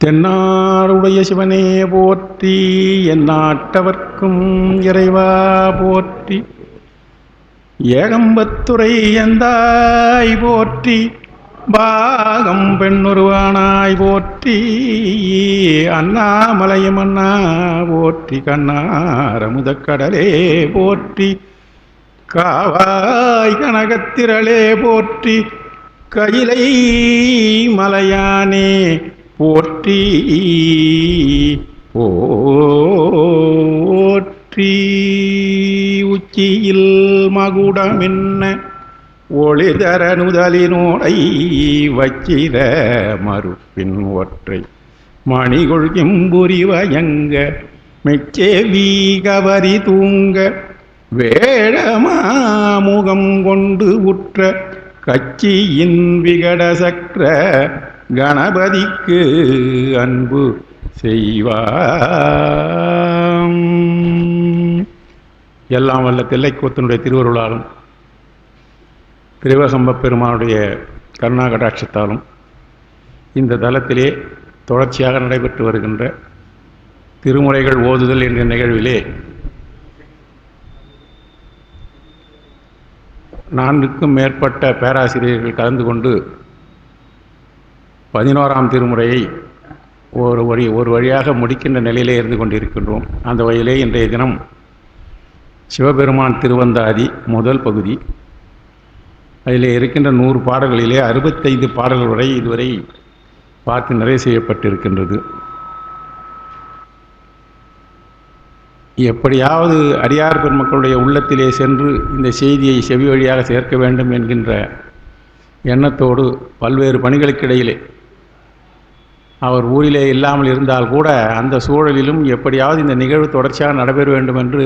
தென்னாருடைய சிவனே போற்றி, என் நாட்டவர்க்கும் இறைவா போற்றி. ஏகம்பத்துறை எந்தாய் போற்றி, பாகம் பெண்ணுருவானாய் போற்றி. அண்ணாமலையும் அண்ணா போற்றி, கண்ணாரமுதக்கடலே போற்றி. காவாய் கனகத்திரளே போற்றி, கையிலை மலையானே போற்றி போற்றி. உச்சியில் மகுடமென்ன ஒளிதர நுதலினோடை வச்சிர மறுப்பின் ஒற்றை மணிகொள் கிம்புரி வயங்க மெச்சேவி கவரி தூங்க வேழமாமுகம் கொண்டு உற்ற கச்சியின் விகட சக்கர கணபதிக்கு அன்பு செய்வாம். எல்லாம் வல்ல தில்லைக்கூத்தனுடைய திருவருளாலும் திருவசம்ப பெருமானுடைய கருணா கடாட்சத்தாலும் இந்த தலத்திலே தொடர்ச்சியாக நடைபெற்று வருகின்ற திருமுறைகள் ஓதுதல் என்ற நிகழ்விலே 4க்கும் மேற்பட்ட பேராசிரியர்கள் கலந்து கொண்டு 11ஆம் திருமுறையை ஒரு வழியாக முடிக்கின்ற நிலையிலே இருந்து கொண்டிருக்கின்றோம். அந்த வகையிலே இன்றைய தினம் சிவபெருமான் திருவந்தாதி முதல் பகுதி. அதிலே இருக்கின்ற 100 பாடல்களிலே 65 பாடல்கள் வரை இதுவரை பார்த்து நிறைவு செய்யப்பட்டிருக்கின்றது. எப்படியாவது அடியார் பெருமக்களுடைய உள்ளத்திலே சென்று இந்த செய்தியை செவி வழியாக சேர்க்க வேண்டும் என்கின்ற எண்ணத்தோடு பல்வேறு பணிகளுக்கிடையிலே அவர் ஊரிலே இல்லாமல் இருந்தால் கூட அந்த சூழலிலும் எப்படியாவது இந்த நிகழ்வு தொடர்ச்சியாக நடைபெற வேண்டும் என்று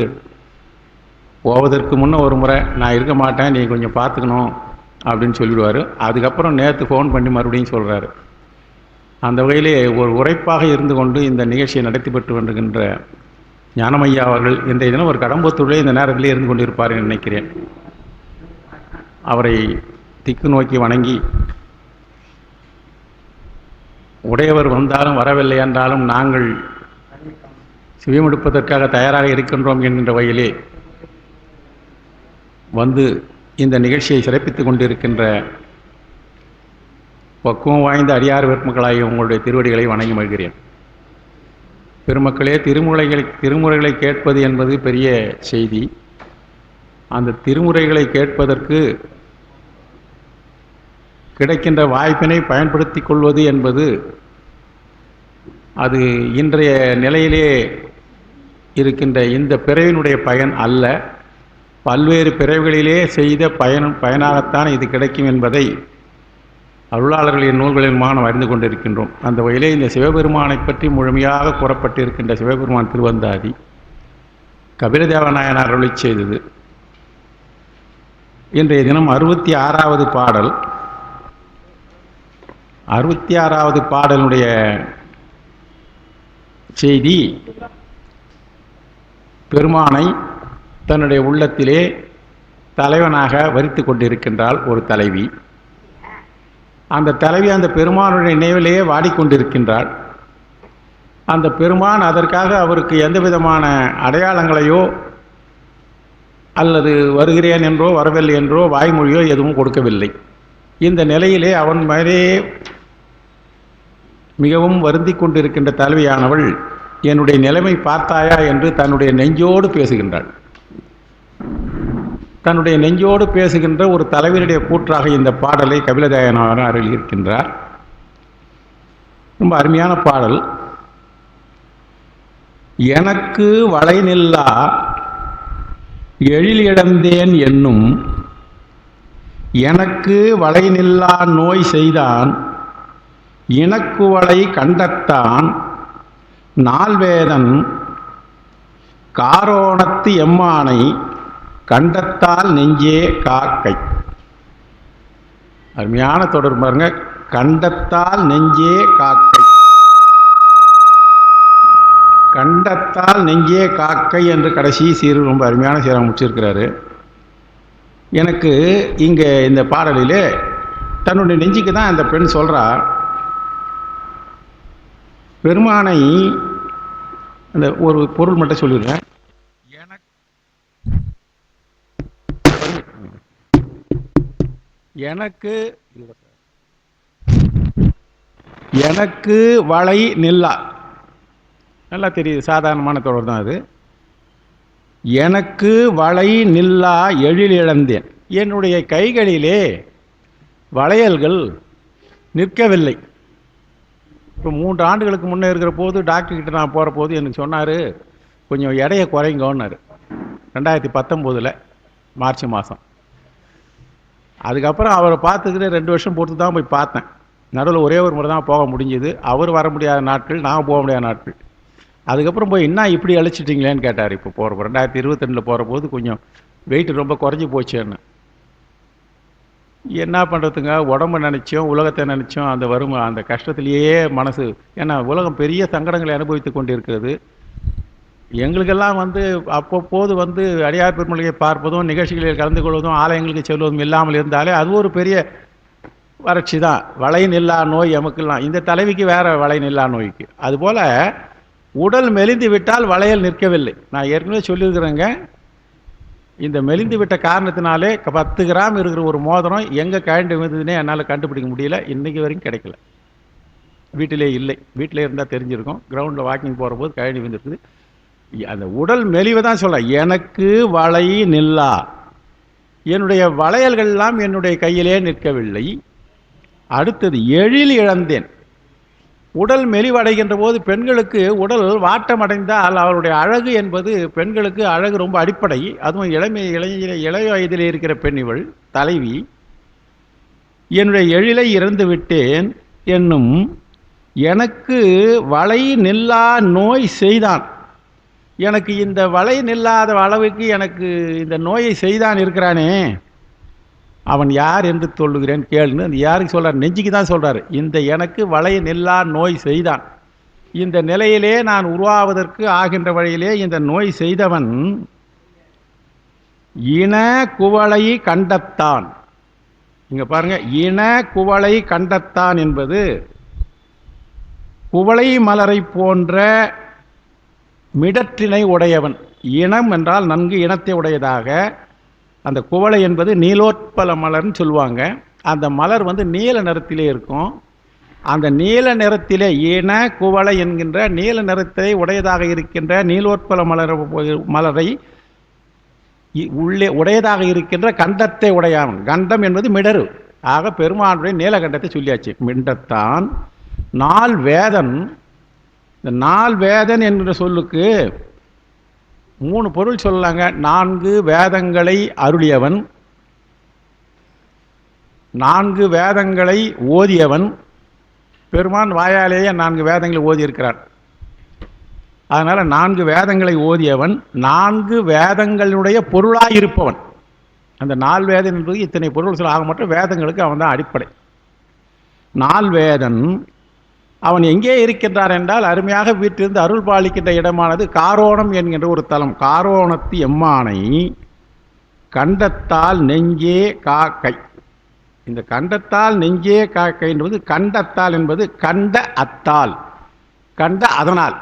போவதற்கு முன்னே ஒரு முறை நான் இருக்க மாட்டேன், நீ கொஞ்சம் பார்த்துக்கணும் அப்படின்னு சொல்லிவிடுவார். அதுக்கப்புறம் நேற்று ஃபோன் பண்ணி மறுபடியும் சொல்கிறாரு. அந்த வகையிலே ஒரு உரைப்பாக இருந்து கொண்டு இந்த நிகழ்ச்சியை நடத்தி பெற்று வருகின்ற ஞானமையா அவர்கள் இன்றைய தினம் ஒரு கடம்பத்தூரிலே இந்த நேரத்திலே இருந்து கொண்டிருப்பார் என்று நினைக்கிறேன். அவரை திக்கு நோக்கி வணங்கி, உடையவர் வந்தாலும் வரவில்லை என்றாலும் நாங்கள் சிவமெடுப்பதற்காக தயாராக இருக்கின்றோம் என்கின்ற வகையிலே வந்து இந்த நிகழ்ச்சியை சிறப்பித்துக் கொண்டிருக்கின்ற பக்குவம் வாய்ந்த அடியார் பெருமக்களாகிய உங்களுடைய திருவடிகளை வணங்கி மகிழ்கிறேன். பெருமக்களே, திருமுறைகளை கேட்பது என்பது பெரிய செய்தி. அந்த திருமுறைகளை கேட்பதற்கு கிடைக்கின்ற வாய்ப்பினை பயன்படுத்தி கொள்வது என்பது அது இன்றைய நிலையிலே இருக்கின்ற இந்த பிறவினுடைய பயன் அல்ல, பல்வேறு பிறவிகளிலே செய்த பயனாகத்தான் இது கிடைக்கும் என்பதை அருளாளர்களின் நூல்களின் நாம் அறிந்து கொண்டிருக்கின்றோம். அந்த வகையிலே இந்த சிவபெருமானை பற்றி முழுமையாக கூறப்பட்டிருக்கின்ற சிவபெருமான் திருவந்தாதி கபிலதேவநாயனார் அருளி செய்தது. இன்றைய தினம் 66வது பாடல். 66வது பாடலுடைய செய்தி, பெருமானை தன்னுடைய உள்ளத்திலே தலைவனாக வரித்து கொண்டிருக்கின்றாள் ஒரு தலைவி. அந்த தலைவி அந்த பெருமானுடைய நினைவிலேயே வாடிக்கொண்டிருக்கின்றாள். அந்த பெருமான் அதற்காக அவருக்கு எந்த விதமான அடையாளங்களையோ அல்லது வருகிறேன் என்றோ வரவில்லை என்றோ வாய்மொழியோ எதுவும் கொடுக்கவில்லை. இந்த நிலையிலே அவன் மேலே மிகவும் வருந்தி கொண்டிருக்கின்ற தலைவியானவள், என்னுடைய நிலைமை பார்த்தாயா என்று தன்னுடைய நெஞ்சோடு பேசுகின்றாள். தன்னுடைய நெஞ்சோடு பேசுகின்ற ஒரு தலைவனுடைய கூற்றாக இந்த பாடலை கபிலதேவநாயனார் அருளியிருக்கின்றார். ரொம்ப அருமையான பாடல். எனக்கு வளை நில்லா எழில் இழந்தேன் என்னும் எனக்கு வளை நில்லா நோய் செய்தான் இனக்குவளை கண்டத்தான் நால்வேதன் காரோணத்து எம்மானை கண்டத்தால் நெஞ்சே காக்கை. அருமையான தொடர் பாருங்க. கண்டத்தால் நெஞ்சே காக்கை, கண்டத்தால் நெஞ்சே காக்கை என்று கடைசி சீர் ரொம்ப அருமையான சீராக முடிச்சிருக்கிறாரு. எனக்கு இங்கே இந்த பாடலிலே தன்னுடைய நெஞ்சுக்கு தான் அந்த பெண் சொல்கிறார், பெருமானை அந்த ஒரு பொருள் மட்டும் சொல்லிடுறேன். எனக்கு வளை நில்லா, நல்லா தெரியுது, சாதாரணமான தொடர் தான் அது. எனக்கு வளை நில்லா எழில் இழந்தேன், என்னுடைய கைகளிலே வளையல்கள் நிற்கவில்லை. இப்போ 3 ஆண்டுகளுக்கு முன்னே இருக்கிற போது டாக்டர்கிட்ட நான் போகிற போது எனக்கு சொன்னார், கொஞ்சம் எடையை குறைங்கன்னாரு. 2019 மார்ச் மாதம். அதுக்கப்புறம் அவரை பார்த்துக்கிட்டு 2 வருஷம் பொறுத்து தான் போய் பார்த்தேன். நடுவில் ஒரே ஒரு முறை தான் போக முடிஞ்சுது. அவர் வர முடியாத நாட்கள், நான் போக முடியாத நாட்கள். அதுக்கப்புறம் போய் என்ன இப்படி அழிச்சிட்டிங்களேன்னு கேட்டார். இப்போ போகிறப்போ 2022 போகிற போது கொஞ்சம் வெயிட் ரொம்ப குறைஞ்சி போச்சுன்னு. என்ன பண்ணுறதுங்க, உடம்பை நினச்சோம், உலகத்தை நினச்சோம், அந்த வறுமை, அந்த கஷ்டத்திலேயே மனசு. ஏன்னா உலகம் பெரிய சங்கடங்களை அனுபவித்து கொண்டு இருக்கிறது. எங்களுக்கெல்லாம் அப்பப்போது அடியார் பெருமொழியை பார்ப்பதும், நிகழ்ச்சிகளில் கலந்து கொள்வதும், ஆலயங்களுக்கு செல்வதும் இல்லாமல் இருந்தாலே அது ஒரு பெரிய வறட்சி தான். வளை நில்லா நோய் எமக்கெல்லாம். இந்த தலைவிக்கு வேற வளை நில்லா நோய்க்கு. அதுபோல் உடல் மெலிந்து விட்டால் வளையல் நிற்கவில்லை. நான் ஏற்கனவே சொல்லியிருக்கிறேங்க, இந்த மெலிந்து விட்ட காரணத்தினாலே 10 கிராம் இருக்கிற ஒரு மோதிரம் எங்கே கழண்டு விழுந்ததுன்னே என்னால் கண்டுபிடிக்க முடியல. இன்றைக்கி வரைக்கும் கிடைக்கல. வீட்டிலே இல்லை. வீட்டிலே இருந்தால் தெரிஞ்சிருக்கும். கிரவுண்டில் வாக்கிங் போகிற போது கழண்டு விழுந்துருக்குது. அந்த உடல் மெலிவை தான் சொல்ல. எனக்கு வளை நில்லா, என்னுடைய வளையல்கள்லாம் என்னுடைய கையிலே நிற்கவில்லை. அடுத்தது எழில் இழந்தேன். உடல் மெலிவடைகின்ற போது பெண்களுக்கு உடல் வாட்டம் அடைந்தால் அவருடைய அழகு என்பது, பெண்களுக்கு அழகு ரொம்ப அடிப்படை. அதுவும் இளைய வயதிலே இருக்கிற பெண் இவள் தலைவி. என்னுடைய எழிலை இறந்து விட்டேன் என்னும் எனக்கு வளை நில்லா நோய் செய்தான். எனக்கு இந்த வளை நில்லாத அளவுக்கு எனக்கு இந்த நோயை செய்தான் இருக்கிறானே, அவன் யார் என்று சொல்லுகிறேன் கேளுன்னு. அந்த யாருக்கு சொல்கிறார்? நெஞ்சுக்கு தான் சொல்கிறார். இந்த எனக்கு வளை நில்லா நோய் செய்தான். இந்த நிலையிலே நான் உருவாவதற்கு ஆகின்ற வழியிலே இந்த நோய் செய்தவன் இன குவளை கண்டத்தான். இங்கே பாருங்க, இன குவளை கண்டத்தான் என்பது குவளை மலரை போன்ற மிடற்றினை உடையவன். இனம் என்றால் நன்கு இனத்தை உடையதாக. அந்த குவளை என்பது நீலோத்பல மலர்னு சொல்லுவாங்க. அந்த மலர் நீல நிறத்திலே இருக்கும். அந்த நீல நிறத்திலே இன குவளை என்கின்ற நீல நிறத்தை உடையதாக இருக்கின்ற நீலோத்பல மலரை உள்ளே உடையதாக இருக்கின்ற கண்டத்தை உடையவன். கண்டம் என்பது மிடரு. ஆக பெருமானுடைய நீலகண்டத்தை சொல்லியாச்சு. மிண்டத்தான் நால் வேதன். இந்த நால் வேதன் என்கிற சொல்லுக்கு 3 பொருள் சொல்லலாங்க. 4 வேதங்களை அருளியவன், 4 வேதங்களை ஓதியவன். பெருமான் வாயாலேயே 4 வேதங்களை ஓதி இருக்கிறார். அதனால் 4 வேதங்களை ஓதியவன், 4 வேதங்களுடைய பொருளாயிருப்பவன். அந்த 4 வேதம் என்பது இத்தனை பொருள் சொல்ல ஆக மட்டும் வேதங்களுக்கு அவன் தான் அடிப்படை. 4 வேதன் அவன் எங்கே இருக்கின்றார் என்றால், அருமையாக வீட்டிலிருந்து அருள் பாலிக்கின்ற இடமானது காரோணம் என்கின்ற ஒரு தலம். காரோணத்து எம்மானை கண்டத்தால் நெஞ்சே காக்கை. இந்த கண்டத்தால் நெஞ்சே காக்கை என்பது கண்டத்தால் என்பது கண்ட அத்தால், கண்ட அதனால்.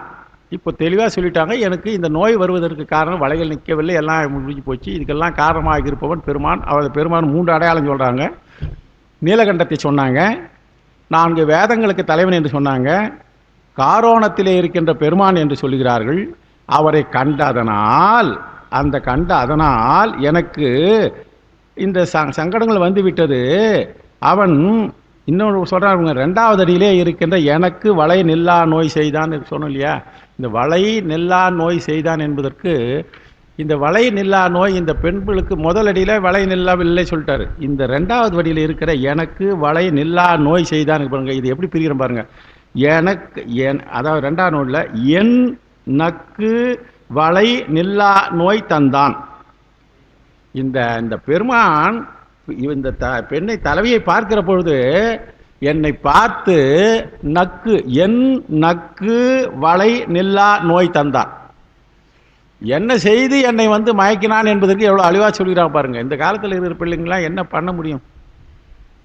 இப்போ தெளிவாக சொல்லிட்டாங்க. எனக்கு இந்த நோய் வருவதற்கு காரணம் வளையல் நிற்கவில்லை, எல்லாம் முடிஞ்சு போச்சு. இதுக்கெல்லாம் காரணமாக இருப்பவன் பெருமான். அவர் பெருமான் 3 அடையாளம் சொல்கிறாங்க. நீலகண்டத்தை சொன்னாங்க, 4 வேதங்களுக்கு தலைவன் என்று சொன்னாங்க, காரோணத்திலே இருக்கின்ற பெருமான் என்று சொல்லுகிறார்கள். அவரை கண்ட அதனால், அந்த கண்ட அதனால் எனக்கு இந்த சங்கடங்கள் வந்துவிட்டது. அவன் இன்னொரு சொல்கிறாங்க, 2வது அடியிலே இருக்கின்ற எனக்கு வளை நில்லா நோய் செய்தான் சொன்னோம் இல்லையா. இந்த வளை நில்லா நோய் செய்தான் என்பதற்கு, இந்த வளை நில்லா நோய் இந்த பெண்களுக்கு முதல் அடியில் வளை நில்லாவில்லை சொல்லிட்டாரு. இந்த 2வது வடியில் இருக்கிற எனக்கு வளை நில்லா நோய் செய்தான் பாருங்க. இது எப்படி பிரிக்கிறேன் பாருங்க. எனக்கு அதாவது 2வது நோயில் என் நக்கு வளை நில்லா நோய் தந்தான். இந்த பெருமான் இந்த பெண்ணை தலைவியை பார்க்கிற பொழுது என்னை பார்த்து நக்கு என் நக்கு வளை நில்லா நோய் தந்தான். என்ன செய்து என்னை மயக்கினான் என்பதற்கு எவ்வளோ அழிவாக சொல்கிறான் பாருங்க. இந்த காலத்தில் இருக்கிற பிள்ளைங்களாம் என்ன பண்ண முடியும்?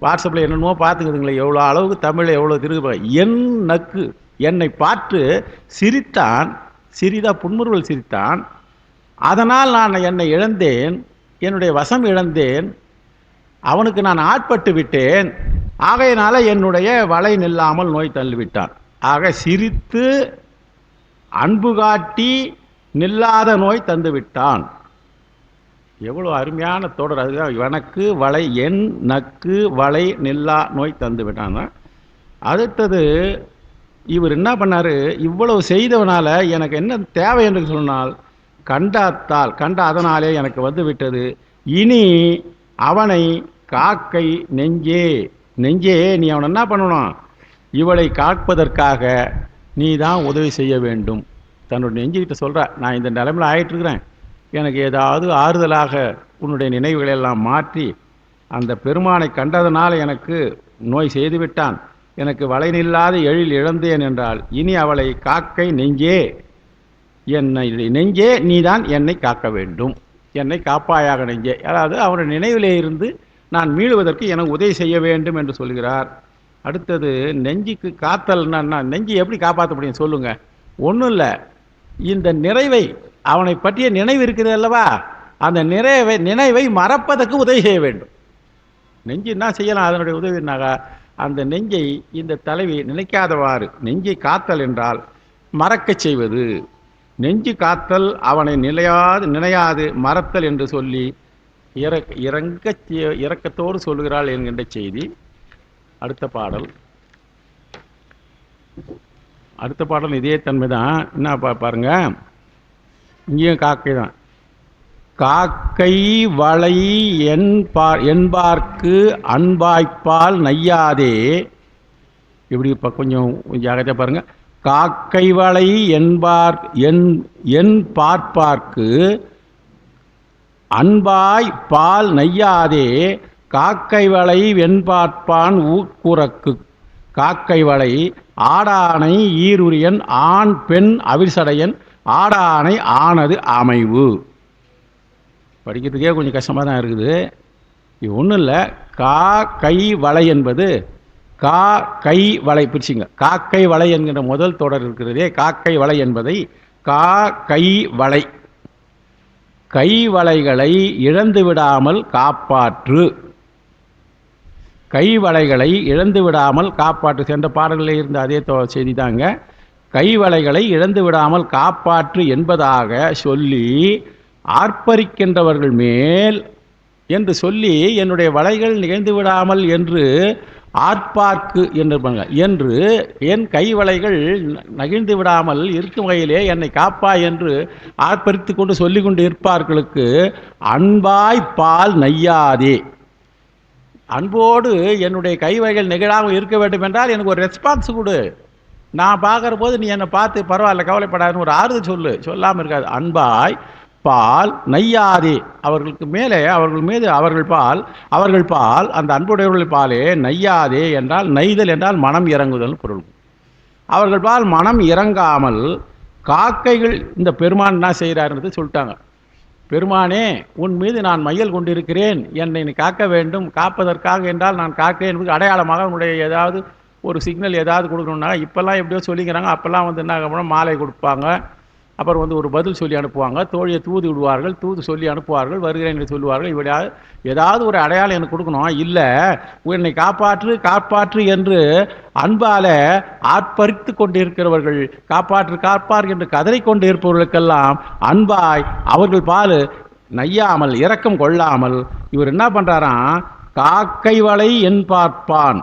வாட்ஸ்அப்பில் என்னென்னமோ பார்த்துக்குதுங்களே, எவ்வளோ அளவுக்கு தமிழை எவ்வளோ திரும்ப. என் நக்கு என்னை பார்த்து சிரித்தான், சிறிதா புன்முறுவல் சிரித்தான். அதனால் நான் என்னை இழந்தேன், என்னுடைய வசம் இழந்தேன், அவனுக்கு நான் ஆட்பட்டு விட்டேன். ஆகையினால என்னுடைய வலை நில்லாமல் நோய் தள்ளிவிட்டான். ஆக சிரித்து அன்பு காட்டி நில்லாத நோய் தந்து விட்டான். எவ்வளோ அருமையான தொடர்! அதுதான் எனக்கு வலை, என் நக்கு வலை நில்லா நோய் தந்து விட்டான். அடுத்தது இவர் என்ன பண்ணார், இவ்வளவு செய்தவனால எனக்கு என்ன தேவை என்று சொன்னால், கண்ட அதனாலே எனக்கு வந்து விட்டது. இனி அவனை காக்கை நெஞ்சே, நெஞ்சே நீ அவனை என்ன பண்ணணும், இவளை காப்பதற்காக நீ தான் உதவி செய்ய வேண்டும். தன்னுடைய நெஞ்சுக்கிட்ட சொல்கிற, நான் இந்த நிலைமையில் ஆகிட்டுருக்கிறேன், எனக்கு ஏதாவது ஆறுதலாக உன்னுடைய நினைவுகளை எல்லாம் மாற்றி, அந்த பெருமானை கண்டதனால் எனக்கு நோய் செய்து விட்டான், எனக்கு வலை நில்லாத எழில் இழந்தேன் என்றால், இனி அவளை காக்கை நெஞ்சே, என்னை நெஞ்சே நீதான் என்னை காக்க வேண்டும், என்னை காப்பாயாக நெஞ்சே. அதாவது அவனுடைய நினைவிலே இருந்து நான் மீளுவதற்கு எனக்கு உதவி செய்ய வேண்டும் என்று சொல்கிறார். அடுத்தது நெஞ்சுக்கு காத்தல்னா, நெஞ்சு எப்படி காப்பாற்ற முடியும் சொல்லுங்க? ஒன்றும் இல்லை, இந்த நிறைவை, அவனை பற்றிய நினைவு இருக்கிறது அல்லவா, அந்த நினைவை மறப்பதற்கு உதவி செய்ய வேண்டும். நெஞ்சு என்ன செய்யலாம் அதனுடைய உதவினாக, அந்த நெஞ்சை இந்த தலைவி நினைக்காதவாறு, நெஞ்சை காத்தல் என்றால் மறக்கச் செய்வது. நெஞ்சு காத்தல் அவனை நினையாது மறத்தல் என்று சொல்லி இரக்கத்தோடு சொல்கிறாள் என்கின்ற செய்தி. அடுத்த பாடல் இதே தன்மை தான். என்ன பாருங்க, இங்கேயும் காக்கை தான். காக்கை வளை என்பார்க்கு அன்பாய்ப்பால் நையாதே. இப்படி கொஞ்சம் ஜாகிரதையா பாருங்க. காக்கை வளை என் பார்ப்பார்க்கு அன்பாய் பால் நையாதே, காக்கை வளை வெண்பார்ப்பான் ஊக்குறக்கு. காக்கை வளை ஆடானை ஈருரியன் ஆண் பெண் அவிர்சடையன் ஆடானை ஆனது அமைவு. படிக்கிறதுக்கே கொஞ்சம் கஷ்டமாக தான் இருக்குது. இது ஒன்றும் இல்லை, கா கை வளை என்பது கா கை வளை பிரிச்சுங்க. காக்கை வளை என்கின்ற முதல் தொடர் இருக்கிறதே, காக்கை வளை என்பதை கா கை வளை, கை வளைகளை இழந்து விடாமல் காப்பாற்று. கை வளைகளை இழந்து விடாமல் காப்பாற்று. சென்ற பாடல்களில் இருந்த அதே செய்தி தாங்க. கை வளைகளை இழந்து விடாமல் காப்பாற்று என்பதாக சொல்லி ஆர்ப்பரிக்கின்றவர்கள் மேல் என்று சொல்லி, என்னுடைய வளைகள் நிகழ்ந்து விடாமல் என்று ஆர்ப்பார்க்கு என்று என் கை வளைகள் நகிழ்ந்து விடாமல் இருக்கும் வகையிலே என்னை காப்பா என்று ஆர்ப்பரித்து கொண்டு சொல்லி கொண்டு இருப்பார்களுக்கு அன்பாய் பால் நையாதே. அன்போடு என்னுடைய கை வளைகள் நிகழாமல் இருக்க வேண்டும் என்றால் எனக்கு ஒரு ரெஸ்பான்ஸ் கொடு. நான் பார்க்குற போது நீ என்னை பார்த்து பரவாயில்ல கவலைப்படாதுன்னு ஒரு ஆறுதல் சொல்லு. சொல்லாமல் இருக்காது. அன்பாய் பால் நையாதே, அவர்களுக்கு மேலே அவர்கள் மீது அவர்கள் பால் அந்த அன்புடையவர்கள் பாலே நையாதே என்றால், நெய்தல் என்றால் மனம் இறங்குதல் பொருள். அவர்கள் பால் மனம் இறங்காமல் காக்கைகள், இந்த பெருமான் என்ன செய்கிறார்ன்றது சொல்லிட்டாங்க. பெருமானே, உன் மீது நான் மையல் கொண்டிருக்கிறேன், என்னை நீ காக்க வேண்டும். காப்பதற்காக என்றால் நான் காக்கிறேன் என்பது அடையாளமாக உன்னுடைய ஏதாவது ஒரு சிக்னல் ஏதாவது கொடுக்கணும்னா, இப்போல்லாம் எப்படியோ சொல்லிக்கிறாங்க. அப்போல்லாம் வந்து என்ன மாலை கொடுப்பாங்க, அப்புறம் வந்து ஒரு பதில் சொல்லி அனுப்புவாங்க, தோழியை தூது விடுவார்கள், தூது சொல்லி அனுப்புவார்கள், வருகிறேன் என்று சொல்லுவார்கள். இப்படி ஏதாவது ஒரு அடையாளம் எனக்கு கொடுக்கணும். இல்லை, என்னை காப்பாற்று என்று அன்பால ஆர்ப்பரித்து கொண்டிருக்கிறவர்கள், காப்பாற்று என்று கதறி கொண்டு இருப்பவர்களுக்கெல்லாம் அன்பாய் அவர்கள் பால் நையாமல் இரக்கம் கொள்ளாமல் இவர் என்ன பண்றாராம், காக்கை வளை என்பார்ப்பான்.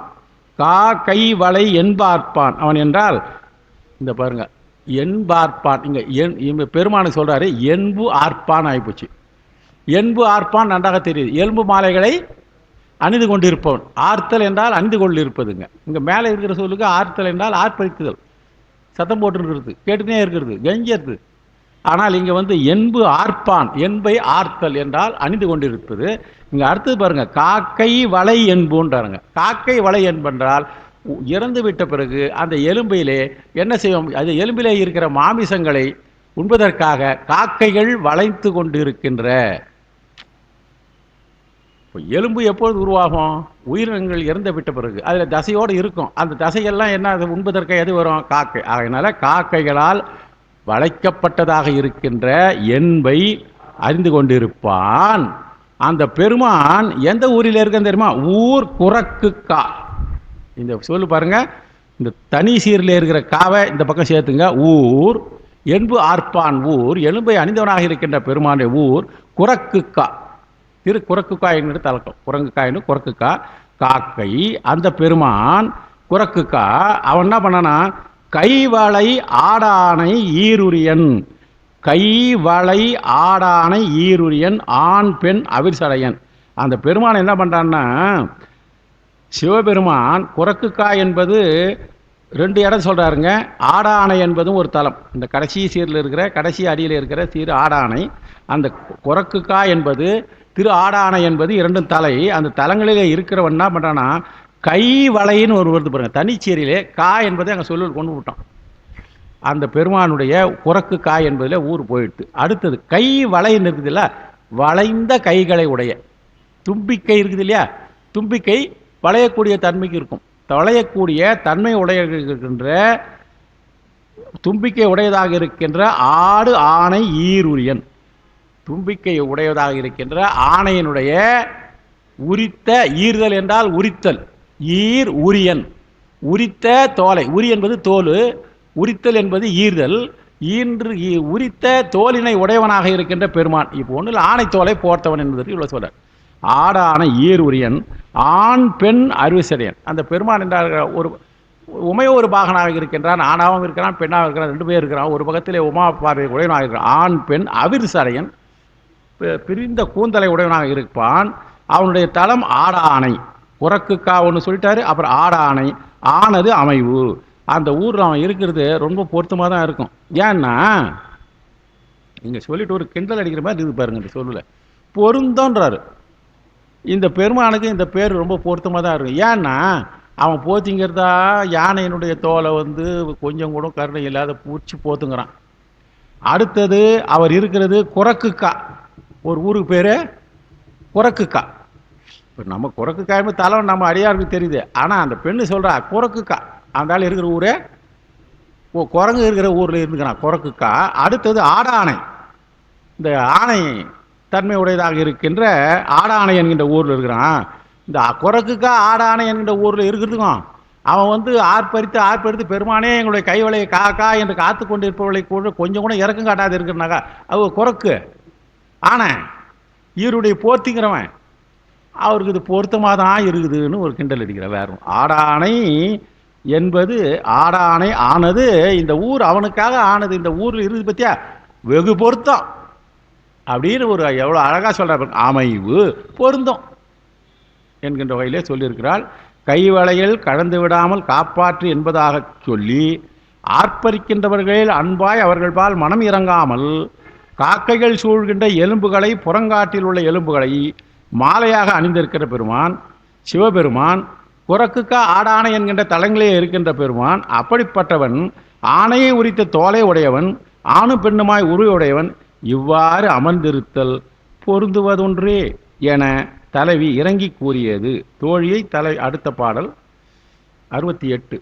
காக்கை வளை என்பார்ப்பான் அவன் என்றால், இந்த பாருங்க, என்பார்ப்பான். இங்க பெருமானுக்கு சொல்றாரு என்பு ஆர்ப்பான் ஆகிப்போச்சு. என்பு ஆர்ப்பான் நன்றாக தெரியுது. எலும்பு மாலைகளை அணிந்து கொண்டிருப்பவன். ஆர்த்தல் என்றால் அணிந்து கொண்டு இருப்பதுங்க. இங்க மேலே இருக்கிற சொல்லுக்கு ஆர்த்தல் என்றால் ஆர்ப்பரிக்குதல், சத்தம் போட்டு கேட்டுனே இருக்கிறது, கெஞ்சது. ஆனால் இங்க வந்து என்பு ஆர்ப்பான், என்பை ஆர்த்தல் என்றால் அணிந்து கொண்டிருப்பது. இங்க அடுத்தது பாருங்க, காக்கை வளை என்புன்றாருங்க. காக்கை வளை என்பென்றால் இறந்து விட்ட பிறகு அந்த எலும்பிலே என்ன செய்வோம், அது எலும்பிலே இருக்கிற மாமிசங்களை உண்பதற்காக காக்கைகள் வளைத்து கொண்டு இருக்கின்ற. இப்போ எலும்பு எப்பொழுது உருவாகும்? உயிரினங்கள் இறந்து விட்ட பிறகு அதில் தசையோடு இருக்கும். அந்த தசைகள்லாம் என்ன, அது உண்பதற்கு எது வரும்? காக்கை. அதனால் காக்கைகளால் வளைக்கப்பட்டதாக இருக்கின்ற என்பை அறிந்து கொண்டிருப்பான். அந்த பெருமான் எந்த ஊரில் இருக்குன்னு தெரியுமா? ஊர் குரக்குக்கா. இந்த சொல்லு பாருங்க, இந்த தனி சீரில் இருக்கிற காவை இந்த பக்கம் சேர்த்துங்க. ஊர் என்பு ஆர்ப்பான் ஊர், எலும்பை அணிந்தவனாக இருக்கின்ற பெருமானுடைய ஊர் குரக்குக்கா. திரு குரக்குக்கா என்கிற தலக்கம். குரங்குக்காயின்னு குரக்குக்கா காக்கை. அந்த பெருமான் குரக்குக்கா அவன் என்ன பண்ணானா, கைவளை ஆடானை ஈருரியன். கைவளை ஆடானை ஈருரியன் ஆண் பெண் அவிர்சடையன். அந்த பெருமான் என்ன பண்றான்னா, சிவபெருமான் குரக்குக்கா என்பது 2 இடம் சொல்றாருங்க. ஆடானை என்பதும் ஒரு தலம். இந்த கடைசி சீரில் இருக்கிற, கடைசி அடியில் இருக்கிற சீர் ஆடானை. அந்த குரக்குக்கா என்பது, திரு ஆடானை என்பது 2 தலை. அந்த தலங்களிலே இருக்கிறவன் என்ன பண்றானா, கைவளைன்னு ஒரு வருது பாருங்க. தனிச்சேரியிலே கா என்பதை அங்கே சொல்லு கொண்டு விட்டோம். அந்த பெருமானுடைய குரக்கு காய் என்பதில் ஊர் போயிடுது. அடுத்தது கை வளைன்னு இருக்குது இல்ல, வளைந்த கைகளை உடைய. தும்பிக்கை இருக்குது இல்லையா, தும்பிக்கை வளையக்கூடிய தன்மைக்கு இருக்கும். வளையக்கூடிய தன்மை உடைய இருக்கின்ற, தும்பிக்கை உடையதாக இருக்கின்ற ஆடு ஆணை ஈருரியன். தும்பிக்கை உடையதாக இருக்கின்ற ஆணையினுடைய உரித்த, ஈர்தல் என்றால் உரித்தல், ஈர் உரியன். உரித்த தோலை, உரி என்பது தோல், உரித்தல் என்பது ஈர்தல். ஈன்று உரித்த தோலினை உடையவனாக இருக்கின்ற பெருமான். இப்போ ஒன்றில் ஆணை தோலை போர்த்தவன் என்பதற்கு இவ்வளோ சொல்ற. ஆடான ஈர் உரியன் ஆண் பெண் அருவிசடையன். அந்த பெருமான் என்றால் ஒரு உமைய ஒரு பாகனாக இருக்கின்றான். ஆணாவும் இருக்கிறான், பெண்ணாகவும் இருக்கிறான், 2 பேர் இருக்கிறான். ஒரு பக்கத்திலே உமா பார்வை உடையவனாக இருக்கிறான். ஆண் பெண் அவிர்சடையன், பிரிந்த கூந்தலை உடையவனாக இருப்பான். அவனுடைய தலம் ஆடானை. குரக்குக்கா ஒன்று சொல்லிட்டாரு. அப்புறம் ஆடானை, ஆனது அமைவு. அந்த ஊரில் அவன் இருக்கிறது ரொம்ப பொருத்தமாக தான் இருக்கும். ஏன்னா இங்கே சொல்லிட்டு ஒரு கிண்டல் அடிக்கிற மாதிரி இது பாருங்க. இந்த சொல்லல பொருந்தோன்றாரு. இந்த பெருமானுக்கு இந்த பேர் ரொம்ப பொருத்தமாக தான் இருக்கும். ஏன்னா அவன் போத்திங்கிறதா யானையினுடைய தோலை கொஞ்சம் கூட கருணை இல்லாத பூச்சி போத்துங்கிறான். அடுத்தது அவர் இருக்கிறது குரக்குக்கா. ஒரு ஊருக்கு பேர் குரக்குக்கா. இப்போ நம்ம குரக்குக்காயுமே தலை நம்ம அடியாருக்கு தெரியுது. ஆனால் அந்த பெண்ணு சொல்கிறா குரக்குக்கா. அந்த ஆள் இருக்கிற ஊரே குரங்கு இருக்கிற ஊரில் இருந்துக்கிறான் குரக்குக்கா. அடுத்தது ஆடானை. இந்த ஆணை தன்மை உடையதாக இருக்கின்ற ஆடானை என்கின்ற ஊரில் இருக்கிறான். இந்த குரக்குக்கா ஆடானை என்கின்ற ஊரில் இருக்கிறதுக்கும் அவன் ஆர்ப்பரித்து பெருமானே எங்களுடைய கைவளையை காக்கா என்று காத்து கொண்டு இருப்பவர்களை கூட கொஞ்சம் கூட இறக்கம் காட்டாது இருக்கிறனாக்கா அவ குரக்கு. ஆனை ஈருடைய போர்த்திங்கிறவன் அவருக்கு இது பொருத்தமாக தான் இருக்குதுன்னு ஒரு கிண்டல் அடிக்கிற. வேற ஆடானை என்பது, ஆடானை ஆனது இந்த ஊர் அவனுக்காக ஆனது. இந்த ஊரில் இருக்குது பத்தியா, வெகு பொருத்தம் அப்படின்னு ஒரு எவ்வளோ அழகாக சொல்ற. அமைவு பொருந்தம் என்கின்ற வகையிலே சொல்லியிருக்கிறாள். கைவளையில் கலந்து விடாமல் காப்பாற்று என்பதாக சொல்லி, ஆர்ப்பரிக்கின்றவர்கள் அன்பாய் அவர்கள் பால் மனம் இறங்காமல் காக்கைகள் சூழ்கின்ற எலும்புகளை, புறங்காட்டில் உள்ள எலும்புகளை மாலையாக அணிந்திருக்கிற பெருமான் சிவபெருமான். குரக்குக்கா ஆடானை என்கின்ற தலங்களே இருக்கின்ற பெருமான். அப்படிப்பட்டவன் ஆணையை உரித்த தோலை உடையவன், ஆணு பெண்ணுமாய் உருவுடையவன். இவ்வாறு அமர்ந்திருத்தல் பொருந்துவதொன்றே என தலைவி இறங்கி கூறியது. தோழியை தலை. அடுத்த பாடல் 68.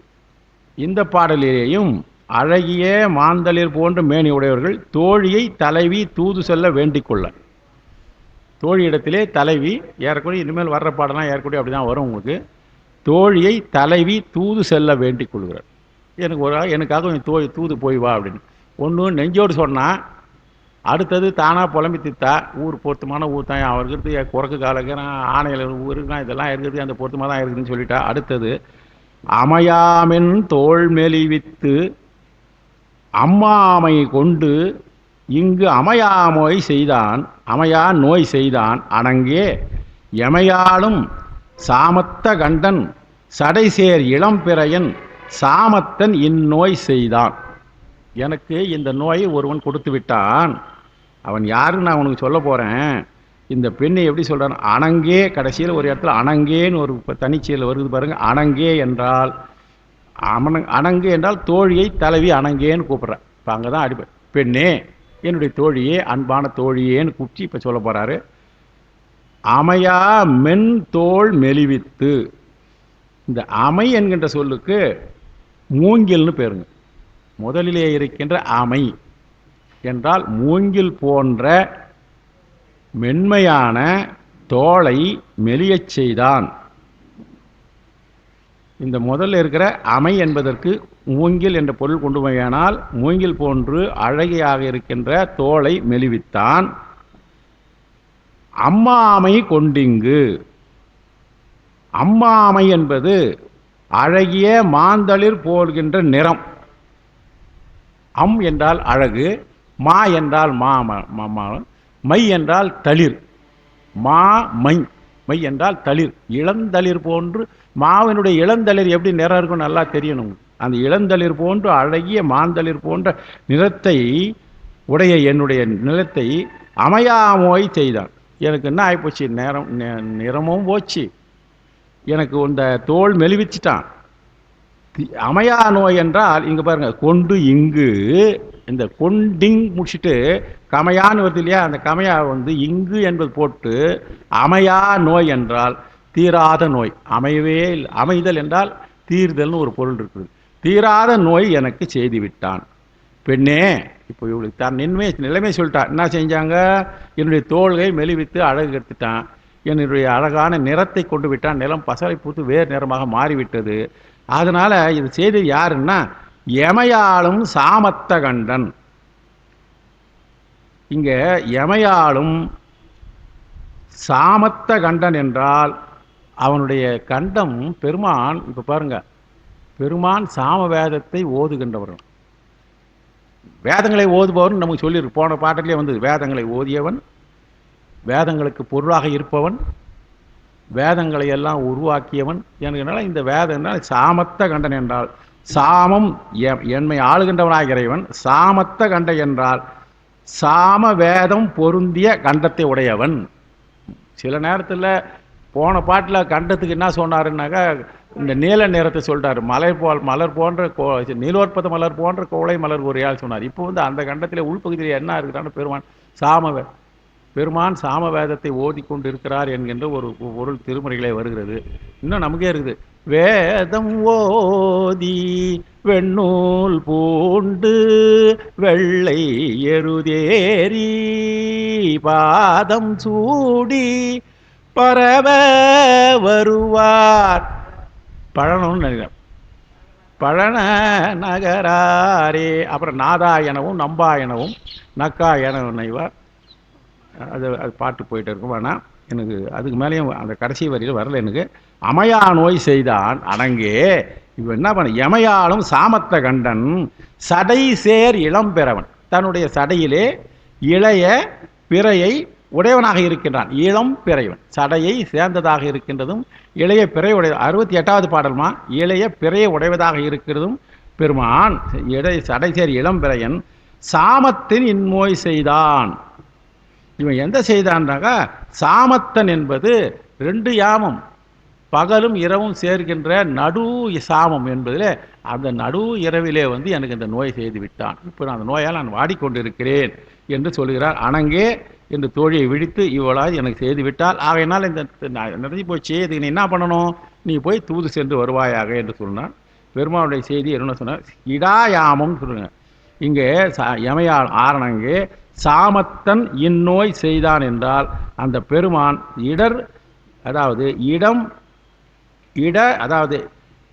இந்த பாடலிலேயும் அழகிய மாந்தளிர் போன்ற மேனி உடையவர்கள் தோழியை தலைவி தூது செல்ல வேண்டிக் கொள்ள. தோழியிடத்திலே தலைவி ஏறக்கூடிய, இனிமேல் வர்ற பாடலாம் ஏறக்கூடிய அப்படிதான் வரும் உங்களுக்கு. தோழியை தலைவி தூது செல்ல வேண்டிக் கொள்கிறார். எனக்காக தூது போய் வா அப்படின்னு. ஒன்று நெஞ்சோடு சொன்னால், அடுத்தது தானாக புலம்பி தித்தா. ஊர் பொருத்தமான ஊர் தான் அவர் இருக்கிறது, குறக்கு காலக்கிறான், ஆணையில் ஊருக்குனா இதெல்லாம் இருக்குது, அந்த பொருத்தமாக தான் இருக்குதுன்னு சொல்லிட்டா. அடுத்தது அமையாமென் தோல் மெலிவித்து அம்மாமை கொண்டு இங்கு அமையாமோய் செய்தான், அமையா நோய் செய்தான் அணங்கே எமையாலும் சாமத்த கண்டன் சடைசேர் இளம்பிறையன் சாமத்தன் இந்நோய் செய்தான். எனக்கு இந்த நோயை ஒருவன் கொடுத்து விட்டான். அவன் யாருன்னு நான் உனக்கு சொல்ல போகிறேன். இந்த பெண்ணை எப்படி சொல்கிறான்? அணங்கே. கடைசியில் ஒரு இடத்துல அணங்கேன்னு ஒரு தனிச்சையில் வருது பாருங்கள். அணங்கே என்றால் அணங்கு என்றால் தோழியை தலைவி அணங்கேன்னு கூப்பிட்றேன். இப்போ அங்கே தான் அடிப்பேன். பெண்ணே, என்னுடைய தோழியே, அன்பான தோழியேன்னு கூப்பிட்டு இப்போ சொல்ல போகிறாரு. அமையா மென் தோள் மெலிவித்து. இந்த அமை என்கின்ற சொல்லுக்கு மூங்கில்னு பேருங்க. முதலிலே இருக்கின்ற அமை என்றால் மூங்கில் போன்ற மென்மையான தோளை மெலியச் செய்தான். இந்த முதல்ல இருக்கிற அமை என்பதற்கு மூங்கில் என்ற பொருள் கொண்டு போயானால் மூங்கில் போன்று அழகியாக இருக்கின்ற தோளை மெலிவித்தான். அம்மாமை கொண்டிங்கு. அம்மாமை என்பது அழகிய மாந்தளிர் போல்கின்ற நிறம். அம் என்றால் அழகு, மா என்றால் மை என்றால் தளிர். மா மை, மை என்றால் தளிர், இளந்தளிர் போன்று. மாவினுடைய இளந்தளிர் எப்படி நிறம் இருக்கும் நல்லா தெரியணும். அந்த இளந்தளிர் போன்று அழகிய மாந்தளிர் போன்ற நிறத்தை உடைய என்னுடைய நிலத்தை அமையாமோய் செய்தான். எனக்கு என்ன ஆகிப்போச்சு, நிறமும் போச்சு, எனக்கு இந்த தோல் மெலிவிச்சிட்டான். அமையா நோய் என்றால் இங்கே பாருங்க, கொண்டு இங்கு இந்த கொண்டிங் முடிச்சுட்டு கமையான்னு வருது இல்லையா, அந்த கமையா இங்கு என்பது போட்டு அமையா நோய் என்றால் தீராத நோய். அமையவே இல்லை. அமைதல் என்றால் தீர்தல்னு ஒரு பொருள் இருக்குது. தீராத நோய் எனக்கு செய்து விட்டான். பெண்ணே, இப்போ இவளுக்கு தான் நிலைமை சொல்லிட்டான். என்ன செஞ்சாங்க, என்னுடைய தோள்களை மெலிவித்து அழகு கெடுத்துட்டான், என்னுடைய அழகான நிறத்தை கொண்டு விட்டான், நிலம் பசலை பூத்து வேறு நிறமாக மாறிவிட்டது. அதனால இது செய்தது யாருன்னா எமையாளும் சாமத்த கண்டன். இங்க எமையாளும் சாமத்த கண்டன் என்றால் அவனுடைய கண்டம் பெருமான். இப்ப பாருங்க, பெருமான் சாம வேதத்தை ஓதுகின்றவர்கள், வேதங்களை ஓதுபவன் நமக்கு சொல்லியிருக்கு. போன பாட்டிலே வந்தது, வேதங்களை ஓதியவன், வேதங்களுக்கு பொருளாக இருப்பவன், வேதங்களை எல்லாம் உருவாக்கியவன். எனக்கு இந்த வேதம் என்றால் சாமத்த கண்டன் என்றால் சாமம் என்மை ஆளுகின்றவனாக இறைவன். சாமத்த கண்டை என்றால் சாம வேதம் பொருந்திய கண்டத்தை உடையவன். சில நேரத்தில் போன பாட்டில் கண்டத்துக்கு என்ன சொன்னாருன்னாக்கா இந்த நீல நிறத்தை சொல்லிட்டாரு. மலர் போன்ற நீலோற்பத மலர் போன்ற கோளை மலர் உரையால் சொன்னார். இப்போ அந்த கண்டத்தில் உள்பகுதியில் என்ன இருக்குதான்னு பெருமான் சாம வேதத்தை ஓதிக்கொண்டு இருக்கிறார் என்கின்ற ஒரு பொருள் திருமுறைகளே வருகிறது. இன்னும் நமக்கே இருக்குது, வேதம் ஓதி வெண்ணூல் பூண்டு வெள்ளை எருதேரி பாதம் சூடி பரவ வருவார் பழனம்னு நினைக்கிறேன். பழன நகராரே. அப்புறம் நாதா எனவும் நம்பா எனவும் நக்கா எனவும் நைவார். அது பாட்டு போயிட்டு இருக்கும். ஆனால் எனக்கு அதுக்கு மேலேயும் அந்த கடைசி வரியில் வரல. எனக்கு அமையா நோய் செய்தான் அடங்கே. இப்போ என்ன பண்ண, எமையாளும் சாமத்த கண்டன் சடை சேர் இளம் பெறவன். தன்னுடைய சடையிலே இளைய பிறையை உடையவனாக இருக்கின்றான். இளம் பிறைவன் சடையை சேர்ந்ததாக இருக்கின்றதும் இளைய பிறை உடைய 68வது பாடல்மா, இளைய பிறையை உடையவதாக இருக்கிறதும் பெருமான் சடை சேர் இளம் பிறையன் சாமத்தின் இன்மோய் செய்தான். இவன் எந்த செய்தான்றாங்க, சாமத்தன் என்பது 2 யாமம், பகலும் இரவும் சேர்கின்ற நடு சாமம் என்பதில் அந்த நடு இரவிலே எனக்கு இந்த நோய் செய்து விட்டான். இப்போ நான் அந்த நோயால் நான் வாடிக்கொண்டிருக்கிறேன் என்று சொல்கிறார். அணங்கே என்று தோழியை விழித்து இவளால் எனக்கு செய்து விட்டால், ஆகையினால் இந்த நிறைஞ்சு போச்சு, இதுக்கு நீ என்ன பண்ணணும், நீ போய் தூது சென்று வருவாயாக என்று சொன்னான். பெருமானுடைய செய்தி என்ன சொன்னார், இடாயாமம் சொல்லுங்க. இங்கே எமையாள் ஆரணங்கே சாமத்தன் இந்நோய் செய்தான் என்றால் அந்த பெருமான் அதாவது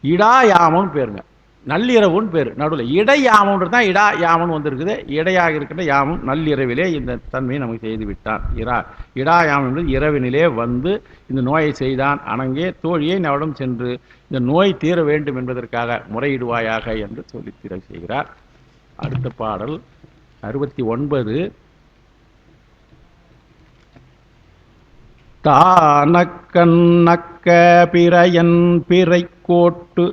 இடாயாமம் பேருங்க, நள்ளிரவுன்னு பேர். நடுவில் இடையாமன்றது தான் இடா யாமன் வந்திருக்குது. இடையாக இருக்கின்ற யாமம் நள்ளிரவிலே இந்த தன்மையை நமக்கு செய்து விட்டான். இடாயாமம் என்பது இரவினிலே இந்த நோயை செய்தான். அணங்கே தோழியை அவளிடம் சென்று இந்த நோய் தீர வேண்டும் என்பதற்காக முறையிடுவாயாக என்று சொல்லி தீர செய்கிறார். அடுத்த பாடல் 69. தானக்கண்ணக்க பிறையன் பிறை கோட்டு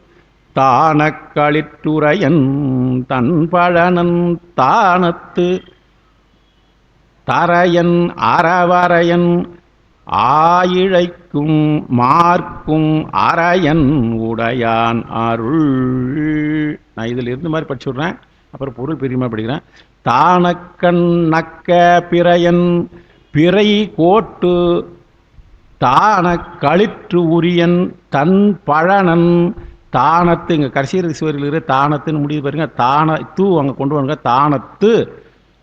தானக்களிற்றுரையன் தன் பழனன் தானத்து தரையன் அறவரையன் ஆயிழைக்கும் மார்க்கும் அரையன் உடையான் அருள். நான் இதில் இருந்து மாதிரி படிச்சு விட்றேன், அப்புறம் பொருள் பிரிமா படிக்கிறேன். தானக்கண் நக்க பிறையன் பிறை கோட்டு தான களிற்று உரியன் தன் பழனன் தானத்து, இங்கே கடைசி சிவரில் தானத்துன்னு முடிவு பாருங்க. தானத்து அங்கே கொண்டு வாங்க. தானத்து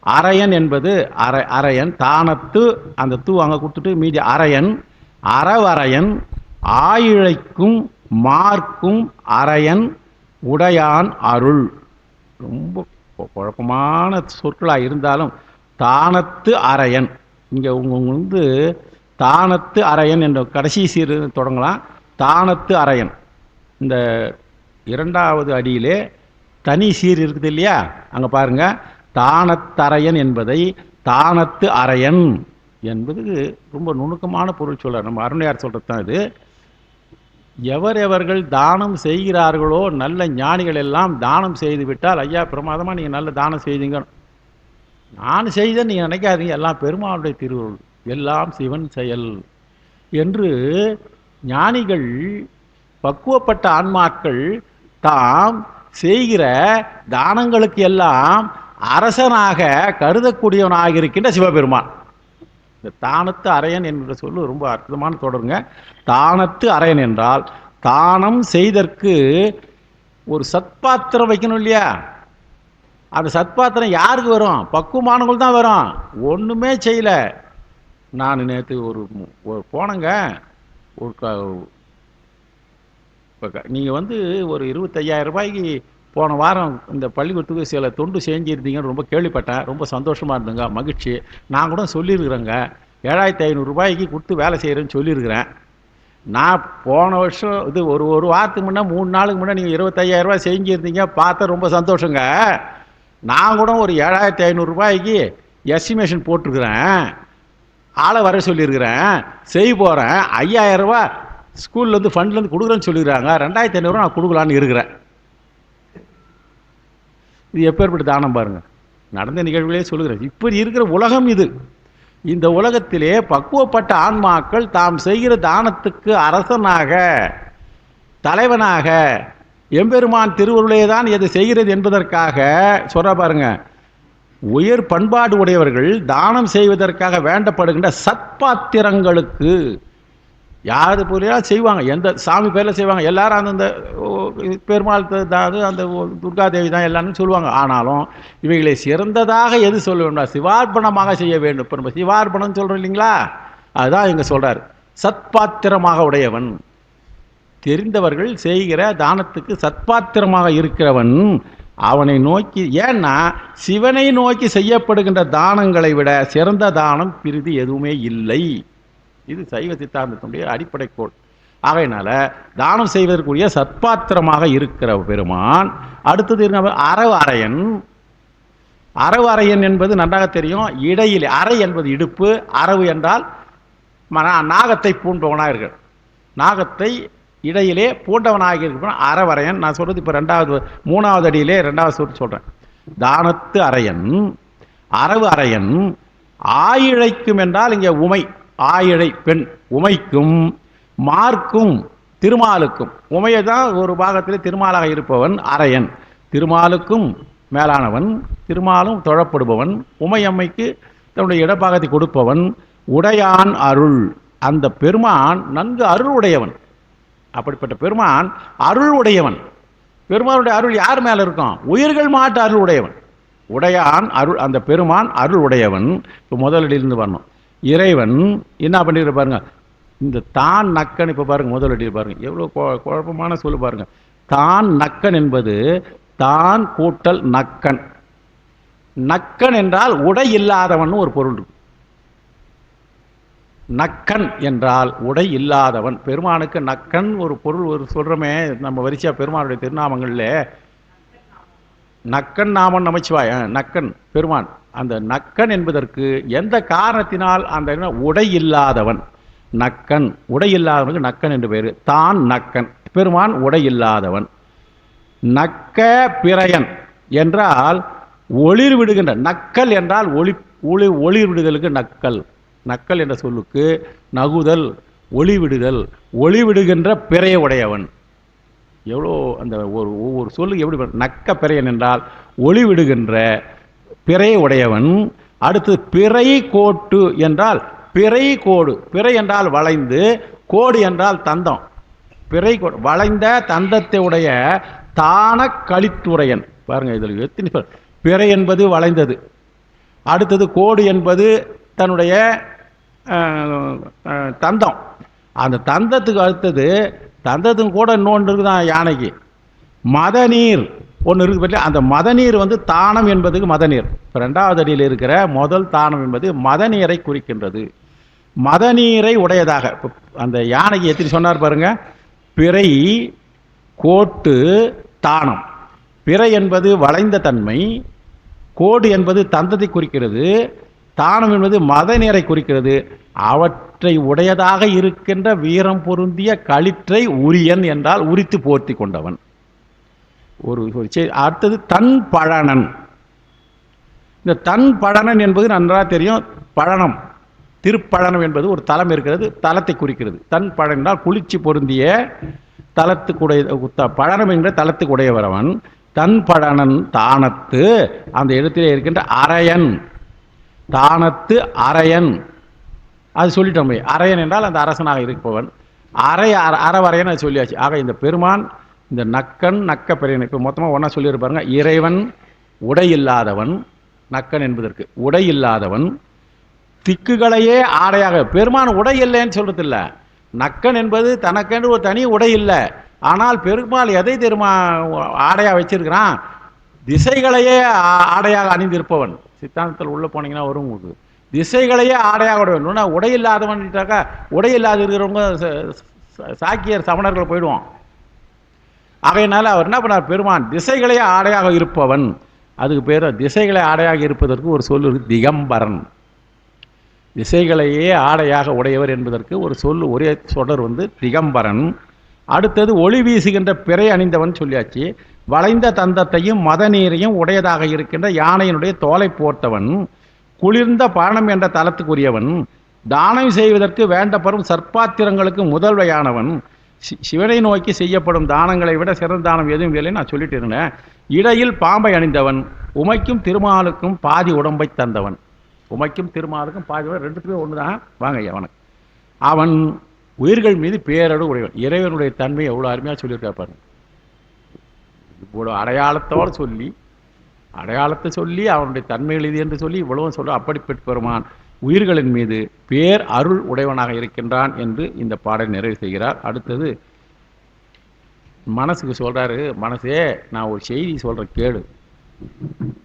அரையன் என்பது அரையன். தானத்து அந்த தூ அங்கே கொடுத்துட்டு மீதி அரையன். அறவரையன் ஆயிழைக்கும் மார்க்கும் அரையன் உடையான் அருள். ரொம்ப குழப்பமான சொற்களாக இருந்தாலும் தானத்து அரையன், இங்கே உங்க தானத்து அரையன் என்ற கடைசி சீர் தொடங்கலாம். தானத்து அரையன், இந்த இரண்டாவது அடியிலே தனி சீர் இருக்குது இல்லையா, அங்கே பாருங்க. தானத்தரையன் என்பதை தானத்து அரையன் என்பது ரொம்ப நுணுக்கமான பொருள் சொல்றார். நம்ம அருணையார் சொல்றது தான் இது. எவர்கள் தானம் செய்கிறார்களோ நல்ல ஞானிகள் எல்லாம் தானம் செய்து விட்டால், ஐயா பிரமாதமாக நீங்கள் நல்ல தானம் செய்தீங்க, நான் செய்தேன் நீங்கள் நினைக்காதீங்க, எல்லாம் பெருமாளுடைய திருவருள், எல்லாம் சிவன் செயல் என்று ஞானிகள் பக்குவப்பட்ட ஆன்மாக்கள் தாம் செய்கிற தானங்களுக்கு எல்லாம் அரசனாக கருதக்கூடியவனாக இருக்கின்ற சிவபெருமான். இந்த தானத்து அரையன் என்ற சொல்லு ரொம்ப அற்புதமான தொடருங்க. தானத்து அரையன் என்றால் தானம் செய்தற்கு ஒரு சத்பாத்திரம் வைக்கணும் இல்லையா, அந்த சத்பாத்திரம் யாருக்கு வரும்? பக்குவமானவங்களுக்கு தான் வரும். ஒன்றுமே செய்யல. நான் நேற்று ஒரு போனங்க, ஒரு நீங்கள் ஒரு 25,000 ரூபாய்க்கு போன வாரம் இந்த பள்ளிக்கூடத்துக்கு சில தொண்டு செஞ்சுருந்தீங்கன்னு ரொம்ப கேள்விப்பட்டேன். ரொம்ப சந்தோஷமாக இருந்துங்க, மகிழ்ச்சி. நான் கூட சொல்லியிருக்கிறேங்க, 7,500 ரூபாய்க்கு கொடுத்து வேலை செய்கிறேன்னு சொல்லியிருக்கிறேன். நான் போன வருஷம் ஒரு வாரத்துக்கு முன்னே 3 நாளுக்கு முன்னே நீங்கள் 25,000 ரூபாய் செஞ்சுருந்தீங்க, பார்த்தா ரொம்ப சந்தோஷங்க. நான் கூட ஒரு 7,500 ரூபாய்க்கு எஸ்டிமேஷன் போட்டிருக்கிறேன், ஆளை வர சொல்லியிருக்கிறேன், செய்ய போகிறேன். 5,000 ரூபா ஸ்கூல்லேருந்து ஃபண்ட்லேருந்து கொடுக்குறேன்னு சொல்லியிருக்கிறாங்க. 2,500 நான் கொடுக்கலான்னு இருக்கிறேன். இது எப்பேற்பட்ட தானம் பாருங்க. நடந்த நிகழ்வுகளே சொல்லுகிறேன். இப்படி இருக்கிற உலகம் இது. இந்த உலகத்திலே பக்குவப்பட்ட ஆன்மாக்கள் தாம் செய்கிற தானத்துக்கு அரசனாக தலைவனாக எம்பெருமான் திருவருளே தான் எது செய்கிறது என்பதற்காக சொல்ற பாருங்க. உயர் பண்பாடு உடையவர்கள் தானம் செய்வதற்காக வேண்டப்படுகின்ற சத்பாத்திரங்களுக்கு யாரு பொருளா செய்வாங்க, எந்த சாமி பேரில் செய்வாங்க. எல்லாரும் அந்த பெருமாள் அந்த துர்காதேவி தான் எல்லாரும் சொல்லுவாங்க. ஆனாலும் இவைகளை சிறந்ததாக எது சொல்ல வேண்டும்? சிவார்ப்பணமாக செய்ய வேண்டும். இப்போ நம்ம சிவார்ப்பணம் சொல்கிறோம் இல்லைங்களா, அதுதான் இங்கே சொல்கிறார். சத்பாத்திரமாக உடையவன், தெரிந்தவர்கள் செய்கிற தானத்துக்கு சத்பாத்திரமாக இருக்கிறவன் அவனை நோக்கி. ஏன்னா சிவனை நோக்கி செய்யப்படுகின்ற தானங்களை விட சிறந்த தானம் பிரிது எதுவுமே இல்லை. இது சைவ சித்தாந்தத்தினுடைய அடிப்படை கோள். ஆகையினால தானம் செய்வதற்குரிய சத்பாத்திரமாக இருக்கிற பெருமான். அடுத்தது அறவரையன். அறவரையன் என்பது நன்றாக தெரியும். இடையில் அறை என்பது இடுப்பு, அரவு என்றால் நாகத்தை பூண்டவனாக இருக்கிற, நாகத்தை இடையிலே பூண்டவனாக இருப்பான் அறவரையன். நான் சொல்றது இப்போ 3வது அடியிலே 2வது சொல் சொல்றேன். தானத்து அரையன், அரவு அரையன். ஆயிழைக்கும் என்றால் இங்கே உமை, ஆயிழை பெண், உமைக்கும் மார்க்கும் திருமாலுக்கும். உமையை தான் ஒரு பாகத்தில் திருமாலாக இருப்பவன் அரையன். திருமாலுக்கும் மேலானவன், திருமாலும் தொழப்படுபவன், உமையம்மைக்கு தன்னுடைய இடப்பாகத்தை கொடுப்பவன். உடையான் அருள், அந்த பெருமான் நன்கு அருள் உடையவன். அப்படிப்பட்ட பெருமான் அருள் உடையவன். பெருமானுடைய அருள் யார் மேல இருக்கும்? உயிர்கள் மாட்டு அருள் உடையவன். உடையான் அருள், அந்த பெருமான் அருள் உடையவன். இப்போ முதலடியிலிருந்து வரணும். இறைவன் என்ன பண்ணிட்டு பாருங்க, இந்த தான் நக்கன். இப்போ பாருங்க முதலடியில் பாருங்க, எவ்வளோ குழப்பமான சொல்லு பாருங்க. தான் நக்கன் என்பது தான் கூட்டல் நக்கன். நக்கன் என்றால் உடை இல்லாதவன் ஒரு பொருள் இருக்கு. நக்கன் என்றால் உடை இல்லாதவன். பெருமானுக்கு நக்கன் ஒரு பொருள் ஒரு சொல்றமே நம்ம வரிசையா பெருமானுடைய திருநாமங்கள்ல. நக்கன் நாமன் நமச்சிவாய், நக்கன் பெருமான். அந்த நக்கன் என்பதற்கு எந்த காரணத்தினால் அந்த உடை இல்லாதவன், நக்கன் உடை இல்லாதவனுக்கு நக்கன் என்று பேரு. தான் நக்கன், பெருமான் உடை இல்லாதவன். நக்க பிறையன் என்றால் ஒளிர் விடுகின்ற, நக்கல் என்றால் ஒளிர் விடுதலுக்கு நக்கல். நக்கல் என்ற சொல்லுக்கு நகுதல், ஒளி விடுதல், ஒளி விடுகின்ற பிறைய உடையவன். எவ்வளோ அந்த ஒவ்வொரு சொல்லுக்கு எப்படி. நக்க பிறையன் என்றால் ஒளி விடுகின்ற பிறை உடையவன். அடுத்து பிறை கோட்டு என்றால் பிறை கோடு, பிறை என்றால் வளைந்து, கோடு என்றால் தந்தம். பிறை கோடு வளைந்த தந்தத்தை உடைய தான கலித்துறையன். பாருங்க, இதில் எத்தனை பிறை என்பது வளைந்தது, அடுத்தது கோடு என்பது தன்னுடைய தந்தம். அந்த தந்தத்துக்கு அடுத்தது தந்தத்துக்கு கூட இன்னொன்று இருக்குதான் யானைக்கு, மதநீர் ஒன்று இருக்கு பற்றி. அந்த மதநீர் வந்து தானம் என்பதுக்கு மதநீர். இப்போ 2வது அடியில் இருக்கிற முதல் தானம் என்பது மதநீரை குறிக்கின்றது. மதநீரை உடையதாக அந்த யானைக்கு எத்தனை சொன்னார் பாருங்க, பிறை கோட்டு தானம். பிறை என்பது வளைந்த தன்மை, கோடு என்பது தந்தத்தை குறிக்கிறது, தானம் என்பது மதநீரை குறிக்கிறது. அவற்றை உடையதாக இருக்கின்ற வீரம் பொருந்திய களிற்றை உரியன் என்றால் உரித்து போர்த்தி கொண்டவன். ஒரு அடுத்தது தன் பழனன். இந்த தன் பழனன் என்பது நன்றாக தெரியும். பழனம், திருப்பழனம் என்பது ஒரு தலம் இருக்கிறது, தலத்தை குறிக்கிறது. தன் பழன் என்றால் குளிர்ச்சி பொருந்திய தலத்துக்குடைய, பழனம் என்ற தலத்துக்கு உடையவரவன். தன் பழனன் தானத்து, அந்த இடத்திலே இருக்கின்ற அரையன், தானத்து அரையன், அது சொல்லிட்டோம். அரையன் என்றால் அந்த அரசனாக இருப்பவன். அறவரையன் அது சொல்லியாச்சு. ஆக இந்த பெருமான் இந்த நக்கன் நக்க பெரியன் இப்போ மொத்தமாக ஒன்றா சொல்லியிருப்பாருங்க. இறைவன் உடையில்லாதவன், நக்கன் என்பதற்கு உடையில்லாதவன், திக்குகளையே ஆடையாக. பெருமான் உடை இல்லைன்னு சொல்றது இல்லை, நக்கன் என்பது தனக்கென்று ஒரு தனி உடை இல்லை. ஆனால் பெருமாள் எதை தெரியுமா ஆடையாக வச்சிருக்கிறான், திசைகளையே ஆடையாக அணிந்திருப்பவன். சித்தாந்தத்தில் உள்ள போனீங்கன்னா வரும் உங்களுக்கு, திசைகளையே ஆடையாக உடையவன். உடை இல்லாதவன்ட்டாக்கா உடை இல்லாத இருக்கிறவங்க சாக்கியர் சமணர்கள் போயிடுவான். ஆகையினால அவர் என்ன பண்ணார், பெருமான் திசைகளையே ஆடையாக இருப்பவன். அதுக்கு பேர் திசைகளை ஆடையாக இருப்பதற்கு ஒரு சொல் திகம்பரன். திசைகளையே ஆடையாக உடையவர் என்பதற்கு ஒரு சொல், ஒரே தொடர் வந்து திகம்பரன். அடுத்தது ஒளி வீசுகின்ற பிறை அணிந்தவன் சொல்லியாச்சு. வளைந்த தந்தத்தையும் மதநீரையும் உடையதாக இருக்கின்ற யானையினுடைய தோலை போர்த்தவன். குளிர்ந்த பானம் என்ற தலத்துக்குரியவன். தானம் செய்வதற்கு வேண்டப்படும் சர்ப்பாத்திரங்களுக்கு முதல்வையானவன். சிவனை நோக்கி செய்யப்படும் தானங்களை விட சிறந்த தானம் எதுவும் இல்லைன்னு நான் சொல்லிட்டு இருந்தேன். இடையில் பாம்பை அணிந்தவன். உமைக்கும் திருமாலுக்கும் பாதி உடம்பை தந்தவன். உமைக்கும் திருமாலுக்கும் பாதி, ரெண்டுத்துமே ஒன்று தான். வாங்க அவனுக்கு அவன் உயிர்கள் மீது பேரடு உடையவன். இறைவனுடைய தன்மை எவ்வளோ அருமையாக சொல்லியிருக்காரு பாருங்க. இவ்வளோ அடையாளத்தோடு சொல்லி, அடையாளத்தை சொல்லி அவனுடைய தன்மைகள் இது என்று சொல்லி இவ்வளவும் சொல்ல, அப்படிப்பட்ட பெருமான் உயிர்களின் மீது பேர் அருள் உடையவனாக இருக்கின்றான் என்று இந்த பாடல் நிறைவு செய்கிறார். அடுத்தது மனசுக்கு சொல்றாரு, மனசே நான் ஒரு செய்தி சொல்றேன் கேளு.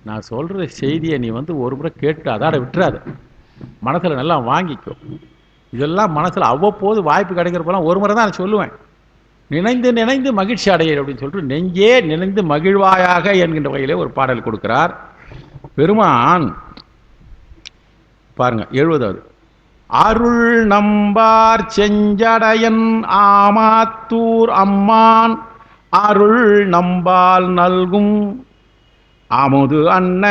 நான் சொல்ற செய்தியை நீ வந்து ஒரு முறை கேட்டு அதாட விட்டுறாது, மனசுல நல்லா வாங்கிக்கும். இதெல்லாம் மனசுல அவ்வப்போது வாய்ப்பு கிடைக்கிறப்பெல்லாம் ஒரு முறை தான் நான் சொல்லுவேன். நினைந்து நினைந்து மகிழ்ச்சி அடைய அப்படின்னு சொல்லிட்டு நெஞ்சே நினைந்து மகிழ்வாயாக என்கின்ற வகையிலே ஒரு பாடல் கொடுக்கிறார் பெருமான். பாருங்க 70வது. அருள் நம்பார் செஞ்சடையன் ஆமாத்தூர் அம்மான் அருள் நம்பால் நல்கும் அமுது அன்ன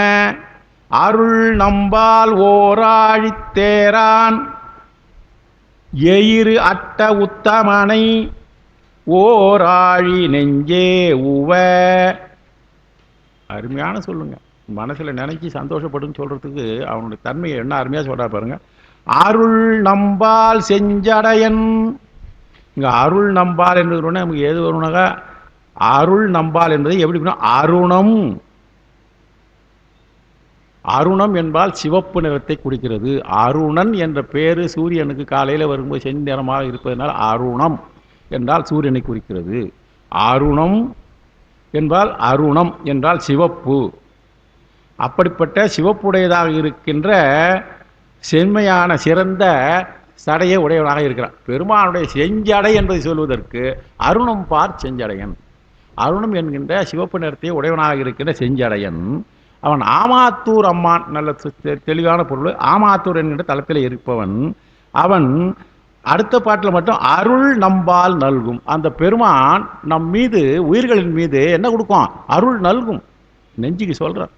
அருள் நம்பால் ஓராழித்தேரான் எயிறு அட்ட உத்தமனை ஓராழி நெஞ்சே உவ. அருமையான சொல்லுங்க, மனசில் நினைச்சி சந்தோஷப்படுன்னு சொல்றதுக்கு அவனுடைய தன்மையை என்ன அருமையாக சொல்றா பாருங்க. அருள் நம்பால் செஞ்சடையன். இங்க அருள் நம்பால் என்பது நமக்கு எது வரும்னாக்கா, அருள் நம்பால் என்பது எப்படி அருணம். அருணம் என்பால் சிவப்பு நிறத்தை குறிக்கிறது. அருணன் என்ற பேரு சூரியனுக்கு காலையில் வரும்போது செந்நிறமாக இருப்பதனால் அருணம் என்றால் சூரியனை குறிக்கிறது. அருணம் என்பால் அருணம் என்றால் சிவப்பு. அப்படிப்பட்ட சிவப்புடையதாக இருக்கின்ற செம்மையான சிறந்த சடையை உடையவனாக இருக்கிறான். பெருமானுடைய செஞ்சடை என்பதை சொல்வதற்கு அருணம் பார் செஞ்சடையன். அருணம் என்கின்ற சிவப்பு நிறத்தை உடையவனாக இருக்கின்ற செஞ்சடையன் அவன் ஆமாத்தூர் அம்மான். நல்ல தெளிவான பொருள். ஆமாத்தூர் என்கின்ற தளத்தில் இருப்பவன் அவன். அடுத்த பாட்டில் மட்டும் அருள் நம்பால் நல்கும். அந்த பெருமான் நம் மீது உயிர்களின் மீது என்ன கொடுக்கும், அருள் நல்கும். நெஞ்சுக்கு சொல்றார்,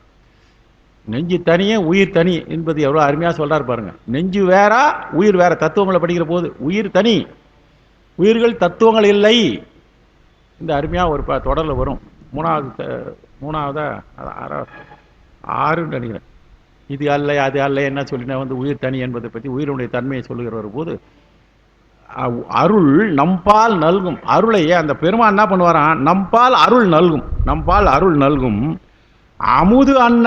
நெஞ்சு தனியே உயிர் தனி என்பது எவ்வளோ அருமையாக சொல்றாரு பாருங்க. நெஞ்சு வேற உயிர் வேற. தத்துவங்களை படிக்கிற போது உயிர் தனி, உயிர்கள் தத்துவங்கள் இல்லை. இந்த அருமையாக ஒரு தொடரில் வரும். மூணாவதா 6ன்னு நினைக்கிறேன். இது அல்ல அது அல்ல என்ன சொல்லினா வந்து உயிர் தனி என்பதை பற்றி உயிரினுடைய தன்மையை சொல்லுகிற போது அருள் நம்பால் நல்கும். அருளையே அந்த பெருமான் என்ன பண்ணுவாரான், நம்பால் அருள் நல்கும், நம்பால் அருள் நல்கும் அமுது அன்ன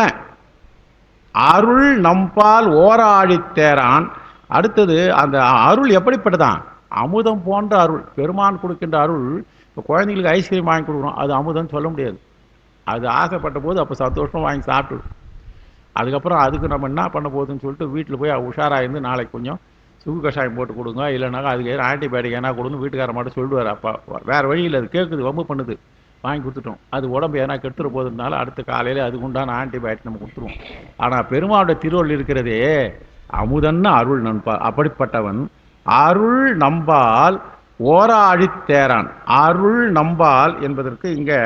அருள் நம்பால் ஓராழித்தேரான். அடுத்தது அந்த அருள் எப்படிப்பட்டதான், அமுதம் போன்ற அருள். பெருமான் கொடுக்கின்ற அருள், இப்போ குழந்தைங்களுக்கு ஐஸ்கிரீம் வாங்கி கொடுக்குறோம், அது அமுதம் சொல்ல முடியாது. அது ஆசைப்பட்ட போது அப்போ சந்தோஷமாக வாங்கி சாப்பிட்டு, அதுக்கப்புறம் அதுக்கு நம்ம என்ன பண்ண போகுதுன்னு சொல்லிட்டு வீட்டில் போய் உஷாராக இருந்து நாளைக்கு கொஞ்சம் சுகு கஷாயம் போட்டு கொடுங்க, இல்லைனாக்கா அதுக்கு ஆன்டிபயோட்டிக் என்ன கொடுங்க வீட்டுக்கார மட்டும் சொல்லிடுவார். அப்பா வேறு வழியில் அது கேட்குது, வம்பு பண்ணுது, வாங்கி கொடுத்துட்டோம். அது உடம்பு ஏன்னா கெடுத்துட போதுனால அடுத்த காலையில் அதுக்கு உண்டான ஆன்டிபயோட்டிக் நம்ம கொடுத்துருவோம். ஆனால் பெருமாளுடைய திருவள்ளுவர் இருக்கிறதே அமுதன்னு அருள் நண்பா. அப்படிப்பட்டவன் அருள் நம்பால் ஓராழித்தேரான். அருள் நம்பால் என்பதற்கு இங்கே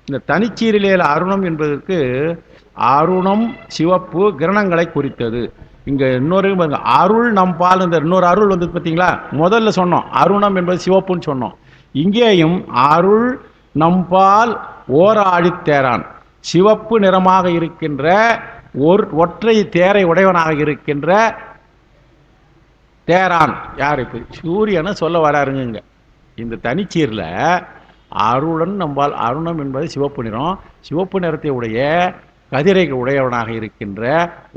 இந்த தனிச்சீரிலேல அருணம் என்பதற்கு அருணம் சிவப்பு கிரணங்களை குறித்தது. இங்கே இன்னொரு அருள் நம்பால், இந்த இன்னொரு அருள் வந்து பார்த்தீங்களா, முதல்ல சொன்னோம் அருணம் என்பது சிவப்புன்னு சொன்னோம். இங்கேயும் அருள் நம்பால் ஓராழித்தேரான், சிவப்பு நிறமாக இருக்கின்ற ஒற்றை தேரை உடையவனாக இருக்கின்ற தேரான் யார், இப்போ சூரியனை சொல்ல வராருங்க. இந்த தனிச்சீரில் அருளன் நம்பால், அருணம் என்பது சிவப்பு நிறம், சிவப்பு நிறத்தை உடைய கதிரை உடையவனாக இருக்கின்ற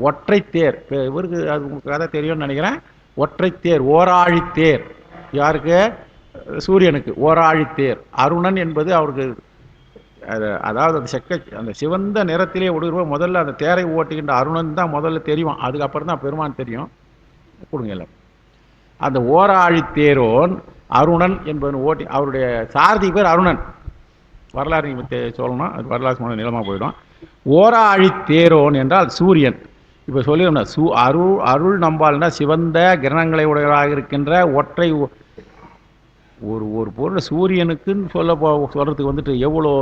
ஒற்றை தேர். இவருக்கு அது உங்களுக்கு கதை தெரியும்னு நினைக்கிறேன். ஒற்றை தேர், ஓராழித்தேர் யாருக்கு, சூரியனுக்கு ஓராழித்தேர். அருணன் என்பது அவருக்கு அதாவது அந்த சிவந்த நிறத்திலே உடுகிற முதல்ல அந்த தேரை ஓட்டுகின்ற அருணன் தான் முதல்ல தெரியும், அதுக்கப்புறம் தான் பெருமான் தெரியும். கொடுங்க எல்லாம். அந்த ஓராழித்தேரோன் அருணன் என்பவன் ஓட்டி, அவருடைய சாரதி பேர் அருணன். வரலாறு நீங்கள் சொல்லணும், அது வரலாறு சொன்ன நிலமாக போயிடும். ஓராழித்தேரோன் என்றால் சூரியன். இப்போ சொல்லிடணும், அருள் நம்பால்னா சிவந்த கிரணங்களை உடையவராக இருக்கின்ற ஒற்றை ஒரு பொருள் சூரியனுக்குன்னு சொல்கிறதுக்கு வந்துட்டு எவ்வளோ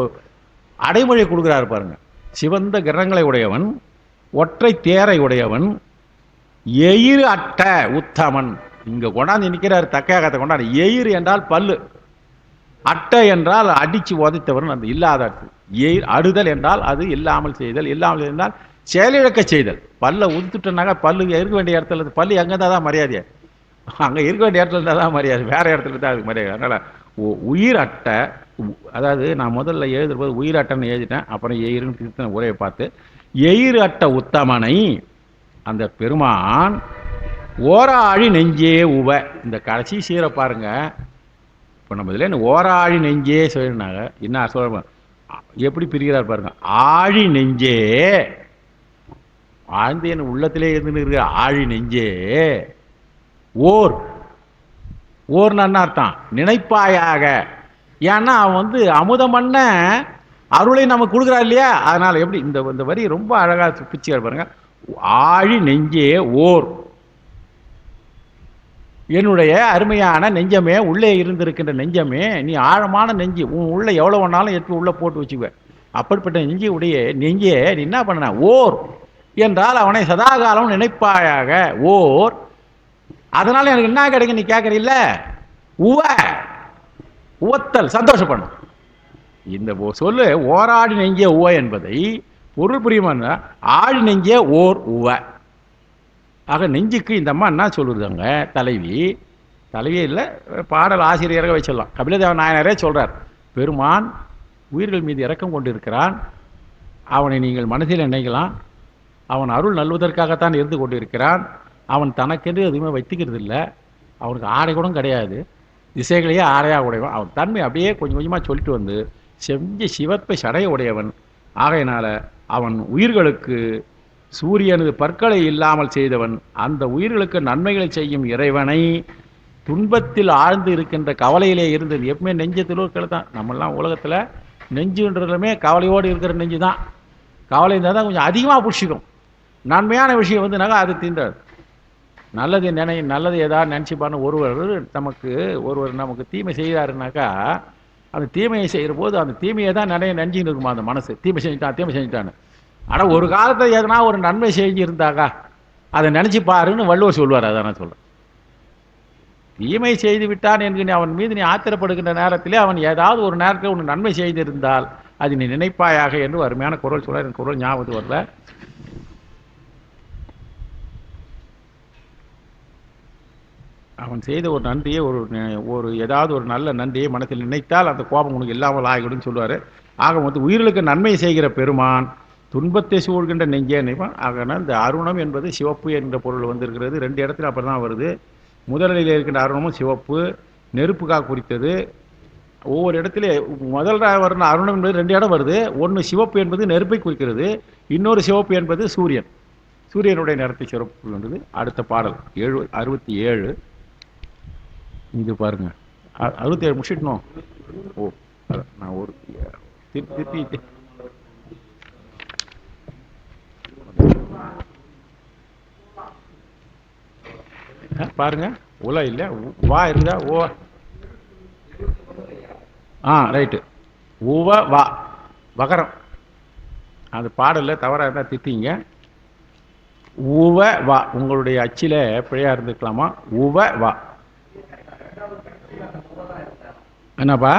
அடைமொழியை கொடுக்குறாரு பாருங்க. சிவந்த கிரணங்களை உடையவன், ஒற்றை தேரை உடையவன், எயிறு அட்ட உத்தமன். இங்கே கொண்டாந்து நிற்கிறார், தக்கையாகத்தை கொண்டாந்து. எயிறு என்றால் பல்லு, அட்டை என்றால் அடித்து உதைத்தவன், அந்த இல்லாத அடுதல் என்றால் அது இல்லாமல் செய்தல், இல்லாமல் இருந்தால் செயலிழக்க செய்தல். பல்ல உதுத்துட்டனாக்கா பல்லு இருக்க வேண்டிய இடத்துல, பல்லு எங்கே இருந்தால் தான் மரியாதை, அங்கே இருக்க வேண்டிய இடத்துல இருந்தால் தான் மரியாதை, வேறு இடத்துல தான் அதுக்கு மரியாதை. அதனால் உயிர் அட்டை, அதாவது நான் முதல்ல எழுதும்போது உயிர் அட்டைன்னு எழுதிட்டேன், அப்புறம் எயிறுன்னு திருத்தன உரையை பார்த்து எயிறு அட்ட உத்தமனை அந்த பெருமான் ஓராழி நெஞ்சே உவ. இந்த கடைசி சீரை பாருங்க. இப்போ நம்ம இதில் ஓராழி நெஞ்சே சொல்லினாங்க, என்ன சொல்ல எப்படி பிரிக்கிறார் பாருங்க. ஆழி நெஞ்சே, ஆழ்ந்து என் உள்ளத்திலே இருந்து இருக்கிற ஆழி நெஞ்சே, ஓர்னா என்ன அர்த்தம், நினைப்பாயாக. ஏன்னா அவன் வந்து அமுதமண்ண அருளை நமக்கு கொடுக்குறா இல்லையா, அதனால் எப்படி இந்த வரி ரொம்ப அழகாக பிச்சுக்கார் பாருங்க. ஆழி நெஞ்சே ஓர், என்னுடைய அருமையான நெஞ்சமே, உள்ளே இருந்திருக்கின்ற நெஞ்சமே, நீ ஆழமான நெஞ்சு, உன் உள்ள எவ்வளோ வேணாலும் எடுத்து உள்ளே போட்டு வச்சுக்குவேன். அப்படிப்பட்ட நெஞ்சு உடைய நெஞ்சே நீ என்ன பண்ண, ஓர் என்றால் அவனை சதாகாலம் நினைப்பாயாக. ஓர், அதனால எனக்கு என்ன கிடைக்கும் நீ கேட்குறீல்ல, உவத்தல், சந்தோஷப்படணும். இந்த சொல்லு ஓராடி நெஞ்சே உவ என்பதை பொருள் புரியுமா, ஆழி நெஞ்சே ஓர் உவ. ஆக நெஞ்சுக்கு இந்த அம்மா என்ன சொல்லுறாங்க, தலைவியே இல்லை, பாடல் ஆசிரியராக வச்சிடலாம். கபிலதேவ நாயனரே சொல்கிறார், பெருமான் உயிர்கள் மீது இரக்கம் கொண்டிருக்கிறான், அவனை நீங்கள் மனதில் நினைக்கலாம், அவன் அருள் நல்லுவதற்காகத்தான் இருந்து கொண்டிருக்கிறான், அவன் தனக்கென்று எதுவுமே வைத்துக்கிறது இல்லை, அவனுக்கு ஆடை கூட கிடையாது, திசைகளையே ஆடையாக உடையவன், அவன் தன்மை அப்படியே கொஞ்சம் கொஞ்சமாக சொல்லிட்டு வந்து செஞ்ச சிவப்பை சடைய உடையவன். ஆகையினால அவன் உயிர்களுக்கு சூரியனது பற்களை இல்லாமல் செய்தவன், அந்த உயிர்களுக்கு நன்மைகளை செய்யும் இறைவனை துன்பத்தில் ஆழ்ந்து இருக்கின்ற கவலையிலே இருந்தது. எப்பவுமே நெஞ்சத்தில் இருக்கிறது தான். நம்மெல்லாம் உலகத்தில் நெஞ்சுன்றதுமே கவலையோடு இருக்கிற நெஞ்சு தான். கவலை இருந்தால் தான் கொஞ்சம் அதிகமாக பிடிச்சிக்கும். நன்மையான விஷயம் வந்துனாக்கா அது தீண்டாது. நல்லது ஏதாவது நினச்சிப்பான்னு ஒருவர் நமக்கு தீமை செய்கிறாருனாக்கா, அந்த தீமையை செய்கிற போது அந்த தீமையை தான் நிறைய நினச்சின்னு இருக்குமா அந்த மனசு, தீமை செஞ்சுட்டான்னு. ஆனால் ஒரு காலத்தில் எதனா ஒரு நன்மை செஞ்சுருந்தாக்கா அதை நினச்சி பாருன்னு வள்ளுவர் சொல்வார். அதான் நான் சொல்கிறேன். தீமை செய்து விட்டான் என்கிற அவன் மீது நீ ஆத்திரப்படுகின்ற நேரத்திலே அவன் ஏதாவது ஒரு நேரத்தில் ஒன்று நன்மை செய்திருந்தால் அது நீ நினைப்பாயாக என்று அருமையான குரல் சொல்ல, எனக்கு குரல் ஞாபகம் வரல. அவன் செய்த ஒரு நன்றியை ஒரு ஏதாவது ஒரு நல்ல நன்றியை மனத்தில் நினைத்தால் அந்த கோபம் உனக்கு இல்லாமல் ஆகிவிடும் சொல்லுவார். ஆக வந்து உயிர்களுக்கு நன்மை செய்கிற பெருமான் துன்பத்தை சூழ்கின்ற நெஞ்சே நினைப்பான். ஆகனா இந்த அருணம் என்பது சிவப்பு என்ற பொருள் வந்திருக்கிறது. 2 இடத்துல அப்படி தான் வருது. முதலில் இருக்கின்ற அருணமும் சிவப்பு, நெருப்புக்காக குறித்தது. ஒவ்வொரு இடத்துல முதல் வர்ற அருணம் என்பது 2 இடம் வருது. ஒன்று சிவப்பு என்பது நெருப்பை குறிக்கிறது, இன்னொரு சிவப்பு என்பது சூரியன், சூரியனுடைய நிறத்தை சிறப்பு என்பது. அடுத்த பாடல் 67. இது பாருங்க, 67 முடிச்சிட்டணும். ஓ, நான் ஒரு திருப்பி பாருங்க. உல இல்ல வா இருந்தா ஓ, ரைட்டு. உவ வா வகரம். அந்த பாடலில் தவறாக இருந்தால் திட்டிங்க. உவ வா, உங்களுடைய அச்சில் பிழையா இருந்துக்கலாமா? உவ வா என்னப்பா?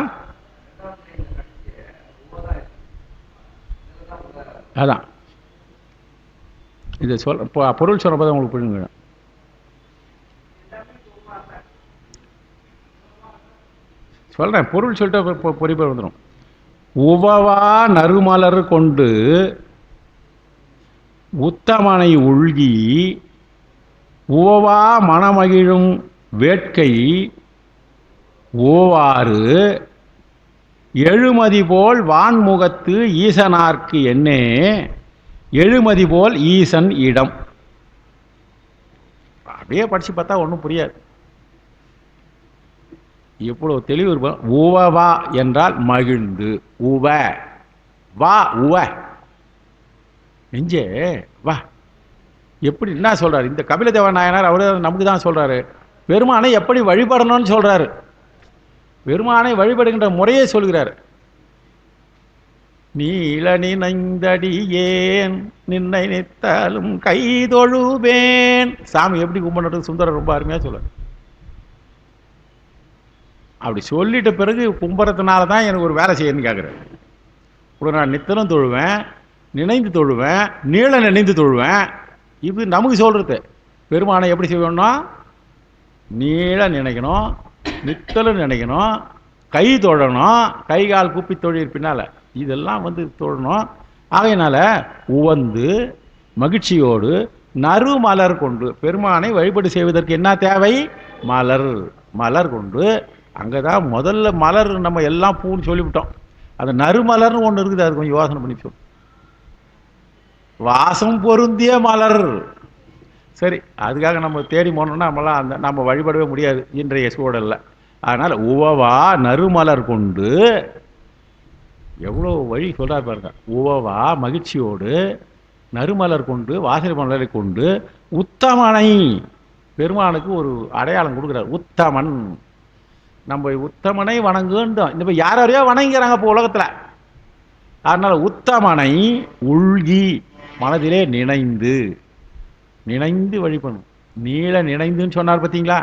அதான் இதை பொருள் சொல்றப்பதான் உங்களுக்கு புரியுங்க. சொல்றேன், பொருள் சொல்லிட்டு பொறிப்பர் வந்துடும். உவவா நறுமலர் கொண்டு உத்தமனை உள்கி உவவா மனமகிழும் வேட்கை ஓவாறு எழுமதி போல் வான்முகத்து ஈசனார்க்கு என்னே எழுமதி போல் ஈசன் இடம். அப்படியே படிச்சு பார்த்தா ஒன்றும் புரியாது. எவ்வளவு தெளிவு இருக்கும். உவவா என்றால் மகிழ்ந்து, உவ வா, உவ நெஞ்சே வா. எப்படி என்ன சொல்றாரு இந்த கபிலதேவ நாயனார்? அவரு நமக்கு தான் சொல்றாரு. பெருமானை எப்படி வழிபடணும்னு சொல்றாரு. பெருமானை வழிபடுகின்ற முறையே சொல்கிறார். நீல நினைந்தடி ஏன் நின்னை நித்தாலும் கைதொழுவேன். சாமி எப்படி கும்பிடுறது சுந்தரர் ரொம்ப அருமையா சொல்றாரு. அப்படி சொல்லிட்ட பிறகு கும்புறதுனால தான் எனக்கு ஒரு வேலை செய்யணும்னு கேட்குறேன். ஒரு நான் நித்தனும் தொழுவேன், நினைந்து தொழுவேன், நீள நினைந்து தொழுவேன். இது நமக்கு சொல்றது. பெருமானை எப்படி செய்யணும்னா நீள நினைக்கணும், நித்தலும் நினைக்கணும், கை தொழணும், கை கால் கூப்பி தொழில் பின்னால இதெல்லாம் வந்து தொழணும். ஆகையினால உவந்து மகிழ்ச்சியோடு நறுமலர் கொண்டு பெருமானை வழிபாடு செய்வதற்கு என்ன தேவை? மலர். மலர் கொண்டு அங்கதான் முதல்ல மலர். நம்ம எல்லாம் பூன்னு சொல்லிவிட்டோம். அந்த நறுமலர்னு ஒன்று இருக்குது, அது கொஞ்சம் யோசனை பண்ணி சொல்லு. வாசம் பொருந்திய மலர். சரி, அதுக்காக நம்ம தேடி போனோம்னா நம்மளாம் நம்ம வழிபடவே முடியாது இன்றைய சூழல்ல. அதனால உவவா நறுமலர் கொண்டு எவ்வளோ வழி சொல்றாரு பாருங்க. உவவா மகிழ்ச்சியோடு நறுமலர் கொண்டு வாசனை மலரை கொண்டு உத்தமனை, பெருமானுக்கு ஒரு அடையாளம் கொடுக்குறார். உத்தமன், நம்ம உத்தமனை வணங்குன்றோம். இந்த யாரையோ வணங்குறாங்க இப்போ உலகத்தில். அதனால உத்தமனை உள்கி மனதிலே நினைந்து, நினைந்து வழிபடணும். நீள நினைந்துன்னு சொன்னார் பார்த்தீங்களா?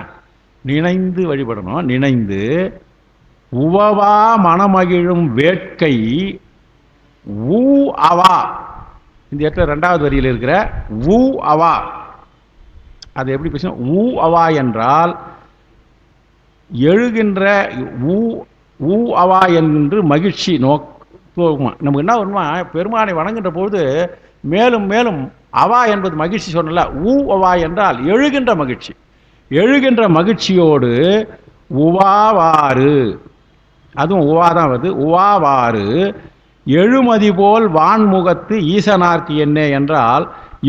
நினைந்து வழிபடணும். நினைந்து உவவா மனமகிழும் வேட்கை ஊ அவா. இந்த இடத்துல 2வது வரியில் இருக்கிற ஊ அவா, அது எப்படி பேசணும்? ஊ அவா என்றால் எழுகின்ற ஊ அவா என்று மகிழ்ச்சி நோக்குமா. நமக்கு என்ன வருமா? பெருமானை வணங்குகின்ற போது மேலும் மேலும் அவா என்பது மகிழ்ச்சி சொன்னல. ஊ அவா என்றால் எழுகின்ற மகிழ்ச்சி. எழுகின்ற மகிழ்ச்சியோடு உவாவாறு, அதுவும் உவாதான் வருது. உவாவாறு எழுமதி போல் வான்முகத்து ஈசனார்க்கு என்ன என்றால்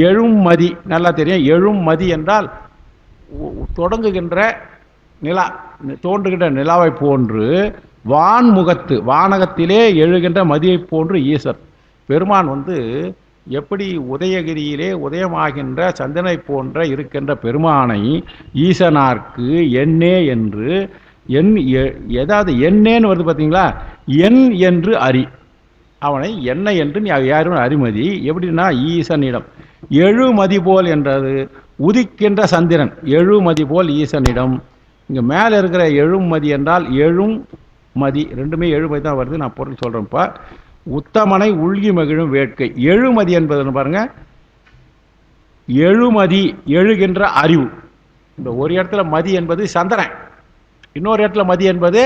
எழுமதி. நல்லா தெரியும். எழுமதி என்றால் தொடங்குகின்ற நிலா, தோன்றுகின்ற நிலாவை போன்று வான்முகத்து வானகத்திலே எழுகின்ற மதியை போன்று ஈசர். பெருமான் வந்து எப்படி உதயகிரியிலே உதயமாகின்ற சந்தனை போன்ற இருக்கின்ற பெருமானை ஈசனார்க்கு என்னே என்று ஏதாவது என்னேன்னு வருது பார்த்தீங்களா? என் என்று அறி, அவனை என்ன என்று நீ யாரும் அறிமதி. எப்படின்னா ஈசனிடம் எழுமதி போல் என்றது உதிக்கின்ற சந்திரன். எழுமதி போல் ஈசனிடம். இங்கே மேலே இருக்கிற எழுமதி என்றால் எழும் மதி, ரெண்டுமே எழுமதி தான் வருது. நான் பொருள் சொல்கிறேன்ப்பா. உத்தமனை உள்கி மகிழும் வேட்கை. எழுமதி என்பதுன்னு பாருங்க, எழுமதி எழுகின்ற அறிவு. இந்த ஒரு இடத்துல மதி என்பது சந்திரன், இன்னொரு இடத்துல மதி என்பது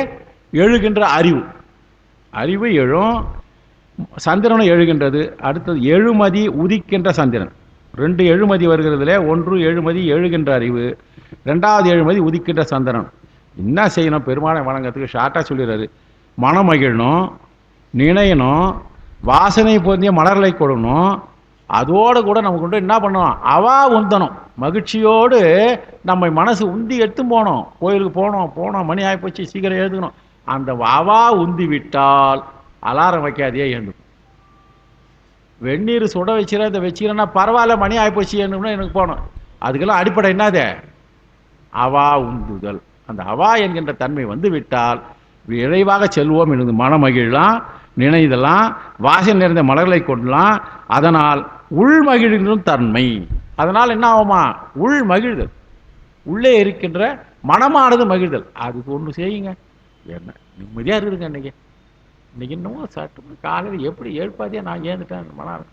எழுகின்ற அறிவு. அறிவு எழும், சந்திரனும் எழுகின்றது. அடுத்தது எழுமதி உதிக்கின்ற சந்திரன். ரெண்டு எழுமதி வருகிறதுல, ஒன்று எழுமதி எழுகின்ற அறிவு, ரெண்டாவது எழுமதி உதிக்கின்ற சந்திரன். என்ன செய்யணும்? பெருமானை வணங்கத்துக்கு ஷார்ட்டாக சொல்லிடுறாரு. மனமகிழணும், நினையணும், வாசனை பொருந்திய மலர்களை கொடுணும். அதோடு கூட நமக்கு கொண்டு என்ன பண்ணணும்? அவா உந்தணும். மகிழ்ச்சியோடு நம்ம மனசு உந்தி எடுத்து போனோம். கோயிலுக்கு போனோம் மணி ஆகிப்போச்சு, சீக்கிரம் எழுதுக்கணும். அந்த அவா உந்தி விட்டால் அலாரம் வைக்காதையே எழுந்துக்கும். வெந்நீர் சுட வச்சுக்கிறேன், இதை வச்சுக்கிறேன்னா பரவாயில்ல, மணி ஆகிப்போச்சு எழுந்துக்கணும், எனக்கு போகணும். அதுக்கெல்லாம் அடிப்படை என்னது? அவா உந்துதல். அந்த அவா என்கின்ற தன்மை வந்து விட்டால் விரைவாக செல்வோம் என்று மனமகிழலாம், நினைதலாம், வாசனை நிறைந்த மலர்களை கொண்டலாம். அதனால் உள்மகிழ்கின்ற தன்மை. அதனால் என்ன ஆகுமா? உள் மகிழ்தல், உள்ளே இருக்கின்ற மனமானது மகிழ்தல். அதுக்கு ஒன்று செய்யுங்க, என்ன நிம்மதியாக இருக்குதுங்க. இன்னைக்கு இன்னமும் சட்டு காலையில் எப்படி எழுப்பாதியா நான் ஏந்துட்டேன். மனம்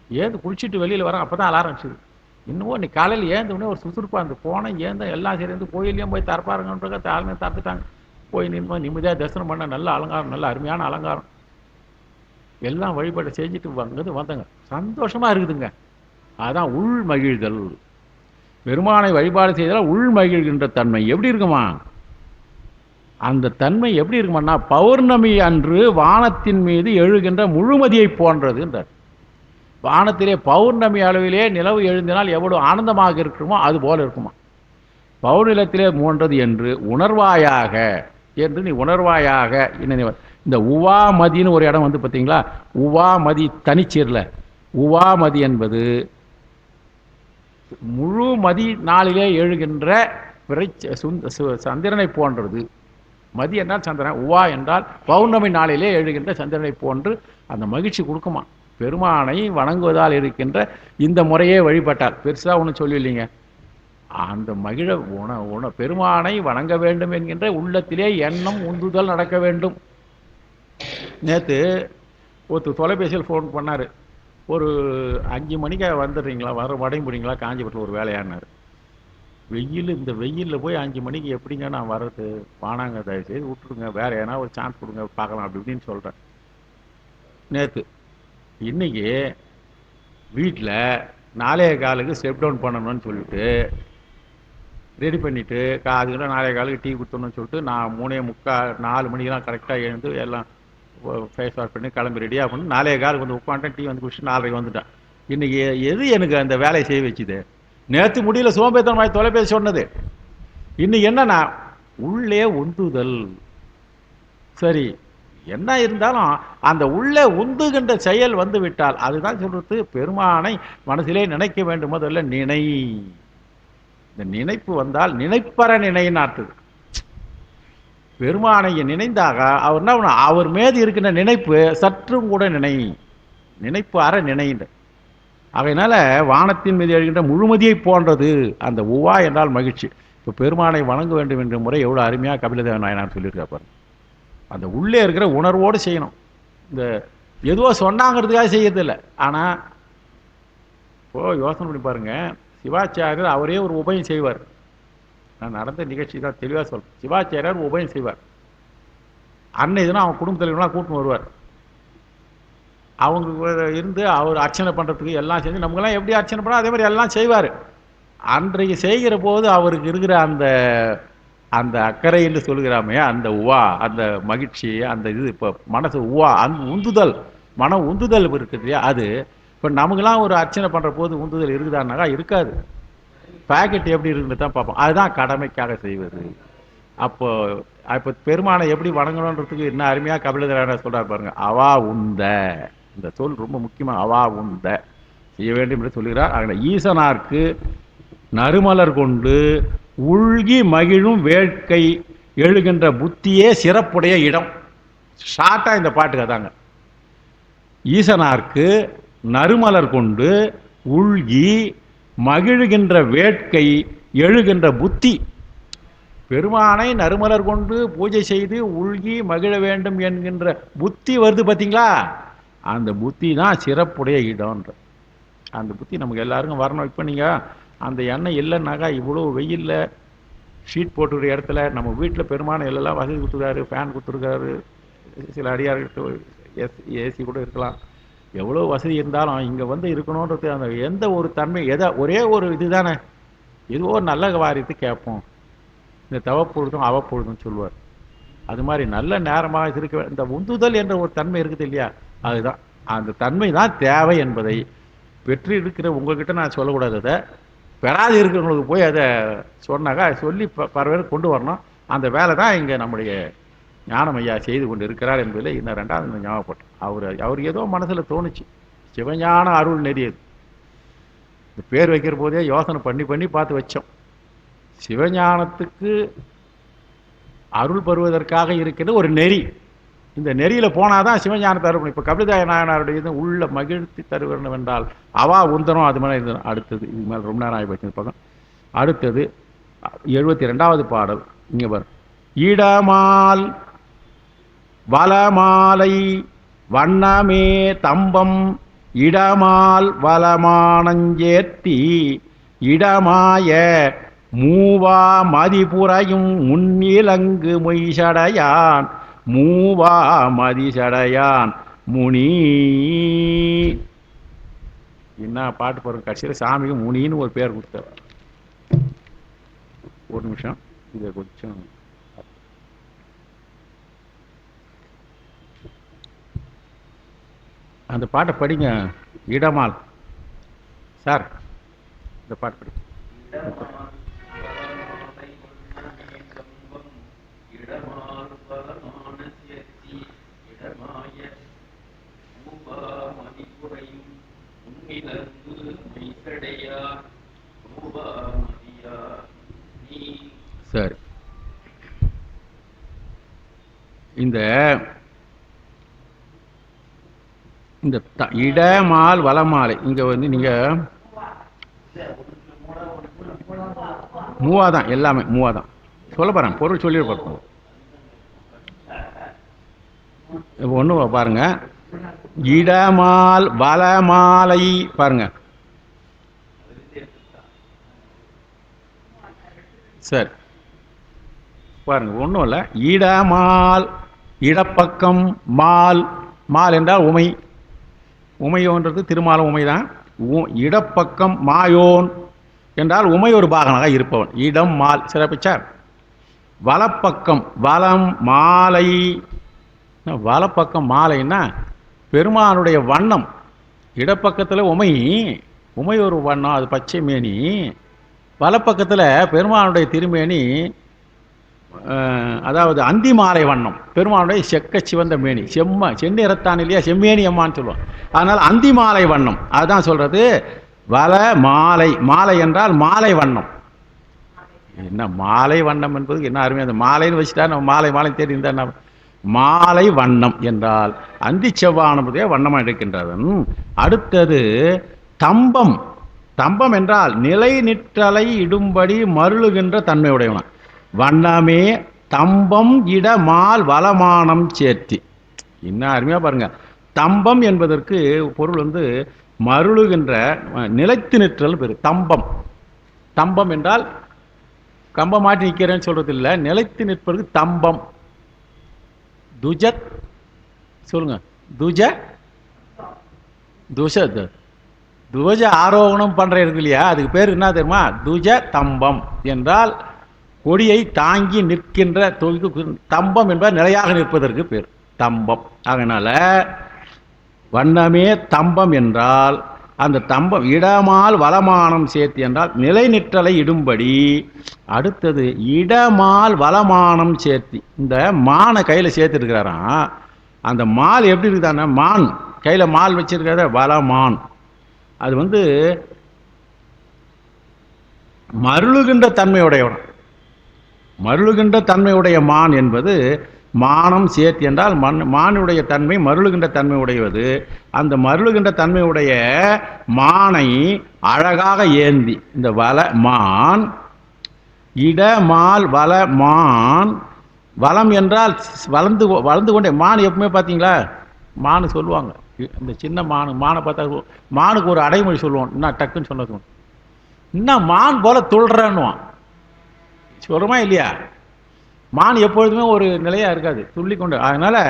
ஏந்து குளிச்சுட்டு வெளியில் வரேன், அப்போ தான் அலாரம் வச்சுது. இன்னமும் இன்னைக்கு காலையில் ஏந்தவுடனே ஒரு சுறுசுறுப்பாக இருந்து போனேன், ஏந்த எல்லாம் சேர்ந்து கோயிலையும் போய் தரப்பாருங்கன்ற தாழ்மையை தரத்துட்டாங்க. போய் நிம்மதியாக தரிசனம் பண்ண, நல்ல அலங்காரம், நல்ல அருமையான அலங்காரம், எல்லாம் வழிபாடு செஞ்சுட்டு வந்தங்க. சந்தோஷமாக இருக்குதுங்க. அதுதான் உள் மகிழ்தல். பெருமானை வழிபாடு செய்தால் உள் மகிழ்கின்ற தன்மை எப்படி இருக்குமா? அந்த தன்மை எப்படி இருக்குமான்னா, பௌர்ணமி அன்று வானத்தின் மீது எழுகின்ற முழுமதியை போன்றது என்றார். வானத்திலே பௌர்ணமி அளவிலே நிலவு எழுந்தினால் எவ்வளவு ஆனந்தமாக இருக்குமோ அது போல இருக்குமா. பௌர்ணலத்திலே போன்றது என்று உணர்வாயாக, என்று நீ உணர்வாயாக. இந்த உவாமதின்னு ஒரு இடம் வந்து பார்த்தீங்களா? உவாமதி தனிச்சீரில் உவாமதி என்பது முழு மதி நாளிலே எழுகின்ற சந்திரனை போன்றது. மதி என்றால் சந்திரன், உவா என்றால் பௌர்ணமி நாளிலே எழுகின்ற சந்திரனை போன்று அந்த மகிழ்ச்சி கொடுக்குமா. பெருமானை வணங்குவதால் இருக்கின்ற இந்த முறையே வழிபட்டால் பெருசாக ஒன்றும் சொல்லில்லைங்க. அந்த மகிழ பெருமானை வணங்க வேண்டும் என்கின்ற உள்ளத்திலே எண்ணம் உந்துதல் நடக்க வேண்டும். நேற்று ஒருத்தர் தொலைபேசியில் ஃபோன் பண்ணார். ஒரு 5 மணிக்கு வந்துடுறீங்களா, வடைமுடிங்களா, காஞ்சிபுரத்தில் ஒரு வேலையானார். இந்த வெயிலில் போய் 5 மணிக்கு எப்படிங்க நான் வர்றது? வானாங்க, தயவுசெய்து விட்டுருங்க, வேறு ஏன்னா ஒரு சான்ஸ் கொடுங்க பார்க்கலாம் அப்படி இப்படின்னு சொல்கிறேன். நேற்று இன்னைக்கு வீட்டில் 4:15 ஸ்டெப் டவுன் பண்ணணும்னு சொல்லிட்டு ரெடி பண்ணிவிட்டு, அதுக்கிட்ட 4:15 டீ கொடுத்தோன்னு சொல்லிட்டு நான் 3:45 4 மணிக்கெலாம் கரெக்டாக எழுந்து எல்லாம் ஃபேஸ் வாஷ் பண்ணி கிளம்பி ரெடியாக பண்ணி 4:15 வந்து உட்காந்துட்டேன். டீ வந்து குடிச்சு 4:30 வந்துட்டேன். இன்றைக்கி எது எனக்கு அந்த வேலையை செய்ய வச்சுது? நேற்று முடியல, சோம்பேத்தனமாய் தொலைபேசி சொன்னது. இன்னைக்கு என்னன்னா உள்ளே உந்துதல். சரி, என்ன இருந்தாலும் அந்த உள்ளே உந்துகின்ற செயல் வந்து விட்டால் அதுதான் சொல்றது. பெருமானை மனசிலே நினைக்க வேண்டும். முதல்ல நினை. இந்த நினைப்பு வந்தால் நினைப்பற நினைன்னு அர்த்தது. பெருமானை நினைந்தாக அவர் என்ன பண்ண, அவர் மீது இருக்கின்ற நினைப்பு சற்றும் கூட நினைப்பு அற நினைந்த. அதனால வானத்தின் மீது எழுகின்ற முழுமதியை போன்றது அந்த உவா என்றால் மகிழ்ச்சி. இப்போ பெருமானை வணங்க வேண்டும் என்ற முறை எவ்வளோ அருமையாக கபிலதேவ நாயனார் சொல்லியிருக்காரு பாருங்க. அந்த உள்ளே இருக்கிற உணர்வோடு செய்யணும். இந்த எதுவோ சொன்னாங்கிறதுக்காக செய்யறதில்லை. ஆனால் இப்போ யோசனை பண்ணி பாருங்க, சிவாச்சாரியர் அவரே ஒரு உபயம் செய்வார். நான் நடந்த நிகழ்ச்சி தான் தெளிவாக சொல்கிறேன். சிவாச்சாரியர் உபயம் செய்வார். அன்னை இதுனா அவங்க குடும்ப தலைவர்களாக கூட்டின்னு வருவார். அவங்க இருந்து அவர் அர்ச்சனை பண்ணுறதுக்கு எல்லாம் செஞ்சு நமக்கெல்லாம் எப்படி அர்ச்சனை பண்ணோம் அதே மாதிரி எல்லாம் செய்வார். அன்றைக்கு செய்கிற போது அவருக்கு இருக்கிற அந்த அந்த அக்கறை என்று சொல்கிறாமே, அந்த உவா, அந்த மகிழ்ச்சி, அந்த இது இப்போ மனசு உவா, அந்த உந்துதல், மன உந்துதல் இருக்குது இல்லையா? அது இப்போ நமக்கெல்லாம் ஒரு அர்ச்சனை பண்ணுற போது உந்துதல் இருக்குதான்னாக்கா இருக்காது. பேக்கெட் எப்படி இருக்குன்னு தான் பார்ப்போம். அதுதான் கடமைக்காக செய்வது. அப்போ பெருமானை எப்படி வணங்கணுன்றதுக்கு என்ன அருமையாக கபிலதேவர் சொல்கிறார் பாருங்க. அவா உந்த, இந்த சொல் ரொம்ப முக்கியமாக. அவா உந்த செய்ய வேண்டும் என்று சொல்கிறார். அதில் ஈசனார்க்கு நறுமலர் கொண்டு உள்கி மகிழும் வேட்கை எழுகின்ற புத்தியே சிறப்புடைய இடம். ஷார்ட்டாக இந்த பாட்டுக்கு அதாங்க. ஈசனார்க்கு நறுமலர் கொண்டு உள்கி மகிழ்கின்ற வேட்கை எழுகின்ற புத்தி. பெருமானை நறுமலர் கொண்டு பூஜை செய்து உள்கி மகிழ வேண்டும் என்கின்ற புத்தி வருது பார்த்தீங்களா? அந்த புத்தி தான் சிறப்புடைய இடம்ன்ற. அந்த புத்தி நமக்கு எல்லாருக்கும் வரணும். இப்போ நீங்கள் அந்த எண்ணெய் இல்லைன்னாக்கா இவ்வளோ வெயிலில் ஷீட் போட்டுக்கிற இடத்துல நம்ம வீட்டில் பெருமான எல்லாம் வசதி கொடுத்துருக்காரு, ஃபேன் கொடுத்துருக்காரு, சில அடியார்கள் ஏசி கூட இருக்கலாம். எவ்வளோ வசதி இருந்தாலும் இங்கே வந்து இருக்கணுன்றது அந்த எந்த ஒரு தன்மை ஒரே ஒரு இது தானே, ஏதோ ஒரு நல்ல வாரியத்தை கேட்போம். இந்த தவப்பொழுதும் அவப்பொழுதும் சொல்லுவார். அது மாதிரி நல்ல நேரமாக இருக்க இந்த உந்துதல் என்ற ஒரு தன்மை இருக்குது இல்லையா, அதுதான் அந்த தன்மை தான் தேவை என்பதை பெற்று இருக்கிற உங்கள்கிட்ட நான் சொல்லக்கூடாது. அதை பெறாது இருக்கிறவங்களுக்கு போய் அதை சொன்னாக்கா சொல்லி பரவாயில்ல கொண்டு வரணும். அந்த வேலை தான் இங்கே நம்முடைய ஞானமையா செய்து கொண்டு இருக்கிறார் என்பதில் இன்னும் ரெண்டாவது ஞாபகப்பட்டேன். அவர் ஏதோ மனசில் தோணுச்சு, சிவஞான அருள் நெறியது. இந்த பேர் வைக்கிற போதே யோசனை பண்ணி பண்ணி பார்த்து வச்சோம். சிவஞானத்துக்கு அருள் பெறுவதற்காக இருக்கிற ஒரு நெறி. இந்த நெறியில் போனால் தான் சிவஞானத்தை அருள். இப்போ கபிலதாய நாயனாருடைய இது உள்ள மகிழ்ச்சி தருவணும் என்றால் அவா உந்தனம் அது மாதிரி இருந்தது. அடுத்தது இது மேலே ரொம்ப நேரம் ஆகிப்போச்சு பக்கம். அடுத்தது 72வது பாடல் இங்கே வரும். இடமால் வளமாலை வண்ணமே தம்பம் இடமால் வளமானஞ்சேர்த்தி இடமாய மூவா மதிபுரையும் முன்னிலங்கு மொய்சடையான் மூவா மதிசடையான் முனி. என்ன பாட்டு பாருங்க, கடைசியில் சாமிக்கு முனின்னு ஒரு பேர் கொடுத்தார். ஒரு நிமிஷம் இதை கொஞ்சம் அந்த பாட்டை படிங்க. இடமால் சார், இந்த பாட்டு படி. சரி, இந்த இடமால் வளமாலை இங்க வந்து நீங்க மூவாதான், எல்லாமே மூவாதான் சொல்ல பாருங்க, பொருள் சொல்லி பார்ப்போம். ஒண்ணு பாருங்க, இடமால் வளமாலை பாருங்க. சரி பாருங்க, ஒன்றும் இல்லை. இடமால் இடப்பக்கம் மால், மால் என்றால் உமை, உமையோன்றது திருமாலும் உமைதான். இடப்பக்கம் மாயோன் என்றால் உமை ஒரு பாகனாக இருப்பவன், இடம் மால் சிறப்பிச்சார். வலப்பக்கம் வலம் மாலை, வலப்பக்கம் மாலைன்னா பெருமானுடைய வண்ணம். இடப்பக்கத்தில் உமை, உமை ஒரு வண்ணம், அது பச்சை மேனி. வலப்பக்கத்தில் பெருமானுடைய திருமேனி, அதாவது அந்தி மாலை வண்ணம், பெருமானுடைய செக்க சிவந்த மேனி, செந்நிறத்தான் இல்லையா, செம்மேனி அம்மான்னு சொல்லுவோம். அதனால் அந்தி மாலை வண்ணம், அதுதான் சொல்றது வல மாலை. மாலை என்றால் மாலை வண்ணம். என்ன மாலை வண்ணம் என்பது என்ன அருமையாக, அந்த மாலைன்னு வச்சுட்டா நம்ம மாலை மாலை தேடி இருந்தா மாலை வண்ணம் என்றால் அந்தி செவ்வானதே வண்ணமாக இருக்கின்றது. அடுத்தது தம்பம். தம்பம் என்றால் நிலை நிற்றலை இடும்படி மருளுகின்ற தன்மையுடையவன. வண்ணமே தம்பம் இடமால் வளமானம் சேர்த்தி. இன்னும் அருமையா பாருங்க, தம்பம் என்பதற்கு பொருள் வந்து மருளுகின்ற, நிலைத்து நிற்றல் பேரு தம்பம். தம்பம் என்றால் கம்பம் மாட்டி நிற்கிறேன்னு சொல்றது இல்லை, நிலைத்து நிற்பதற்கு தம்பம். துஜத் சொல்லுங்க, துவஜ ஆரோகணம் பண்ற இருக்கு இல்லையா, அதுக்கு பேர் என்ன தெரியுமா, துஜ தம்பம் என்றால் கொடியை தாங்கி நிற்கின்ற தம்பம் என்பது நிலையாக நிற்பதற்கு பேர் தம்பம். அதனால வண்ணமே தம்பம் என்றால் அந்த தம்பம் இடமால் வளமானம் சேர்த்தி என்றால் நிலை நிற்றலை இடும்படி. அடுத்தது இடமால் வளமானம் சேர்த்தி, இந்த மானை கையில் சேர்த்துருக்கிறாராம். அந்த மால் எப்படி இருக்குதான, மான் கையில் மால் வச்சிருக்கிறத வளமான். அது வந்து மருளுகின்ற தன்மையுடையவன். மருளுகின்ற தன்மையுடைய மான் என்பது மானம் சேர்த்தி என்றால் மானுடைய தன்மை மருளுகின்ற தன்மை உடையது. அந்த மருளுகின்ற தன்மையுடைய மானை அழகாக ஏந்தி இந்த வல மான், இடமால் வல மான். வளம் என்றால் வளர்ந்து கொண்டே. மான் எப்பவுமே பார்த்தீங்களா, மானு சொல்லுவாங்க, இந்த சின்ன மானை பார்த்தா மானுக்கு ஒரு அடைமொழி சொல்லுவோம், என்ன டக்குன்னு சொன்னது இன்னும் மான் போல துள்ளுறான்னுவான். சொல்கிறோமா இல்லையா? மான் எப்பொழுதுமே ஒரு நிலையாக இருக்காது, துள்ளி கொண்டு. அதனால்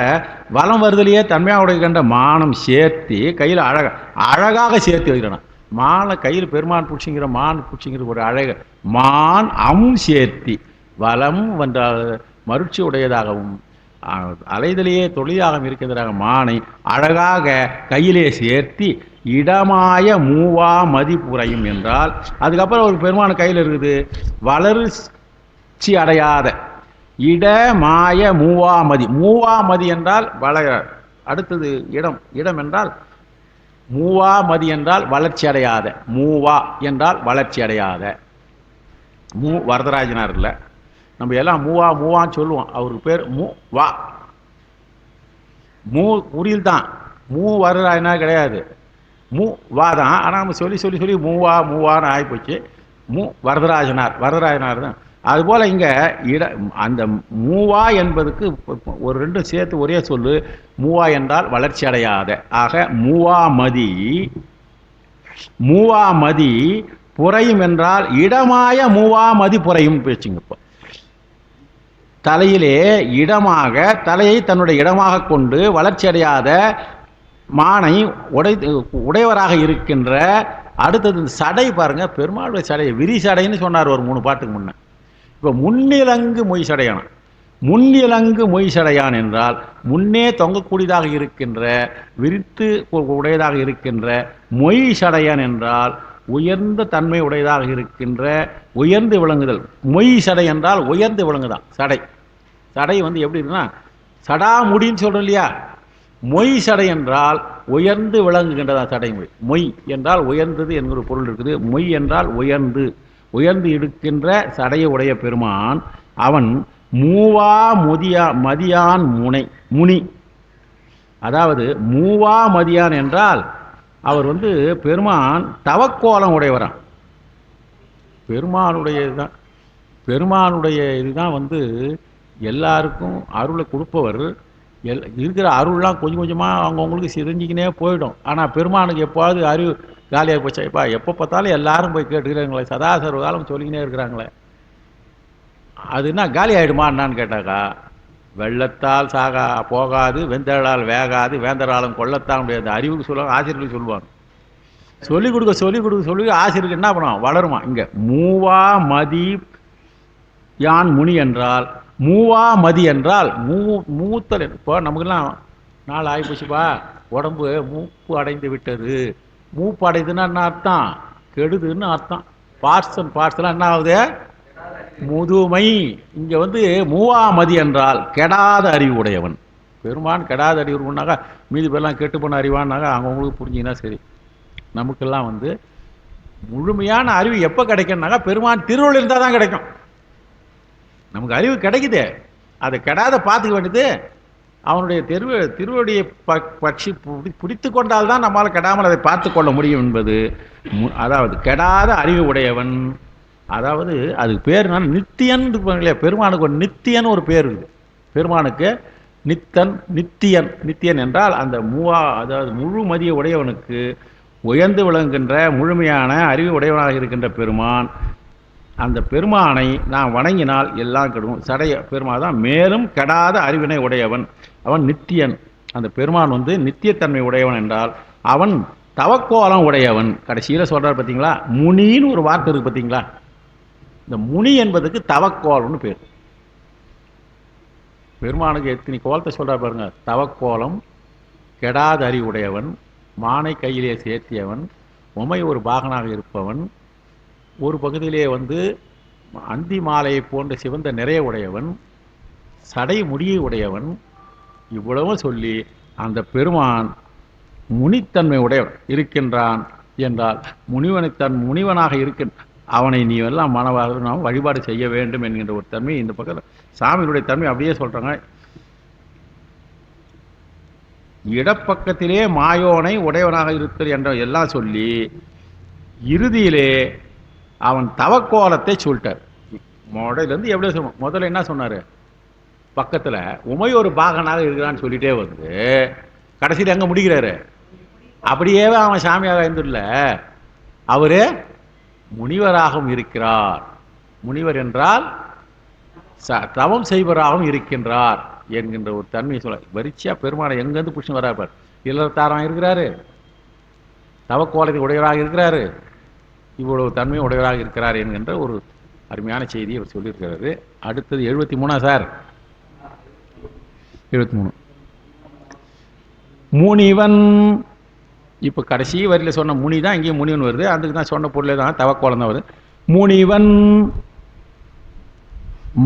வலம் வருதலையே தன்மையாக உடைய கண்ட மானம் சேர்த்து கையில் அழகாக சேர்த்து வைக்கிறான். மானை கையில் பெருமான் பிடிச்சிங்கிற மான் பிடிச்சிங்கிற ஒரு அழக மான் சேர்த்தி வலம் வந்த மருட்சி உடையதாகவும் அலைதலையே தொழிலாகவும் இருக்கின்றதாக மானை அழகாக கையிலே சேர்த்தி இடமாய மூவா மதி புரையும் என்றால், அதுக்கப்புறம் ஒரு பெருமான கையில் இருக்குது வளர்ச்சி அடையாத இடமாய மூவாமதி. மூவாமதி என்றால் அடுத்தது இடம் என்றால் மூவாமதி என்றால் வளர்ச்சி அடையாத. மூவா என்றால் வளர்ச்சி அடையாத. வரதராஜனார் இல்லை, நம்ம எல்லாம் மூவான்னு சொல்லுவோம். அவருக்கு பேர் வா. உரியில் தான். வரதராஜனார் கிடையாது, வா தான். ஆனால் நம்ம சொல்லி சொல்லி சொல்லி மூவான்னு ஆகிப்போச்சு. வரதராஜனார் தான். அதுபோல் இங்கே அந்த மூவா என்பதுக்கு ஒரு ரெண்டும் சேர்த்து ஒரே சொல்லு. மூவா என்றால் வளர்ச்சி அடையாத. ஆக மூவாமதி புரையும் என்றால் இடமாய மூவாமதி புரையும் பேச்சுங்க. இப்போ தலையிலே இடமாக, தலையை தன்னுடைய இடமாக கொண்டு வளர்ச்சி அடையாத மானை உடையவராக இருக்கின்ற. அடுத்தது சடை பாருங்க, பெருமாளுடைய சடையை விரி சடைன்னு சொன்னார் ஒரு 3 பாட்டுக்கு முன்ன. இப்போ முன்னிலங்கு மொய் சடையான். முன்னிலங்கு மொய் சடையான் என்றால் முன்னே தொங்கக்கூடியதாக இருக்கின்ற, விரித்து உடையதாக இருக்கின்ற. மொய் சடையான் என்றால் உயர்ந்த தன்மை உடையதாக இருக்கின்ற, உயர்ந்து விளங்குதல். மொய் சடை என்றால் உயர்ந்து விளங்குதான் சடை. சடை எப்படி இருக்குன்னா சடாமுடின்னு சொல்கிறோம் இல்லையா? மொய் சடை என்றால் உயர்ந்து விளங்குகின்றதான் சடை மொய். மொய் என்றால் உயர்ந்தது என்கிற பொருள் இருக்குது. மொய் என்றால் உயர்ந்து இருக்கின்ற சடையை உடைய பெருமான் அவன் மூவா மதியான் முனி. அதாவது மூவா மதியான் என்றால் அவர் பெருமான் தவக்கோலம் உடையவரான். பெருமானுடைய இதுதான் எல்லாருக்கும் அருளை கொடுப்பவர். இருக்கிற அருள்லாம் கொஞ்சம் கொஞ்சமாக அவங்கவுங்களுக்கு சிரிஞ்சிக்கினே போயிடும். ஆனால் பெருமானுக்கு எப்போது அறிவு காலியாக போச்சா? இப்போ எப்போ பார்த்தாலும் எல்லாரும் போய் கேட்டுக்கிறாங்களே, சதாசர்வ காலம் சொல்லிக்கினே இருக்கிறாங்களே, அதுனா காலி ஆகிடுமா என்னான்னு கேட்டாக்கா, வெள்ளத்தால் போகாது, வெந்தரால் வேகாது, வேந்தராலும் கொள்ளத்தான் முடியாது. அறிவுக்கு சொல்லுவாங்க, ஆசிரியர்களுக்கு சொல்லுவாங்க. சொல்லிக் கொடுக்க ஆசிரியருக்கு என்ன பண்ணுவான்? வளருமா. இங்கே மூவா மதி யான் முனி என்றால், மூவா மதி என்றால் மூத்தல். இப்போ நமக்கெல்லாம் நாள் ஆகிப்போச்சுப்பா, உடம்பு மூப்பு அடைந்து விட்டது. மூப்பு அடைதுன்னா என்ன அர்த்தம்? கெடுதுன்னு அர்த்தம். பார்சலாம் என்ன ஆகுது? முதுமை. இங்கே மூவாமதி என்றால் கெடாத அறிவு உடையவன். பெருமான் கெடாத அறிவுனாக்கா மீதி பேர்லாம் கெட்டு போன அறிவான்னாக்கா அவங்கவுங்களுக்கு புரிஞ்சிங்கன்னா சரி. நமக்கெல்லாம் முழுமையான அறிவு எப்போ கிடைக்கும்னாக்கா பெருமான் திருவள்ளுவர் இருந்தால் தான் கிடைக்கும். நமக்கு அறிவு கிடைக்குது, அதை கெடாத பார்த்துக்க வேண்டியது அவனுடைய திருவடியை பட்சி பிடித்து கொண்டால் தான் நம்மளால் கெடாமல் அதை பார்த்து கொள்ள முடியும் என்பது. அதாவது கெடாத அறிவு உடையவன். அதாவது அதுக்கு பேர் நான் நித்தியன் இருப்பாங்களே. பெருமானுக்கு ஒரு நித்தியன் ஒரு பேர் இருக்குது. பெருமானுக்கு நித்தியன் என்றால் அந்த அதாவது முழு மதிய உடையவனுக்கு உயர்ந்து விளங்குகின்ற முழுமையான அறிவு உடையவனாக இருக்கின்ற பெருமான். அந்த பெருமானை நாம் வணங்கினால் எல்லாம் கெடும். பெருமான் தான் மேலும் கெடாத அறிவினை உடையவன். அவன் நித்தியன். அந்த பெருமான் நித்தியத்தன்மை உடையவன் என்றால் அவன் தவக்கோலம் உடையவன். கடைசியில் சொல்றார் பார்த்தீங்களா, முனின்னு ஒரு வார்த்தை இருக்கு பார்த்தீங்களா? இந்த முனி என்பதுக்கு தவக்கோலம்னு பேர். பெருமானுக்கு எத்தனை கோலத்தை சொல்றார் பாருங்க. தவக்கோலம், கெடாத அறிவுடையவன், மானை கையிலே சேர்த்தியவன், உமை ஒரு பாகனாக இருப்பவன், ஒரு பகுதியிலே அந்தி மாலையை போன்ற சிவந்த நிறைய உடையவன், சடை முடியை உடையவன். இவ்வளவும் சொல்லி அந்த பெருமான் முனித்தன்மை உடையவன் இருக்கின்றான் என்றால் முனிவனாக இருக்கின்ற அவனை நீ எல்லாம் மனவாக நாம் வழிபாடு செய்ய வேண்டும் என்கின்ற ஒரு தன்மை இந்த பக்கத்தில் சாமியினுடைய தன்மை அப்படியே சொல்றாங்க. இடப்பக்கத்திலே மாயோனை உடையவனாக இருத்தல் என்ற எல்லாம் சொல்லி இறுதியிலே அவன் தவக்கோலத்தை சொல்லிட்டார். முதலேருந்து எப்படி சொல்லணும்? முதல்ல என்ன சொன்னார்? பக்கத்தில் உமை ஒரு பாகனாக இருக்கிறான்னு சொல்லிட்டே கடைசியில் எங்கே முடிக்கிறாரு? அப்படியே அவன் சாமியாக இருந்துடல, அவரு முனிவராகவும் இருக்கிறார். முனிவர் என்றால் தவம் செய்வராகவும் இருக்கின்றார் என்கின்ற ஒரு தன்மையை சொல்ல வரிச்சியா பெருமானை எங்கேருந்து புஷ்ணு வராப்பார். இல்லறத்தாராக இருக்கிறாரு, தவக்கோலத்தை உடையவராக இருக்கிறாரு, இவ்வளவு தன்மை உடையவராக இருக்கிறார் என்கின்ற ஒரு அருமையான செய்தியை அவர் சொல்லியிருக்கிறாரு. அடுத்தது 73 சார், 73 முனிவன். இப்போ கடைசி வரியில் சொன்ன முனி தான் இங்கேயும் முனிவன் வருது. அதுக்கு தான் சொன்ன பொருளே தான் தவக்கோலம் தான் வருது. முனிவன்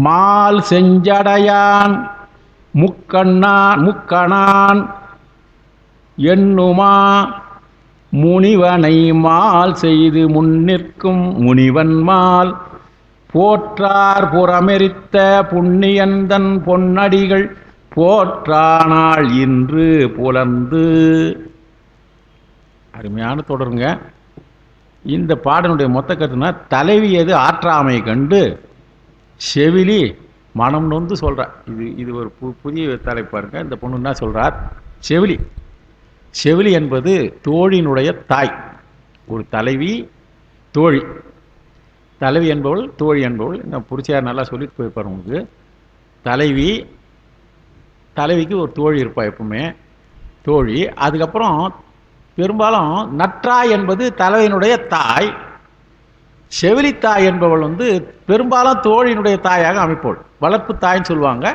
மால் செஞ்சடையான் முக்கணான் எண்ணுமா முனிவனை மால் செய்து முன்னிற்கும் முனிவன் மால் போற்றார் புறமெரித்த புண்ணியந்தன் பொன்னடிகள் போற்றானாள் இன்று புலந்து. அருமையான தொடருங்க. இந்த பாடனுடைய மொத்த கருத்துனா, தலைவி எது ஆற்றாமை கண்டு செவிலி மனம் நொந்து சொல்கிறார். இது ஒரு புதிய தலைப்பு பாருங்க. இந்த பொண்ணு என்ன சொல்கிறார்? செவிலி. செவிலி என்பது தோழியினுடைய தாய். ஒரு தலைவி தோழி, தலைவி என்பவள் தோழி என்பவள். இந்த புரிச்சியார் நல்லா சொல்லிட்டு போயிருப்பார் உங்களுக்கு. தலைவிக்கு ஒரு தோழி இருப்பா எப்பவுமே, தோழி. அதுக்கப்புறம் பெரும்பாலும் நற்றாய் என்பது தலைவியினுடைய தாய். செவிலித்தாய் என்பவள் பெரும்பாலும் தோழியினுடைய தாயாக அமைப்போள். வளர்ப்பு தாய்ன்னு சொல்லுவாங்க.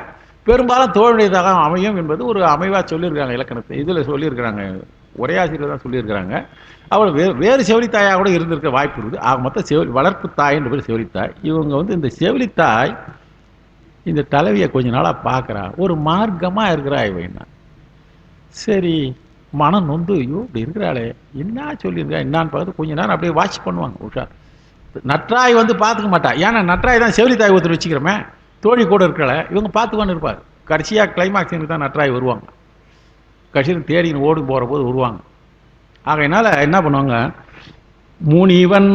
பெரும்பாலும் தோழியுடையதாக அமையும் என்பது ஒரு அமைவாக சொல்லியிருக்காங்க இலக்கணத்தை. இதில் சொல்லியிருக்கிறாங்க, உரையாசிரியர் தான் சொல்லியிருக்கிறாங்க. அவள் வேறு செவிலித்தாயாக கூட இருந்திருக்க வாய்ப்பு இருக்குது. ஆக மொத்தம் வளர்ப்பு தாய் என்று பேர் செவிலித்தாய். இவங்க இந்த செவிலித்தாய் இந்த தலைவியை கொஞ்ச நாளாக பார்க்குறா. ஒரு மார்க்கமாக இருக்கிறா இவன்னா. சரி, மனம் நொந்து, ஐயோ இப்படி இருக்கிறாளே, என்ன சொல்லியிருக்கா என்னான்னு பார்த்து கொஞ்ச நேரம் அப்படியே வாட்ச் பண்ணுவாங்க. உஷார் நற்றாய் பார்த்துக்க மாட்டா. ஏன்னா நற்றாய் தான் செவிலித்தாய் ஒருத்தர் வச்சுக்கிறோமே, தோழி கூட இருக்கிறாள, இவங்க பார்த்துக்கொண்டு இருப்பார். கடைசியாக கிளைமாக்ஸுக்கு தான் நற்றாய் வருவாங்க. கடைசியில் தேடின்னு ஓடி போகிற போது வருவாங்க. ஆகையினால என்ன பண்ணுவாங்க, முனிவன்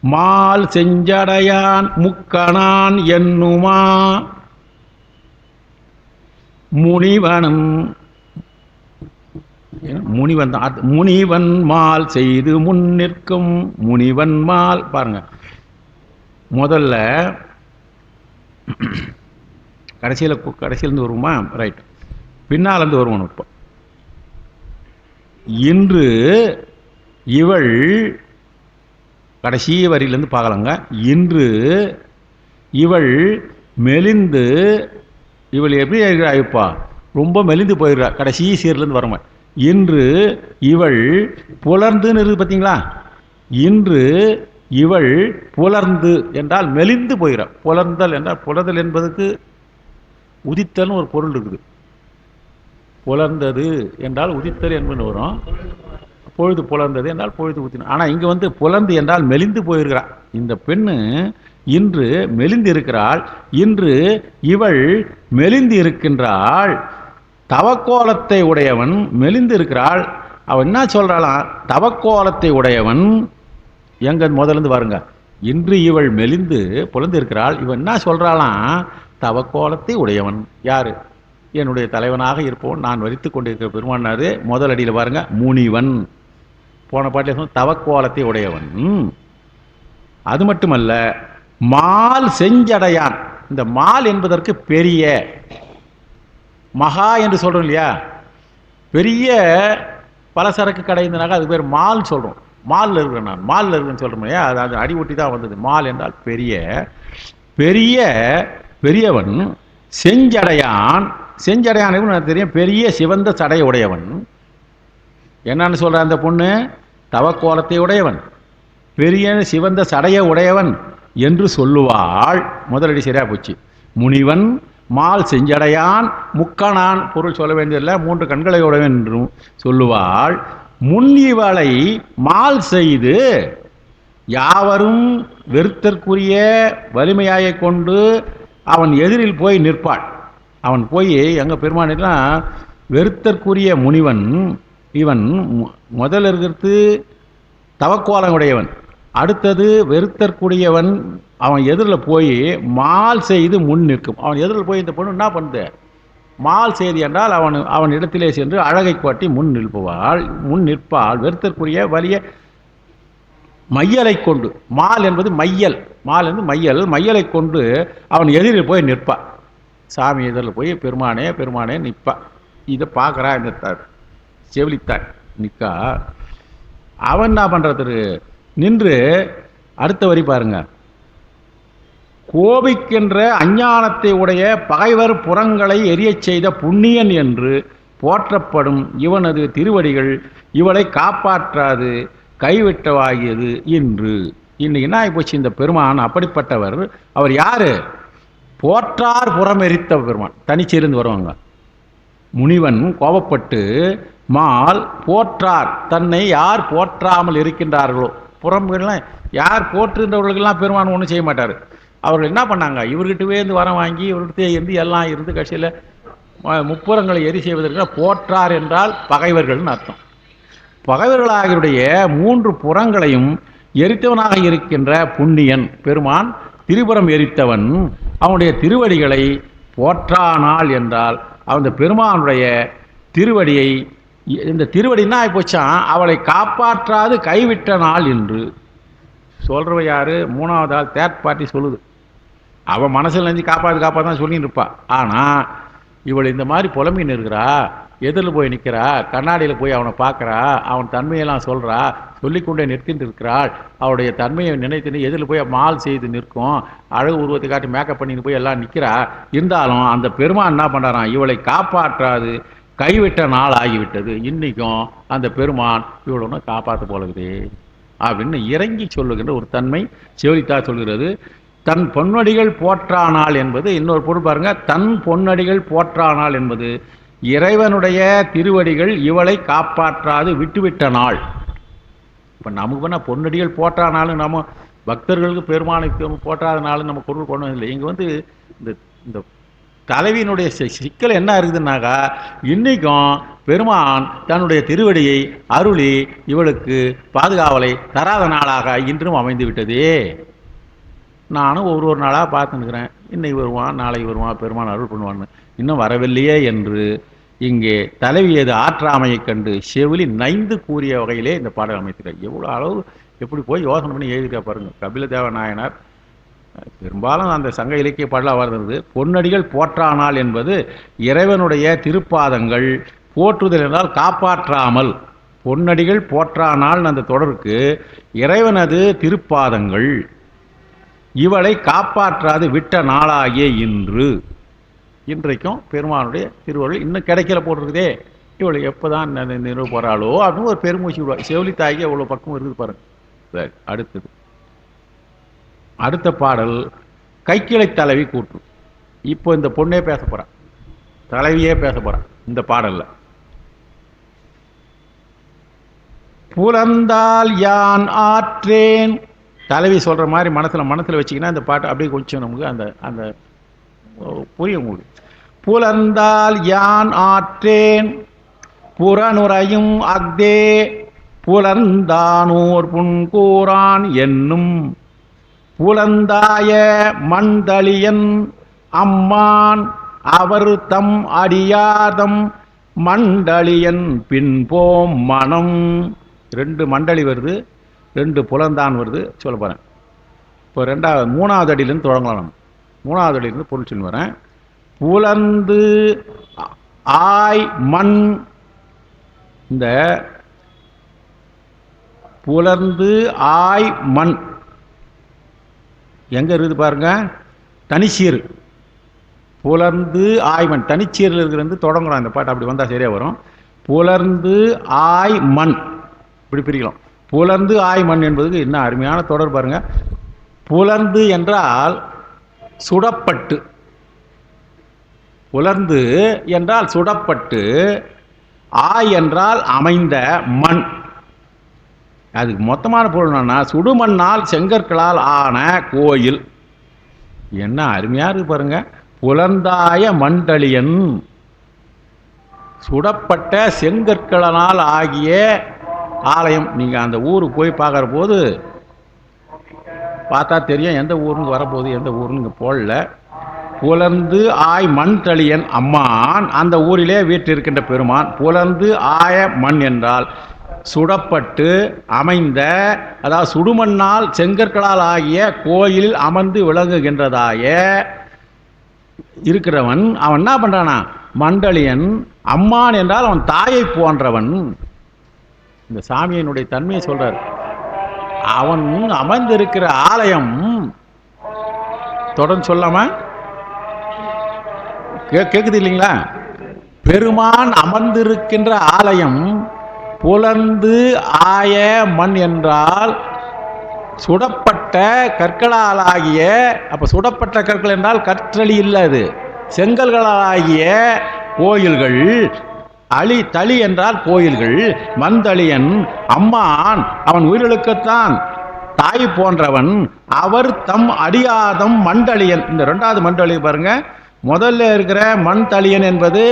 மால் செஞ்சடையான் முக்கணான் எண்ணுமா முனிவனும் முனிவன் தான். முனிவன் மால் செய்து முன் நிற்கும் முனிவன் மால். பாருங்க, முதல்ல கடைசியிலேருந்து வருமா? ரைட், பின்னாலேருந்து வருவோம். இப்போ இன்று இவள் கடைசி வரியிலேருந்து பார்க்கலாங்க. இன்று இவள் மெலிந்து, இவள் எப்படி இருக்கிறாய்ப்பா? ரொம்ப மெலிந்து போயிடுறா. கடைசி சீர்லேருந்து வரமா. இன்று இவள் புலர்ந்துன்னு இருக்குது பார்த்தீங்களா? இன்று இவள் புலர்ந்து என்றால் மெலிந்து போகிறாள். புலர்ந்தல் என்றால், புலர்தல் என்பதுக்கு உதித்தல்னு ஒரு பொருள் இருக்குது. புலர்ந்தது என்றால் உதித்தல் என்பது வரும். பொழுது புலர்ந்தது என்றால் பொழுது ஊத்தின. ஆனால் இங்கே புலர்ந்து என்றால் மெலிந்து போயிருக்கிறாள். இந்த பெண்ணு இன்று மெலிந்து இருக்கிறாள். இன்று இவள் மெலிந்து இருக்கின்றாள். தவக்கோலத்தை உடையவன் மெலிந்து இருக்கிறாள். அவன் என்ன சொல்றாளாம்? தவக்கோலத்தை உடையவன். எங்க முதலிருந்து பாருங்க. இன்று இவள் மெலிந்து புலந்து இருக்கிறாள். இவன் என்ன சொல்றாளாம்? தவக்கோலத்தை உடையவன். யாரு? என்னுடைய தலைவனாக இருப்பவன், நான் வரித்து கொண்டிருக்கிற பெருமானாரு. முதல் அடியில் பாருங்க, முனிவன். போன பாட்டில் சொன்ன தவக்கோலத்தை உடையவன். அது மட்டுமல்ல, மால் செஞ்சடையான். இந்த மால் என்பதற்கு பெரிய, மகா என்று சொல்றோம் இல்லையா? பெரிய பலசரக்கு கடை இருந்தனாக்கா அது பேர் மால் சொல்றோம். மாலில் இருக்கிறேன் நான், மாலில் இருக்குன்னு சொல்றோம் இல்லையா? அது அடி ஒட்டி தான் வந்தது. மால் என்றால் பெரிய. பெரியவன். செஞ்சடையான். செஞ்சடையான் தெரியும், பெரிய சிவந்த சடை உடையவன். என்னன்னு சொல்ற அந்த பொண்ணு? தவக்கோலத்தை உடையவன், பெரிய சிவந்த சடைய உடையவன் என்று சொல்லுவாள். முதலடி சரியா போச்சு. முனிவன் மால் செஞ்சடையான் முக்கணான். பொருள் சொல்ல வேண்டியதில்லை, 3 கண்களை உடையவன் என்றும் சொல்லுவாள். முன் இவளை மால் செய்து யாவரும் வெறுத்தற்குரிய வலிமையாயை கொண்டு அவன் எதிரில் போய் நிற்பாள். அவன் போய் எங்க பெருமானெல்லாம் வெறுத்தற்குரிய முனிவன். இவன் முதல் இருக்கிறது தவக்கோலம் உடையவன், அடுத்தது வெறுத்தற்குரியவன். அவன் எதிரில் போய் மால் செய்து முன் நிற்கும். அவன் எதிரில் போய் இந்த பொண்ணு என்ன பண்ணுது? மால் செய்து என்றால் அவன் இடத்திலே சென்று அழகை காட்டி முன் நிற்பாள். வெறுத்தற்குரிய மையலை கொண்டு, மால் என்பது மையல், மால் என்பது மையல், மையலை கொண்டு அவன் எதிரில் போய் நிற்பான். சாமி எதிரில் போய் பெருமானே பெருமானே நிற்பா. இதை பார்க்குறா இந்த செவிலித்தாய் நிற்கா. அவன் என்ன பண்ணுறது, நின்று அடுத்த வரி பாருங்க. கோபிக்கின்ற அஞ்ஞானத்தை உடைய பகைவர் புறங்களை எரியச் செய்த புண்ணியன் என்று போற்றப்படும் இவனது திருவடிகள் இவளை காப்பாற்றாது கைவிட்டவாகியது இன்று. இன்னைக்கு என்ன ஆகிப்போச்சு, இந்த பெருமான் அப்படிப்பட்டவர். அவர் யாரு? போற்றார் புறமெரித்த பெருமான். தனிச்சிருந்து வருவாங்க. முனிவன் கோபப்பட்டு மால் போற்றார், தன்னை யார் போற்றாமல் இருக்கின்றார்களோ, புறம்பெல்லாம் யார் போற்றுகின்றவர்களுக்கெல்லாம் பெருமான் ஒன்றும் செய்ய மாட்டார். அவர்கள் என்ன பண்ணாங்க, இவர்கிட்டவே இருந்து வரம் வாங்கி இவர்கிட்ட இருந்து எல்லாம் இருந்து கடைசியில் முப்புறங்களை எரி செய்வதற்கு போற்றார் என்றால் பகைவர்கள்னு அர்த்தம். பகைவர்களாகியுடைய 3 புறங்களையும் எரித்தவனாக இருக்கின்ற புண்ணியன் பெருமான் திரிபுரம் எரித்தவன். அவனுடைய திருவடிகளை போற்றானால் என்றால் அந்த பெருமானுடைய திருவடியை, இந்த திருவடினா ஆகிப்போச்சான், அவளை காப்பாற்றாது கைவிட்ட நாள் என்று சொல்றவ யாரு? 3வது ஆள், தேர்ட் பார்ட்டி சொல்லுது. அவன் மனசில் நினைஞ்சு காப்பாற்றாதான் சொல்லின்னு இருப்பா. ஆனால் இவள் இந்த மாதிரி புலம்பின்னு இருக்கிறா, எதிரில் போய் நிற்கிறா, கண்ணாடியில் போய் அவனை பார்க்குறா, அவன் தன்மையெல்லாம் சொல்கிறா, சொல்லிக்கொண்டே நிற்கின்று இருக்கிறாள். அவருடைய தன்மையை நினைத்துன்னு எதிரில் போய் மால் செய்து நிற்கும், அழகு உருவத்தை காட்டி மேக்கப் பண்ணிட்டு போய் எல்லாம் நிற்கிறா. இருந்தாலும் அந்த பெருமான் என்ன பண்ணுறான், இவளை காப்பாற்றாது கைவிட்ட நாள் ஆகிவிட்டது. இன்றைக்கும் அந்த பெருமான் இவளை காப்பாற்ற போலகுதே அப்படின்னு இறங்கி சொல்லுகின்ற ஒரு தன்மை சிவலித்தா சொல்கிறது. தன் பொன்னடிகள் போற்றானால் என்பது இன்னொரு பொருள் பாருங்க. தன் பொன்னடிகள் போற்றானால் என்பது இறைவனுடைய திருவடிகள் இவளை காப்பாற்றாது விட்டுவிட்ட நாள். இப்போ நமக்கு பண்ண பொன்னடிகள் போற்றானாலும் நம்ம பக்தர்களுக்கு பெருமானுக்கு போற்றாதனாலும் நம்ம பொருள் கொண்டு இல்லை. இங்கே இந்த தலைவியினுடைய சிக்கல் என்ன இருக்குதுன்னாக்கா, இன்றைக்கும் பெருமான் தன்னுடைய திருவடியை அருளி இவளுக்கு பாதுகாவலை தராத நாளாக இன்றும் அமைந்து விட்டதே. நானும் ஒரு நாளாக பார்த்துன்னுக்கிறேன், இன்னைக்கு வருவான் நாளைக்கு வருவான் பெருமான் அருள் பண்ணுவான்னு, இன்னும் வரவில்லையே என்று இங்கே தலைவியது ஆற்றாமையை கண்டு செவிலி நைந்து கூறிய வகையிலே இந்த பாடல் அமைத்திருக்கார். எவ்வளோ அளவு எப்படி போய் யோசனை பண்ணி எழுதிட்டா பாருங்க. கபிலதேவ நாயனார் பெரும்பாலும் அந்த சங்க இலக்கிய பாடலாக வருகிறது. பொன்னடிகள் போற்றானால் என்பது இறைவனுடைய திருப்பாதங்கள், போற்றுதல் என்றால் காப்பாற்றாமல். பொன்னடிகள் போற்றானால் அந்த தொடருக்கு இறைவனது திருப்பாதங்கள் இவளை காப்பாற்றாது விட்ட நாளாகிய இன்று. இன்றைக்கும் பெருமானுடைய திருவருள் இன்னும் கிடைக்கல போட்டிருக்குதே, இவளை எப்போதான் நிறுவ போகிறாளோ அப்படின்னு ஒரு பெருமூச்சு விடுவாள். செவிலித்தாய்க்கு எவ்வளோ பக்கம் இருக்குது பாருங்க. சரி, அடுத்தது அடுத்த பாடல் கைக்கிளை தலைவி கூற்று. இப்போ இந்த பொண்ணே பேச போகிறான், தலைவியே பேச போகிறான் இந்த பாடலில். புலந்தால் யான் ஆற்றேன், தலைவி சொல்கிற மாதிரி மனசில் வச்சிங்கன்னா இந்த பாட்டு அப்படியே கொஞ்சம் நமக்கு அந்த அந்த புரியும் உங்களுக்கு. புலந்தால் யான் ஆற்றேன் புறனுரையும் அக்தே புலர்ந்தானூர் புன்கூரான் என்னும் புலந்தாய மண்டலியன் அம்மான் அவர் தம் அடியாதம் மண்டலியன் பின்போம் மனம். 2 மண்டலி வருது, 2 புலந்தான் வருது சொல்ல போகிறேன். இப்போ 3வது அடியிலேருந்து தொடங்கலாம். நம்ம 3வது அடியிலேருந்து பொருள் சொல்லி வரேன். புலந்து ஆய் மண், இந்த புலர்ந்து ஆய் மண் எங்கே இருக்குது பாருங்க, தனிச்சீர். புலர்ந்து ஆய்மண் தனிச்சீரில் இருக்கிறது தொடங்குறோம் இந்த பாட்டு. அப்படி வந்தால் சரியாக வரும். புலர்ந்து ஆய் மண் இப்படி பிரிக்கலாம். புலர்ந்து ஆய் மண் என்பதுக்கு என்ன அருமையான தொடர் பாருங்க. புலர்ந்து என்றால் சுடப்பட்டு, புலர்ந்து என்றால் சுடப்பட்டு, ஆய் என்றால் அமைந்த மண். அதுக்கு மொத்தமான பொருள் என்னன்னா, சுடுமண்ணால் செங்கற்களால் ஆன கோயில். என்ன அருமையா இருக்கு பாருங்க. புலந்தாய மண்டலியன், சுடப்பட்ட செங்கற்களால் ஆகிய ஆலயம். நீங்க அந்த ஊருக்கு போய் பார்க்குற போது பார்த்தா தெரியும் எந்த ஊருக்கு வரப்போகுது, எந்த ஊருன்னு போடல. புலர்ந்து ஆய் மண் தளியன் அம்மான், அந்த ஊரிலே வீட்டில் இருக்கின்ற பெருமான். புலர்ந்து ஆய மண் என்றால் சுடப்பட்டு அமைந்த, அதாவது சுடுமண்ணால் செங்கற்களால் ஆகிய கோயிலில் அமர்ந்து விளங்குகின்றதாய இருக்கிறவன் அவன் என்ன பண்றானா, மண்டலியன். அம்மான் என்றால் அவன் தாயை போன்றவன். இந்த சாமியினுடைய தன்மையை சொல்றார். அவன் அமர்ந்திருக்கிற ஆலயம் தொடர்ந்து சொல்லாம கேக்குது இல்லைங்களா? பெருமான் அமர்ந்திருக்கின்ற ஆலயம் புலர்ந்து ஆய மண் என்றால் சுடப்பட்ட கற்களாலாகிய, அப்ப சுடப்பட்ட கற்கள் என்றால் கற்றளி இல்லை, அது செங்கல்களாலாகிய கோயில்கள். தளி என்றால் கோயில்கள். மந்தளியன் அம்மான் அவன் உயிர்களுக்குத்தான் தாய் போன்றவன். அவர் தம் அடியாதம் மண்டலியன். இந்த இரண்டாவது மண்டலி பாருங்க. முதல்ல இருக்கிற மண் தளியன் என்பது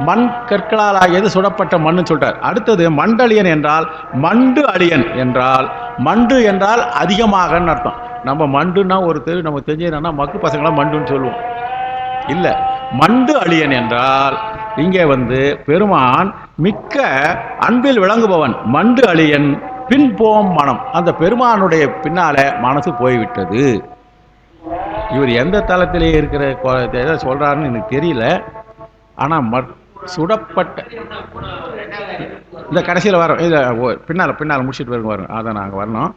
மண் கற்களால் ஆகியது சுடப்பட்ட மண்ணு சொல்றார். அடுத்தது மண்டலியன் என்றால் மண்டு அழியன் என்றால், மண்டு என்றால் அதிகமாக அர்த்தம். நம்ம மண்டுன்னா ஒரு தெரு நமக்கு தெரிஞ்சதுன்னா மக்கு பசங்களாம் மண்டுன்னு சொல்லுவோம். இல்லை, மண்டு அழியன் என்றால் இங்கே பெருமான் மிக்க அன்பில் விளங்குபவன். மண்டு அழியன் பின் போம் மனம். அந்த பெருமானுடைய பின்னால மனசு போய்விட்டது. இவர் எந்த தளத்திலே இருக்கிற எதை சொல்றாருன்னு எனக்கு தெரியல. ஆனா சுடப்பட்ட இந்த கடைசியில் வரோம், இல்லை பின்னால் முடிச்சுட்டு வரும், அதை நாங்கள் வரணும்.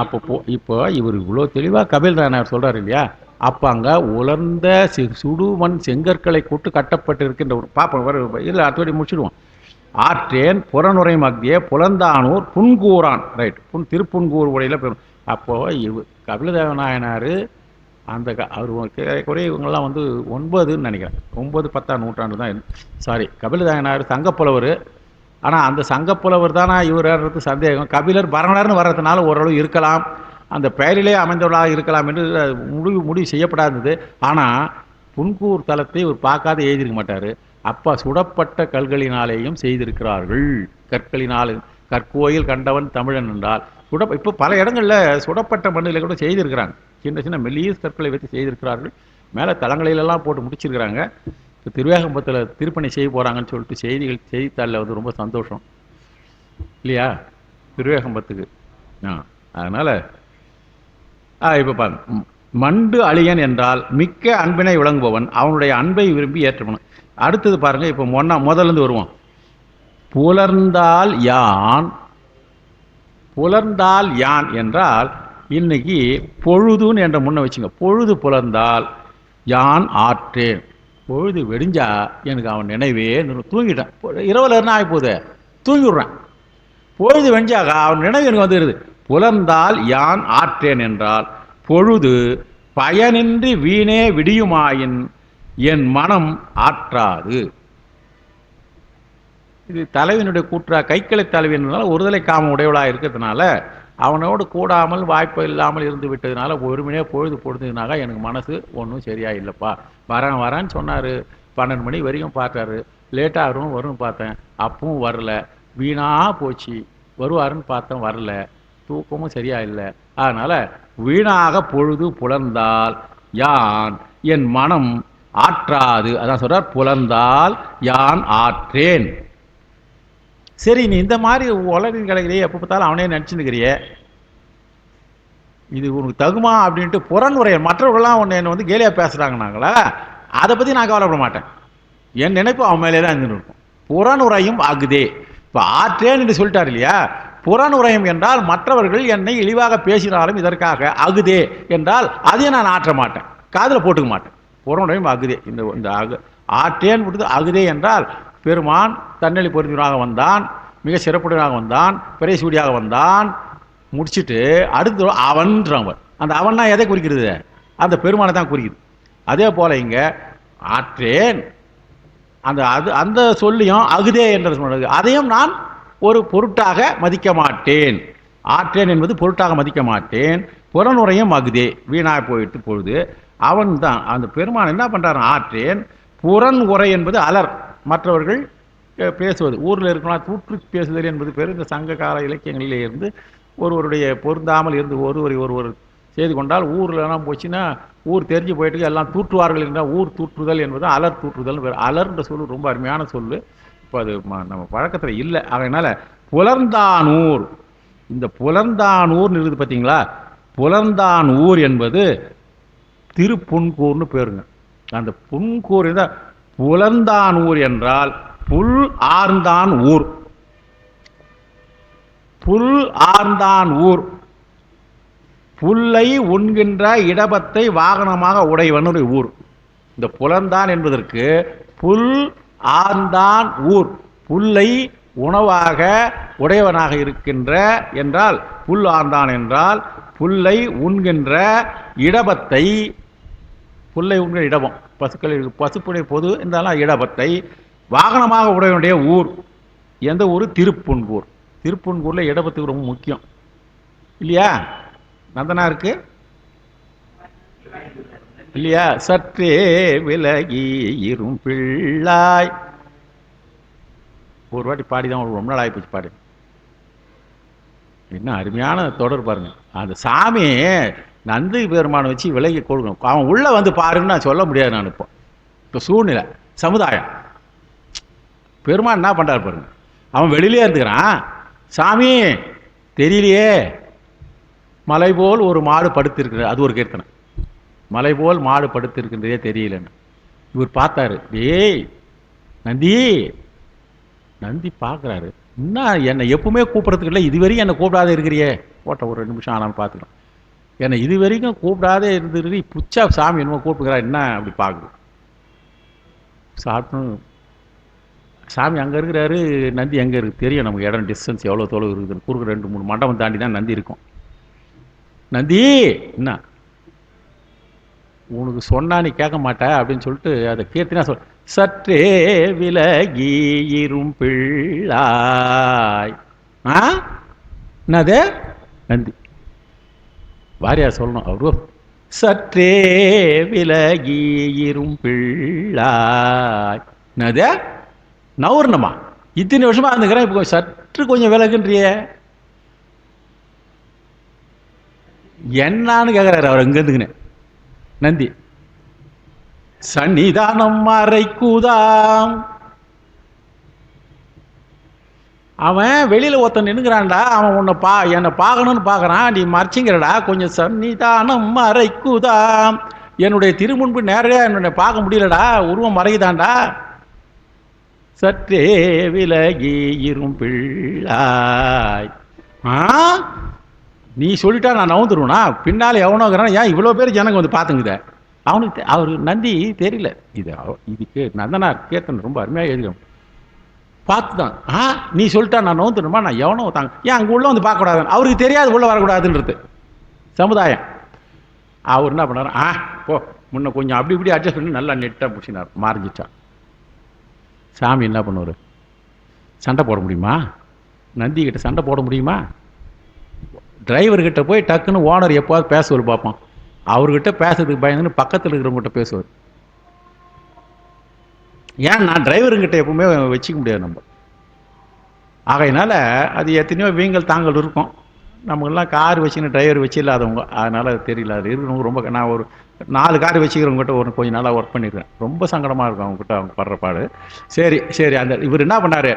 அப்போ இப்போ இவர் இவ்வளோ தெளிவாக கபில் தானார் சொல்றாரு இல்லையா? அப்போ அங்கே உலர்ந்த சுடுமண் செங்கற்களை கூட்டு கட்டப்பட்டிருக்கின்ற ஒரு பாப்போம் இல்லை, அடுத்தபடி முடிச்சுடுவோம். ஆற்றேன் புறநுரை மத்திய புலந்தானூர் புன்கூரான். ரைட், திருப்புன்கூர் உடையில் பெறும். அப்போது கபிலதேவநாயனார் அந்த அவர் குறைய இவங்கெல்லாம் 9ன்னு நினைக்கிறேன், 9, 10ஆம் நூற்றாண்டு தான். சாரி, கபிலதேவநாயனார் சங்கப்புலவர். ஆனால் அந்த சங்கப்புலவர் தானே இவர்றது சந்தேகம். கபிலர் பரணர்னு வர்றதுனால ஓரளவு இருக்கலாம், அந்த பெயரிலே அமைந்தவர்களாக இருக்கலாம் என்று முடிவு செய்யப்படாதது. ஆனால் புன்கூர் தலத்தை இவர் பார்க்காத எழுதியிருக்க மாட்டார். அப்பா சுடப்பட்ட கற்களினாலேயும் செய்திருக்கிறார்கள். கற்களினால் கற்கோயில் கண்டவன் தமிழன் என்றால் இப்போ பல இடங்களில் சுடப்பட்ட மண்ணில் கூட செய்திருக்கிறாங்க. சின்ன சின்ன மெல்லியஸ் கற்களை வைத்து செய்திருக்கிறார்கள். மேலே தளங்களிலெல்லாம் போட்டு முடிச்சிருக்கிறாங்க. இப்போ திருவேகம்பத்தில் திருப்பணி செய்ய போகிறாங்கன்னு சொல்லிட்டு செய்தித்தாளில் ரொம்ப சந்தோஷம் இல்லையா திருவேகம்பத்துக்கு. அதனால் இப்போ பாருங்க, மண்டு அழியன் என்றால் மிக்க அன்பினை விளங்குபவன், அவனுடைய அன்பை விரும்பி ஏற்றவன். அடுத்தது பாருங்க, இப்போ முதல்லேருந்து வருவோம். புலர்ந்தால் யான். புலர்ந்தால் யான் என்றால் இன்னைக்கு பொழுதுன்னு என்ற முன்ன வச்சுங்க. பொழுது புலர்ந்தால் யான் ஆற்றேன். பொழுது வெடிஞ்சா எனக்கு அவன் நினைவே தூங்கிட்டான். இரவில் என்ன ஆகி போகுது, தூங்கிடுறான். பொழுது வெடிஞ்சாக அவன் நினைவு எனக்கு வந்துடுது. புலர்ந்தால் யான் ஆற்றேன் என்றால் பொழுது பயனின்றி வீணே விடியுமாயின் என் மனம் ஆற்றாது. இது தலைவனுடைய கூற்றா. கைக்கிளை தலைவனால ஒருதலை காம உடையவளாக இருக்கிறதுனால அவனோடு கூடாமல் வாய்ப்பு இல்லாமல் இருந்து விட்டதுனால ஒருமனே பொழுது பொழுதுனாக்கா எனக்கு மனசு ஒன்றும் சரியா இல்லைப்பா. வரான்னு சொன்னார். 12 மணி வரைக்கும் பார்த்தாரு. லேட்டாக வரும்னு பார்த்தேன், அப்பவும் வரல. வீணா போச்சு. வருவாருன்னு பார்த்தேன், வரல. தூக்கமும் சரியா இல்லை. அதனால வீணாக பொழுது புலர்ந்தால் யான் என் மனம் ஆற்றாது. அதான் சொல்றார், புலர்ந்தால் யான் ஆற்றேன். சரி, நீ இந்த மாதிரி உலகம் கிடைக்கிறியே, எப்போ பார்த்தாலும் அவனே நினச்சிருக்கிறியே, இது உனக்கு தகுமா அப்படின்ட்டு புறனுரைய மற்றவர்கள்லாம் என்னை கேலியாக பேசுகிறாங்கனாங்களா, அதை பற்றி நான் கவலைப்பட மாட்டேன். என் நினைப்பு அவன் மேலே தான் இருந்துருக்கும். புறனுரையும் ஆகுதே. இப்போ ஆற்றேன் என்று சொல்லிட்டார் இல்லையா? புறனுரையும் என்றால் மற்றவர்கள் என்னை இழிவாக பேசினாலும் இதற்காக அகுதே என்றால் அதையும் நான் ஆற்ற மாட்டேன், காதில் போட்டுக்க மாட்டேன். புறனுரையும் அகுதே. இந்த ஆற்றேன் விடுது. அகுதே என்றால் பெருமான் தன்னெளி பொருந்தினாக வந்தான், மிக சிறப்புடனாக வந்தான், பிறைசூடியாக வந்தான். முடிச்சுட்டு அடுத்து அவன்றவன். அந்த அவன்னா எதை குறிக்கிறது? அந்த பெருமானை தான் குறிக்குது. அதே போல இங்க ஆற்றேன் அந்த சொல்லியும் அகுதே என்று சொன்னது, அதையும் நான் ஒரு பொருட்டாக மதிக்க மாட்டேன். ஆற்றேன் என்பது பொருட்டாக மதிக்க மாட்டேன். புறனுரையும் அகுதே, வீணாக போயிட்டு பொழுது. அவன் தான் அந்த பெருமான் என்ன பண்றான்? ஆற்றேன். புறன் உரை என்பது அலர், மற்றவர்கள் பேசுவது. ஊரில் இருக்கலாம் தூற்று பேசுதல் என்பது பேர். இந்த சங்க கால இலக்கியங்களிலே இருந்து ஒருவருடைய பொருந்தாமல் இருந்து ஒருவர் செய்து கொண்டால் ஊர்லாம் போச்சுன்னா ஊர் தெரிஞ்சு போயிட்டு எல்லாம் தூற்றுவார்கள் என்றால் ஊர் தூற்றுதல் என்பது அலர் தூற்றுதல். அலர்ன்ற சொல்லு ரொம்ப அருமையான சொல்லு. இப்போ அது நம்ம பழக்கத்தில் இல்லை. அதனால புலர்ந்தானூர், இந்த புலர்ந்தானூர்னு இருக்குது பார்த்தீங்களா, புலர்ந்தானூர் என்பது திருப்புன்கூர்னு பேருங்க. அந்த புன்கூர் தான் புலர்ந்தானூர் என்றால் புல் ஆர்ந்தான் ஊர். புல் ஆர்ந்தான் ஊர், புல்லை உண்கின்ற இடபத்தை வாகனமாக உடையவன் ஒரு ஊர். இந்த புலர்ந்தான் என்பதற்கு புல் ஆர்ந்தான் ஊர், புல்லை உணவாக உடையவனாக இருக்கின்ற என்றால் புல் ஆர்ந்தான் என்றால் புல்லை உண்கின்ற இடபத்தை, புல்லை உண்கிற இடபம், பசுக்கள் பசுப்புடைய பொது என்றாலும் இடபத்தை வாகனமாக உடையவனுடைய ஊர். எந்த ஊர்? திருப்புன்கூர். திருப்புன்கூரில் இடபத்துக்கு ரொம்ப முக்கியம் இல்லையா? நந்தனாருக்கு இல்லையா? சற்றே விலகி இரும் பிள்ளாய். ஒரு வாட்டி பாடிதான் ரொம்ப நாள் ஆகிப்போச்சு பாடு. என்ன அருமையான தொடர் பாருங்க. அந்த சாமி நந்தி பெருமானை வச்சு விலகி கொடுக்கணும். அவன் உள்ள வந்து பாருன்னு நான் சொல்ல முடியாது. நான் இப்போ சூழ்நிலை சமுதாயம் பெருமான் என்ன பண்றாரு பாருங்க. அவன் வெளியிலே இருந்துக்கிறான். சாமி தெரியலையே, மலை போல் ஒரு மாடு படுத்திருக்கிற, அது ஒரு கீர்த்தனை. மலை போல் மாடு படுத்திருக்கின்றதே தெரியலன்னு இவர் பார்த்தாரு. டேய் நந்தி, நந்தி பார்க்குறாரு, என்ன என்னை எப்பவுமே கூப்பிட்றதுக்கு இல்லை, இதுவரையும் என்னை கூப்பிடாத இருக்கிறியே, போட்ட ஒரு 2 நிமிஷம் ஆனாலும் பார்த்துக்கலாம், என்னை இது வரைக்கும் கூப்பிடாதே இருந்துருக்கு, புச்சா சாமி என்னமோ கூப்பிடுக்கிறா, என்ன அப்படி பார்க்குது. சாப்பிட்டு சாமி அங்கே இருக்கிறாரு, நந்தி எங்கே இருக்குது தெரியும் நமக்கு, இடம் டிஸ்டன்ஸ் எவ்வளோ தொலைவு இருக்குதுன்னு. குறுக்கு 2-3 மண்டபம் தாண்டி தான் நந்தி இருக்கும். நந்தி என்ன உனக்கு சொன்னா நீ கேட்க மாட்ட அப்படின்னு சொல்லிட்டு அதை கீர்த்தினா சொல். சற்றே விலகி இரும் பிள்ளாய். என்னது நந்தி வாரியா சொல்லணும். அவரு சற்றே விலகி இரும் பிள்ளாய். என்னது நவுர்ணமா, இத்தனை வருஷமா இருந்துக்கிறேன், இப்போ சற்று கொஞ்சம் விலகுன்றிய என்னான்னு கேட்குறாரு அவர் இங்கேருந்துக்குன்னு. நந்தி சன்னிதானம் மறைக்குதாம். அவன் வெளியில் ஒருத்தன் நின்னுக்கிறான்டா, அவன் உன்னை என்னை பார்க்கணும்னு பார்க்குறான், நீ மறைச்சிங்கிறடா, கொஞ்சம் சன்னிதானம் மறைக்குதாம். என்னுடைய திருமுன்பு நேரடியாக என்னுடைய பார்க்க முடியலடா, உருவம் மறைக்குதான்டா. சற்றே விலகி இரும் பிள்ளாய். நீ சொல்லிட்டா நான் நவுந்துருவனா, பின்னால் எவனோங்கிறான், ஏன் இவ்வளோ பேர் ஜனங்க வந்து பார்த்துங்குத. அவனுக்கு அவர் நந்தி தெரியல. இதுக்கு நந்தனார் கீர்த்தனை ரொம்ப அருமையாக எழுதிடும். பார்த்து தான் நீ சொல்லிட்டா நான் நவுந்துருமா, நான் எவனோ தாங்க, ஏன் அங்கே உள்ள வந்து பார்க்கக்கூடாதுன்னு அவருக்கு தெரியாது, உள்ளே வரக்கூடாதுன்றது சமுதாயம். அவர் என்ன பண்ணார், போ முன்ன கொஞ்சம் அப்படி இப்படி அட்ஜஸ்ட் பண்ணி நல்லா நெட்டாக பிடிச்சினார், மாறிஞ்சிட்டான். சாமி என்ன பண்ணுவார்? சண்டை போட முடியுமா? நந்தி கிட்ட சண்டை போட முடியுமா? டிரைவர்கிட்ட போய் டக்குன்னு ஓனர் எப்போவாது பேசுவார் பார்ப்போம். அவர்கிட்ட பேசுறதுக்கு பயந்துன்னு பக்கத்தில் இருக்கிறவங்ககிட்ட பேசுவார். ஏன் நான் டிரைவருங்கிட்ட எப்பவுமே வச்சுக்க முடியாது நம்ம. ஆகையினால அது எத்தனையோ வீங்கல் தாங்கள் இருக்கும். நமக்கெல்லாம் கார் வச்சுன்னு டிரைவர் வச்சு இல்லாதவங்க, அதனால் அது தெரியல. அது இருக்கிறவங்க ரொம்ப, நான் ஒரு 4 கார் வச்சுக்கிறவங்ககிட்ட ஒரு கொஞ்சம் நாளாக ஒர்க் பண்ணியிருக்கேன். ரொம்ப சங்கடமாக இருக்கும் அவங்ககிட்ட அவங்க படுற பாடு. சரி சரி, அந்த இவர் என்ன பண்ணார்,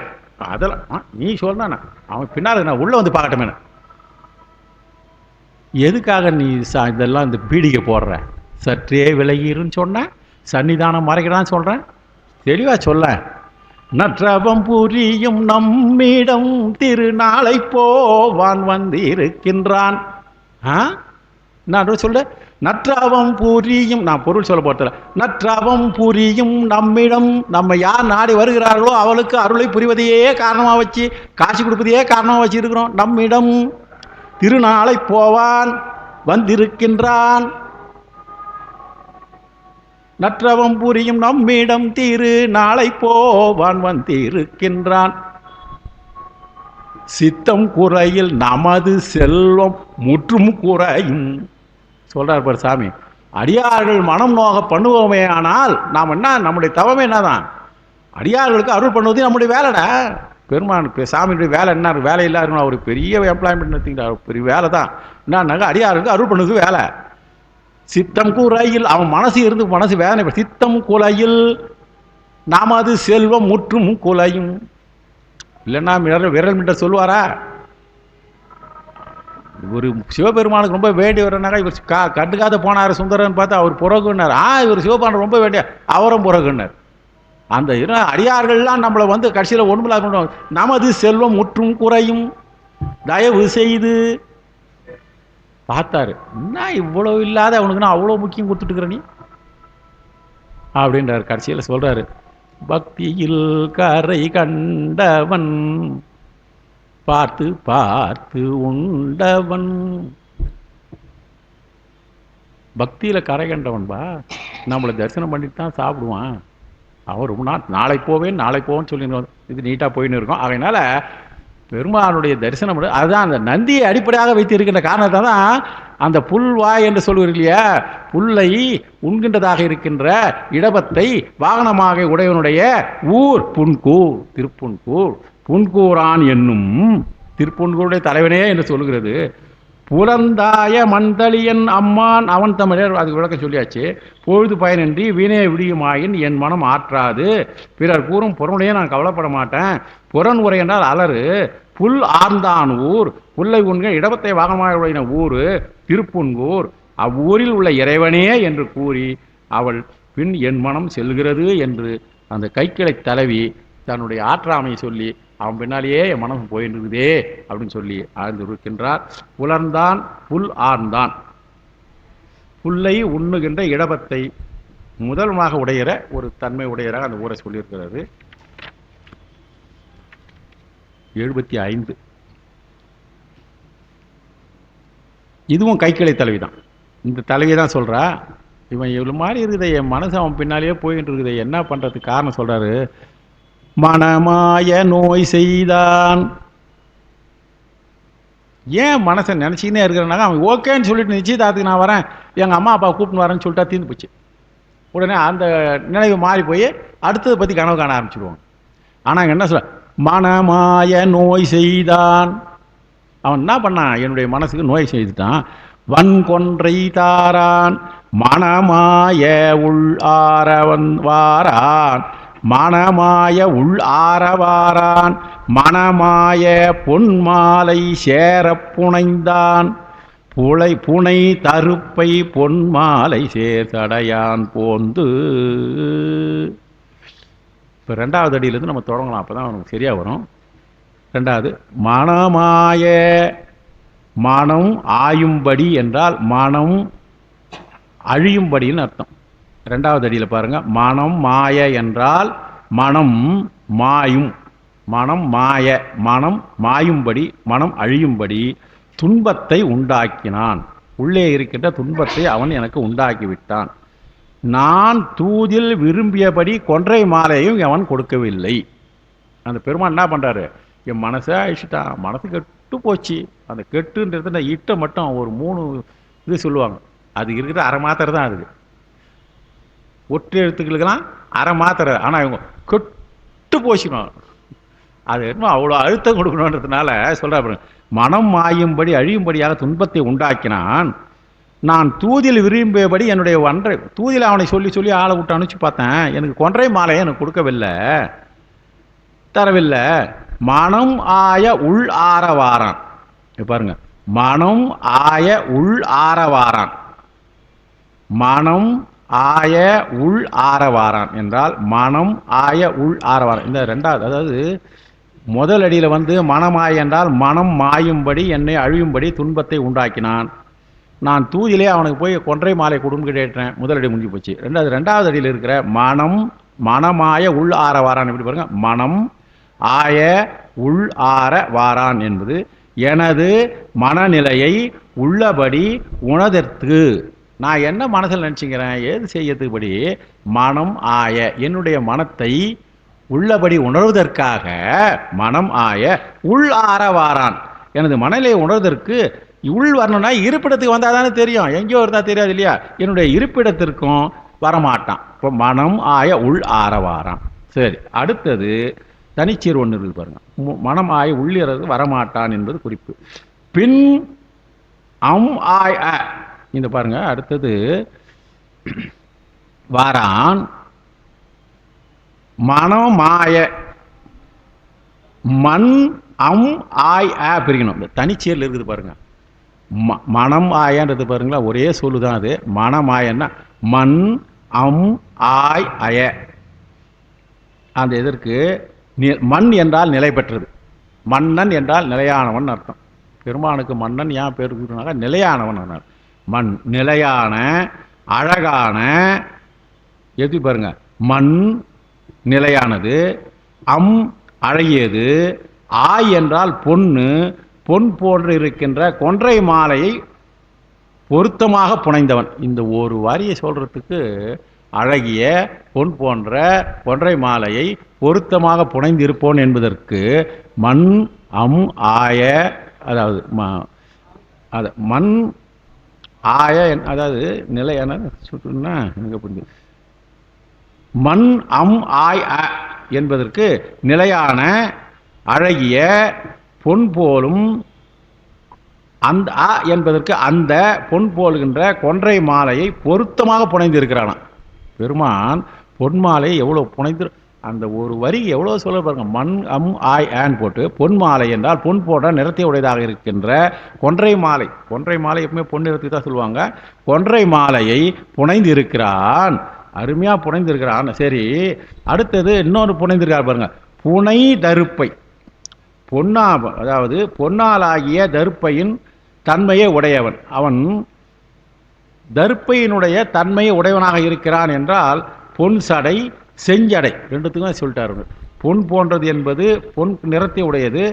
அதெல்லாம் நீ சொன்னா அவன் பின்னால் நான் உள்ளே வந்து பார்க்கட்டுமே. எதுக்காக நீ இதெல்லாம் இந்த பீடிகை போடுற? சற்றே விலகிருன்னு சொன்ன, சன்னிதானம் மறைக்கிறான்னு சொல்கிறேன், தெளிவாக சொல்ல. நற்றவம் புரியும் நம்மிடம் திருநாளை போவான் வந்திருக்கின்றான். நான் சொல்ல, நற்றவம் புரியும், நான் பொருள் சொல்ல போறதில்ல. நற்றவம் புரியும் நம்மிடம், நம்ம யார் நாடி வருகிறார்களோ அவளுக்கு அருளை புரிவதையே காரணமாக வச்சு, காட்சி கொடுப்பதையே காரணமாக வச்சு இருக்கிறோம். நம்மிடம் திருநாளை போவான் வந்திருக்கின்றான். நற்றவம் புரியும் நம்மிடம் திரு நாளை போவான் வந்திருக்கின்றான். சித்தம் குறையில் நமது செல்வம் முற்றும் குறையும் சொல்றார் பார் சாமி. அடியார்கள் மனம் நோக பண்ணுவோமே, ஆனால் நாம் என்ன, நம்முடைய தவமே என்னதான், அடியார்களுக்கு அருள் பண்ணுவது நம்முடைய வேலைடா. பெருமான் சாமியுடைய வேலை என்ன? வேலை இல்லாருன்னு அவர் பெரிய எம்ப்ளாய்மெண்ட் எடுத்துக்கிட்டார், பெரிய வேலை தான். என்னன்னாக்க அடியார்களுக்கு அருள் பண்ணுறது வேலை. சித்தம் குறையில், அவன் மனசு இருந்து மனசு வேதனை, சித்தம் குறையில் நமது செல்வம் முற்றும் குலையும். இல்லைன்னா விரல் மிட்ட சொல்லுவாரா? ஒரு சிவபெருமானுக்கு ரொம்ப வேண்டியவர்னாக்கா இவர் கண்டுக்காத போனார் சுந்தரன் பார்த்து அவர் புறகுன்னார். இவர் சிவபெருமான் ரொம்ப வேண்டிய அவரும் புறகுன்னார். அந்த அடியார்கள்லாம் நம்மளை வந்து கடைசியில் ஒன்றுமில்லாத நமது செல்வம் முற்றும் குறையும் தயவு செய்து பார்த்தாரு. என்ன இவ்வளவு இல்லாத அவனுக்கு நான் அவ்வளோ முக்கியம் கொடுத்துட்டுக்கிற நீ அப்படின்றார். கடைசியில் சொல்றாரு, பக்தியில் கரை கண்டவன் பார்த்து பார்த்து உண்டவன். பக்தியில கரை கண்டவன்பா, நம்மளை தரிசனம் பண்ணிட்டு தான் சாப்பிடுவான். அவர் நாளை போவேன்னு சொல்லி இது நீட்டா போயின்னு இருக்கும். அதனால பெருமானுடைய தரிசனம் அதுதான் அந்த நந்தியை அடிப்படையாக வைத்து இருக்கின்ற காரணத்தை தான் அந்த புல்வாய் என்று சொல்லுவது இல்லையா, புல்லை உண்கின்றதாக இருக்கின்ற இடபத்தை வாகனமாக உடையவனுடைய ஊர் புன்கூர், திருப்புன்கூர். புன்கூரான் என்னும் திருப்புன்கூருடைய தலைவனே என்று சொல்லுகிறது. புலந்தாய மந்தளியன் அம்மான் அவன் தமிழர், அதுக்கு விளக்கம் சொல்லியாச்சு. பொழுது பயனின்றி வீணே விடியுமாயின் என் மனம் ஆற்றாது, பிறர் கூறும் புறனுடைய நான் கவலைப்பட மாட்டேன். புறன் உரை என்றால் அலறு. புல் ஆர்ந்தான் ஊர், புல்லை உண்க இடபத்தை வாகனமாக உடைய ஊர் திருப்புன்கூர். அவ்வூரில் உள்ள இறைவனே என்று கூறி அவள் பின் என் மனம் செல்கிறது என்று அந்த கைக்கிளை தலைவி தன்னுடைய ஆற்றாமையை சொல்லி அவன் பின்னாலேயே என் மனம் போயிருக்குதே அப்படின்னு சொல்லி ஆழ்ந்து இருக்கின்றார். புலர்ந்தான் புல் ஆர்ந்தான், புல்லை உண்ணுகின்ற இடபத்தை முதல்மாக உடையிற ஒரு தன்மை உடையராக அந்த ஊரை சொல்லியிருக்கிறது. 75. இதுவும் கைக்கிளை தலைவி தான். இந்த தலைவி தான் சொல்றா, இவன் இவ்வளவு மாதிரி இருக்குதே, என் மனசு அவன் பின்னாலேயே போயிட்டு இருக்குதே, என்ன பண்றதுக்கு காரணம் சொல்றாரு. மனமாய நோய் செய்தான். ஏன் மனசை நினைச்சிக்கினே இருக்கிறனாக்கா, அவன் ஓகேன்னு சொல்லிட்டு நிச்சயதார்த்துக்கு நான் வரேன், எங்க அம்மா அப்பா கூப்பிட்டு வரேன்னு சொல்லிட்டா தீர்ந்து போச்சு. உடனே அந்த நினைவு மாறி போய் அடுத்ததை பத்தி கனவு காண ஆரம்பிச்சிடுவாங்க. ஆனா என்ன சொல்ல, மனமாய நோய் செய்தான். அவன் என்ன பண்ணான், என்னுடைய மனசுக்கு நோய் செய்துட்டான். வன்கொன்றை தாரான் மனமாய உள் ஆரவன் வாரான், மனமாய உள் ஆரவாரான் மனமாய பொன்மாலை சேரப் புனைந்தான், புனை தருப்பை பொன்மாலை சேர்த்தடையான் போந்து. இப்போ 2வது அடியிலேருந்து நம்ம தொடங்கலாம், அப்போ தான் அவனுக்கு சரியாக வரும். 2வது மனமாய, மனம் ஆயும்படி என்றால் மனம் அழியும்படின்னு அர்த்தம். 2வது அடியில் பாருங்க, மனம் மாய என்றால் மனம் மாயும், மனம் மாய, மனம் மாயும்படி, மனம் அழியும்படி துன்பத்தை உண்டாக்கினான். உள்ளே இருக்கின்ற துன்பத்தை அவன் எனக்கு உண்டாக்கி விட்டான். நான் தூதில் விரும்பியபடி கொன்றை மாலையும் அவன் கொடுக்கவில்லை. அந்த பெருமான் என்ன பண்றாரு, என் மனசை அழிச்சிட்டான், மனசு கெட்டு போச்சு. அந்த கெட்டுன்றது இட்ட மட்டும் ஒரு 3 இது சொல்லுவாங்க, அது இருக்கிற அரை மாத்திரை தான். அதுக்கு ஒற்றை எழுத்துக்களுக்கெல்லாம் அரை மாத்திரை, ஆனா இவங்க கெட்டு போச்சுக்கணும். அது என்ன அவ்வளோ அழுத்தம் கொடுக்கணுன்றதுனால சொல்ற, மனம் மாயும்படி அழியும்படியாக துன்பத்தை உண்டாக்கினான். நான் தூதில் விரும்பியபடி என்னுடைய ஒன்றை தூதில் அவனை சொல்லி சொல்லி ஆளை விட்டு அனுப்பிச்சு பார்த்தேன், எனக்கு கொன்றை மாலையை எனக்கு கொடுக்கவில்லை, தரவில்லை. மனம் ஆய உள் ஆரவாரான். பாருங்க, மனம் ஆய உள் ஆரவாரான், மனம் ஆய உள் ஆரவாரான் என்றால் மனம் ஆய உள் ஆரவாரான். இந்த 2வது, அதாவது முதல் அடியில் வந்து மனமாய என்றால் மனம் மாயும்படி என்னை அழியும்படி துன்பத்தை உண்டாக்கினான். நான் தூதிலே அவனுக்கு போய் கொன்றை மாலை கொடுன்னு கேட்டேன், முதல் அடி முடிஞ்சு போச்சு. 2வது அடியில் இருக்கிற மனம், மனமாய உள் ஆர வாரான், எப்படி பாருங்க, மனம் ஆய உள் ஆர வாரான் என்பது எனது மனநிலையை உள்ளபடி உணர்தற்கு. நான் என்ன மனசில் நினச்சிக்கிறேன், ஏது செய்யறதுபடி மனம் ஆய, என்னுடைய மனத்தை உள்ளபடி உணர்வதற்காக மனம் ஆய உள் ஆர வாரான். எனது மனநிலையை உணர்வதற்கு உள் வரணும்னா இருப்பிடத்துக்கு வந்தால் தானே தெரியும், எங்கேயோ இருந்தால் தெரியாது இல்லையா. என்னுடைய இருப்பிடத்திற்கும் வரமாட்டான். இப்போ மனம் ஆய உள் ஆர வாரான். சரி, அடுத்தது தனிச்சீர் ஒன்று இருக்குது பாருங்க, மனம் ஆய உள்ளிறது வரமாட்டான் என்பது குறிப்பு. பின் ஆய் இந்த பாருங்க, அடுத்தது வாரான் மனம் மாய மண் அம் ஆய் பிரிக்கணும். இந்த தனிச்சேரில் இருக்குது பாருங்க. மனம் ஆயன்றது பாருங்களா, ஒரே சொல்லுதான் அது. மனமாயன்னா மண் அம் ஆய் அய. அந்த இதற்கு மண் என்றால் நிலை பெற்றது, மன்னன் என்றால் நிலையானவன் அர்த்தம். பெருமானுக்கு மன்னன் ஏன் பேர் கொடுத்தனாக்க நிலையானவன். மண் நிலையான அழகான, எப்படி பாருங்க, மண் நிலையானது, அம் அழகியது, ஆய் என்றால் பொன்னு, பொன் போன்று இருக்கின்ற கொன்றை மாலையை பொருத்தமாக புனைந்தவன். இந்த ஒரு வாரியை சொல்றதுக்கு அழகிய பொன் போன்ற கொன்றை மாலையை பொருத்தமாக புனைந்திருப்போன் என்பதற்கு மண் அம் ஆய, அதாவது மண் ஆய, அதாவது நிலையான சுற்றுன்னா எனக்கு புரிஞ்சு. மண் அம் ஆய் என்பதற்கு நிலையான அழகிய பொன் போலும், அந்த என்பதற்கு அந்த பொன் போலுகின்ற கொன்றை மாலையை பொருத்தமாக புனைந்திருக்கிறானா பெருமான். பொன் மாலை எவ்வளோ புனைந்து, அந்த ஒரு வரி எவ்வளோ சொல்ல பாருங்க. மண் அம் ஆய் ஆன் போட்டு பொன் மாலை என்றால் பொன் போன்ற நிறத்தை உடையதாக இருக்கின்ற கொன்றை மாலை. கொன்றை மாலை எப்பவுமே பொன் நிறத்துக்கு தான் சொல்லுவாங்க. கொன்றை மாலையை புனைந்து இருக்கிறான், அருமையா புனைந்திருக்கிறான். சரி, அடுத்தது இன்னொரு புனைந்திருக்கார் பாருங்க. புனை தருப்பை. பொன்னா, அதாவது பொன்னாலாகிய தருப்பையின் தன்மையை உடையவன். அவன் தருப்பையினுடைய தன்மையை உடையவனாக இருக்கிறான் என்றால் பொன் சடை செஞ்சடை ரெண்டுத்துக்கும் சொல்லிட்டாரு. பொன் போன்றது என்பது பொன் நிறத்தை உடையது,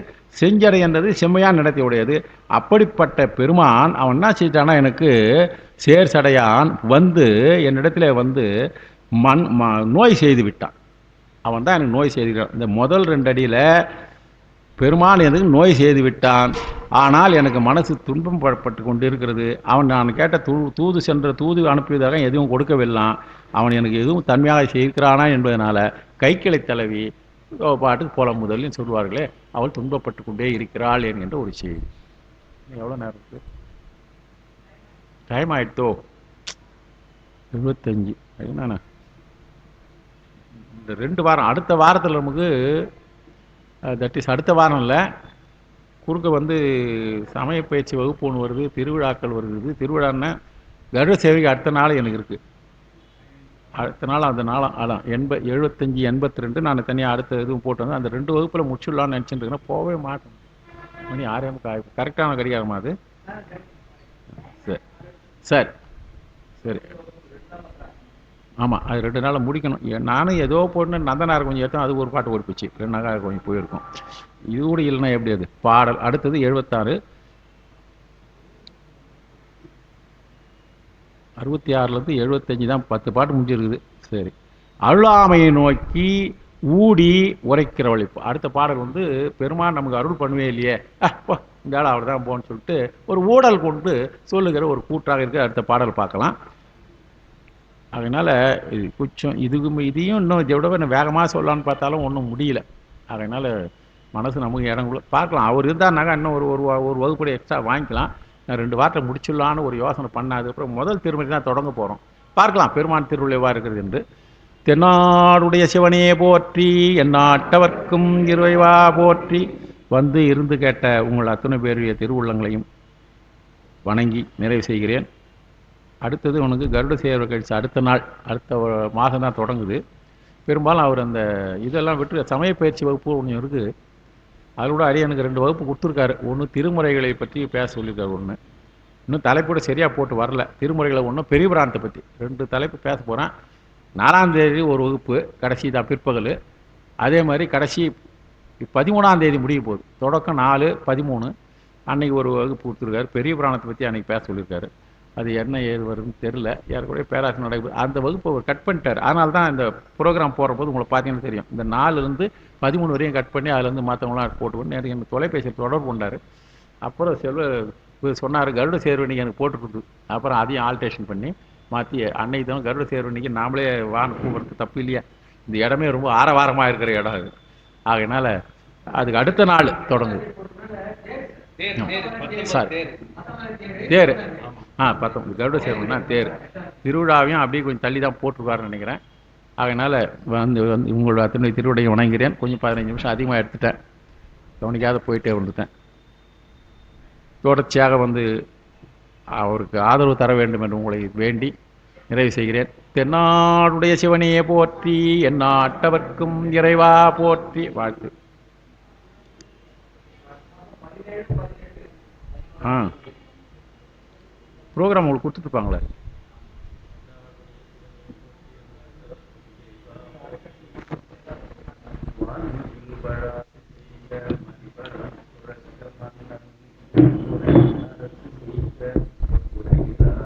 செஞ்சடை என்றது செம்மையான நிறத்தை உடையது. அப்படிப்பட்ட பெருமான் அவன் என்ன செய்தானா, எனக்கு சேர் சடையான் வந்து என்னிடத்துல வந்து நோய் செய்து விட்டான். அவன் தான் எனக்கு நோய் செய்துக்கிறான். இந்த முதல் 2 அடியில் பெருமான் எனக்கு நோய் செய்து விட்டான், ஆனால் எனக்கு மனசு துன்பம் பட்டு கொண்டு இருக்கிறது. அவன் நான் கேட்ட தூது சென்ற தூது அனுப்பியதாக எதுவும் கொடுக்கவில்லாம். அவன் எனக்கு எதுவும் தன்மையாக செய்கிறானா என்பதனால கைக்கிளை தலைவி பாட்டுக்கு போல முதலில் சொல்வார்களே, அவள் துன்பப்பட்டு கொண்டே இருக்கிறாள் என்கின்ற ஒரு செய்தி. எவ்வளோ நேரம் இருக்கு? டைம் ஆயிட்டோ? 75. என்னண்ணா இந்த 2 வாரம், அடுத்த வாரத்தில் நமக்கு தட் இஸ் அடுத்த வாரம் இல்லை, குறுக்க வந்து சமய பயிற்சி வகுப்பு ஒன்று வருது, திருவிழாக்கள் வருது. திருவிழான்னா கருட சேவைக்கு அடுத்த நாள் எனக்கு இருக்குது. அடுத்த நாள் அந்த நாளாம் அதான் 75 82 நான் தனியாக அடுத்த இதுவும் போட்டு வந்து அந்த 2 வகுப்பில் முடிச்சுடலான்னு நினச்சிட்டு இருக்கேன். போகவே மாட்டேன். மணி 6:00 கரெக்டான கடிகாரமா அது? சரி சரி சரி, ஆமாம், அது 2 நாளில் முடிக்கணும். நானும் ஏதோ போட்டு நந்தனார் கொஞ்சம் எடுத்தோம், அது ஒரு பாட்டு ஓடிப்பிச்சு, 2 நாள் கொஞ்சம் போயிருக்கும். இது கூட இல்லைன்னா எப்படி அது பாடல். அடுத்தது 76 66லேருந்து 75 தான், 10 பாட்டு முடிஞ்சிருக்குது. சரி, அருளாமையை நோக்கி ஊடி உரைக்கிறவள். இப்போ அடுத்த பாடல் வந்து பெருமான் நமக்கு அருள் பண்ணுவே இல்லையே, இந்த ஆள் அவர் தான் போன்னு சொல்லிட்டு ஒரு ஊடல் கொண்டு சொல்லுகிற ஒரு கூற்றாக இருக்க அடுத்த பாடல் பார்க்கலாம். அதனால் இது கொஞ்சம் இதையும் இன்னும் இதை விட வேகமாக சொல்லலான்னு பார்த்தாலும் ஒன்றும் முடியல. அதனால் மனசு நமக்கு இடம் பார்க்கலாம். அவர் இருந்தாருனாக்கா இன்னும் ஒரு வகுப்படி எக்ஸ்ட்ரா வாங்கிக்கலாம். நான் 2 வாரத்தை முடிச்சிடலான்னு ஒரு யோசனை பண்ணாது. அப்புறம் முதல் திருமணி தான் தொடங்க போகிறோம். பார்க்கலாம் பெருமான் திருவிழாவாக இருக்கிறது என்று. தென்னாடுடைய சிவனே போற்றி, எந்நாட்டவர்க்கும் இறைவா போற்றி. வந்து இருந்து கேட்ட உங்கள் அத்தனை பேருடைய திருவுள்ளங்களையும் வணங்கி நிறைவு செய்கிறேன். அடுத்தது உனக்கு கருட சேவை கழிச்சு அடுத்த நாள், அடுத்த மாதம் தான் தொடங்குது. பெரும்பாலும் அவர் அந்த இதெல்லாம் விட்டு சமய பயிற்சி வகுப்பு ஒன்று இருக்குது. அதில் கூட எனக்கு 2 வகுப்பு கொடுத்துருக்காரு. ஒன்று திருமுறைகளை பற்றி பேச சொல்லியிருக்காரு, ஒன்று இன்னும் தலைப்போட சரியாக போட்டு வரல. திருமுறைகளை ஒன்று பெரிய பிராணத்தை பற்றி 2 தலைப்பு பேச போகிறேன். 4ஆம் தேதி ஒரு வகுப்பு, கடைசி தான் பிற்பகல். அதே மாதிரி கடைசி 13ஆம் தேதி முடிய போகுது. தொடக்கம் 4 13 அன்னைக்கு ஒரு வகுப்பு கொடுத்துருக்காரு. பெரிய பிராணத்தை பற்றி அன்றைக்கி பேச சொல்லியிருக்காரு. அது என்ன ஏது வருதுன்னு தெரில. யாருக்கூட பேராசை நடக்குது. அந்த வகுப்பு அவர் கட் பண்ணிட்டார். அதனால தான் இந்த ப்ரோக்ராம் போடுறபோது உங்களை பார்த்தீங்கன்னு தெரியும், இந்த 4லேருந்து 13 வரையும் கட் பண்ணி அதுலேருந்து மற்றவங்களாம் போட்டு நேரம் எனக்கு தொலைபேசியில் தொடர்பு கொண்டார். அப்புறம் சொன்னார் கருட சேர்வணிக்கு எனக்கு போட்டுருக்குது. அப்புறம் அதையும் ஆல்ட்ரேஷன் பண்ணி மாற்றி அன்னைக்கு தான் கருட சேர்வணிக்கு நாமளே வான் கூப்பிட்றது தப்பு இல்லையா? இந்த இடமே ரொம்ப ஆரவாரமாக இருக்கிற இடம் அது. ஆகையினால அதுக்கு அடுத்த நாள் தொடங்குது. சார் தேர் 19 கருட சேர்வனா தேர் திருவிழாவையும் அப்படியே கொஞ்சம் தள்ளி தான் போட்டிருக்காருன்னு நினைக்கிறேன். அதனால் வந்து உங்களோட அத்தனை திருவுடையை வணங்குகிறேன். கொஞ்சம் 15 நிமிஷம் அதிகமாக எடுத்துட்டேன், கவனிக்காத போயிட்டே வந்துட்டேன். தொடர்ச்சியாக வந்து அவருக்கு ஆதரவு தர வேண்டும் என்று உங்களை வேண்டி நிறைவு செய்கிறேன். தென்னாடுடைய சிவனையே போற்றி, எந்நாட்டவர்க்கும் இறைவா போற்றி. வாழ்த்து. ப்ரோக்ராம் உங்களுக்கு கொடுத்துட்ருப்பாங்களே.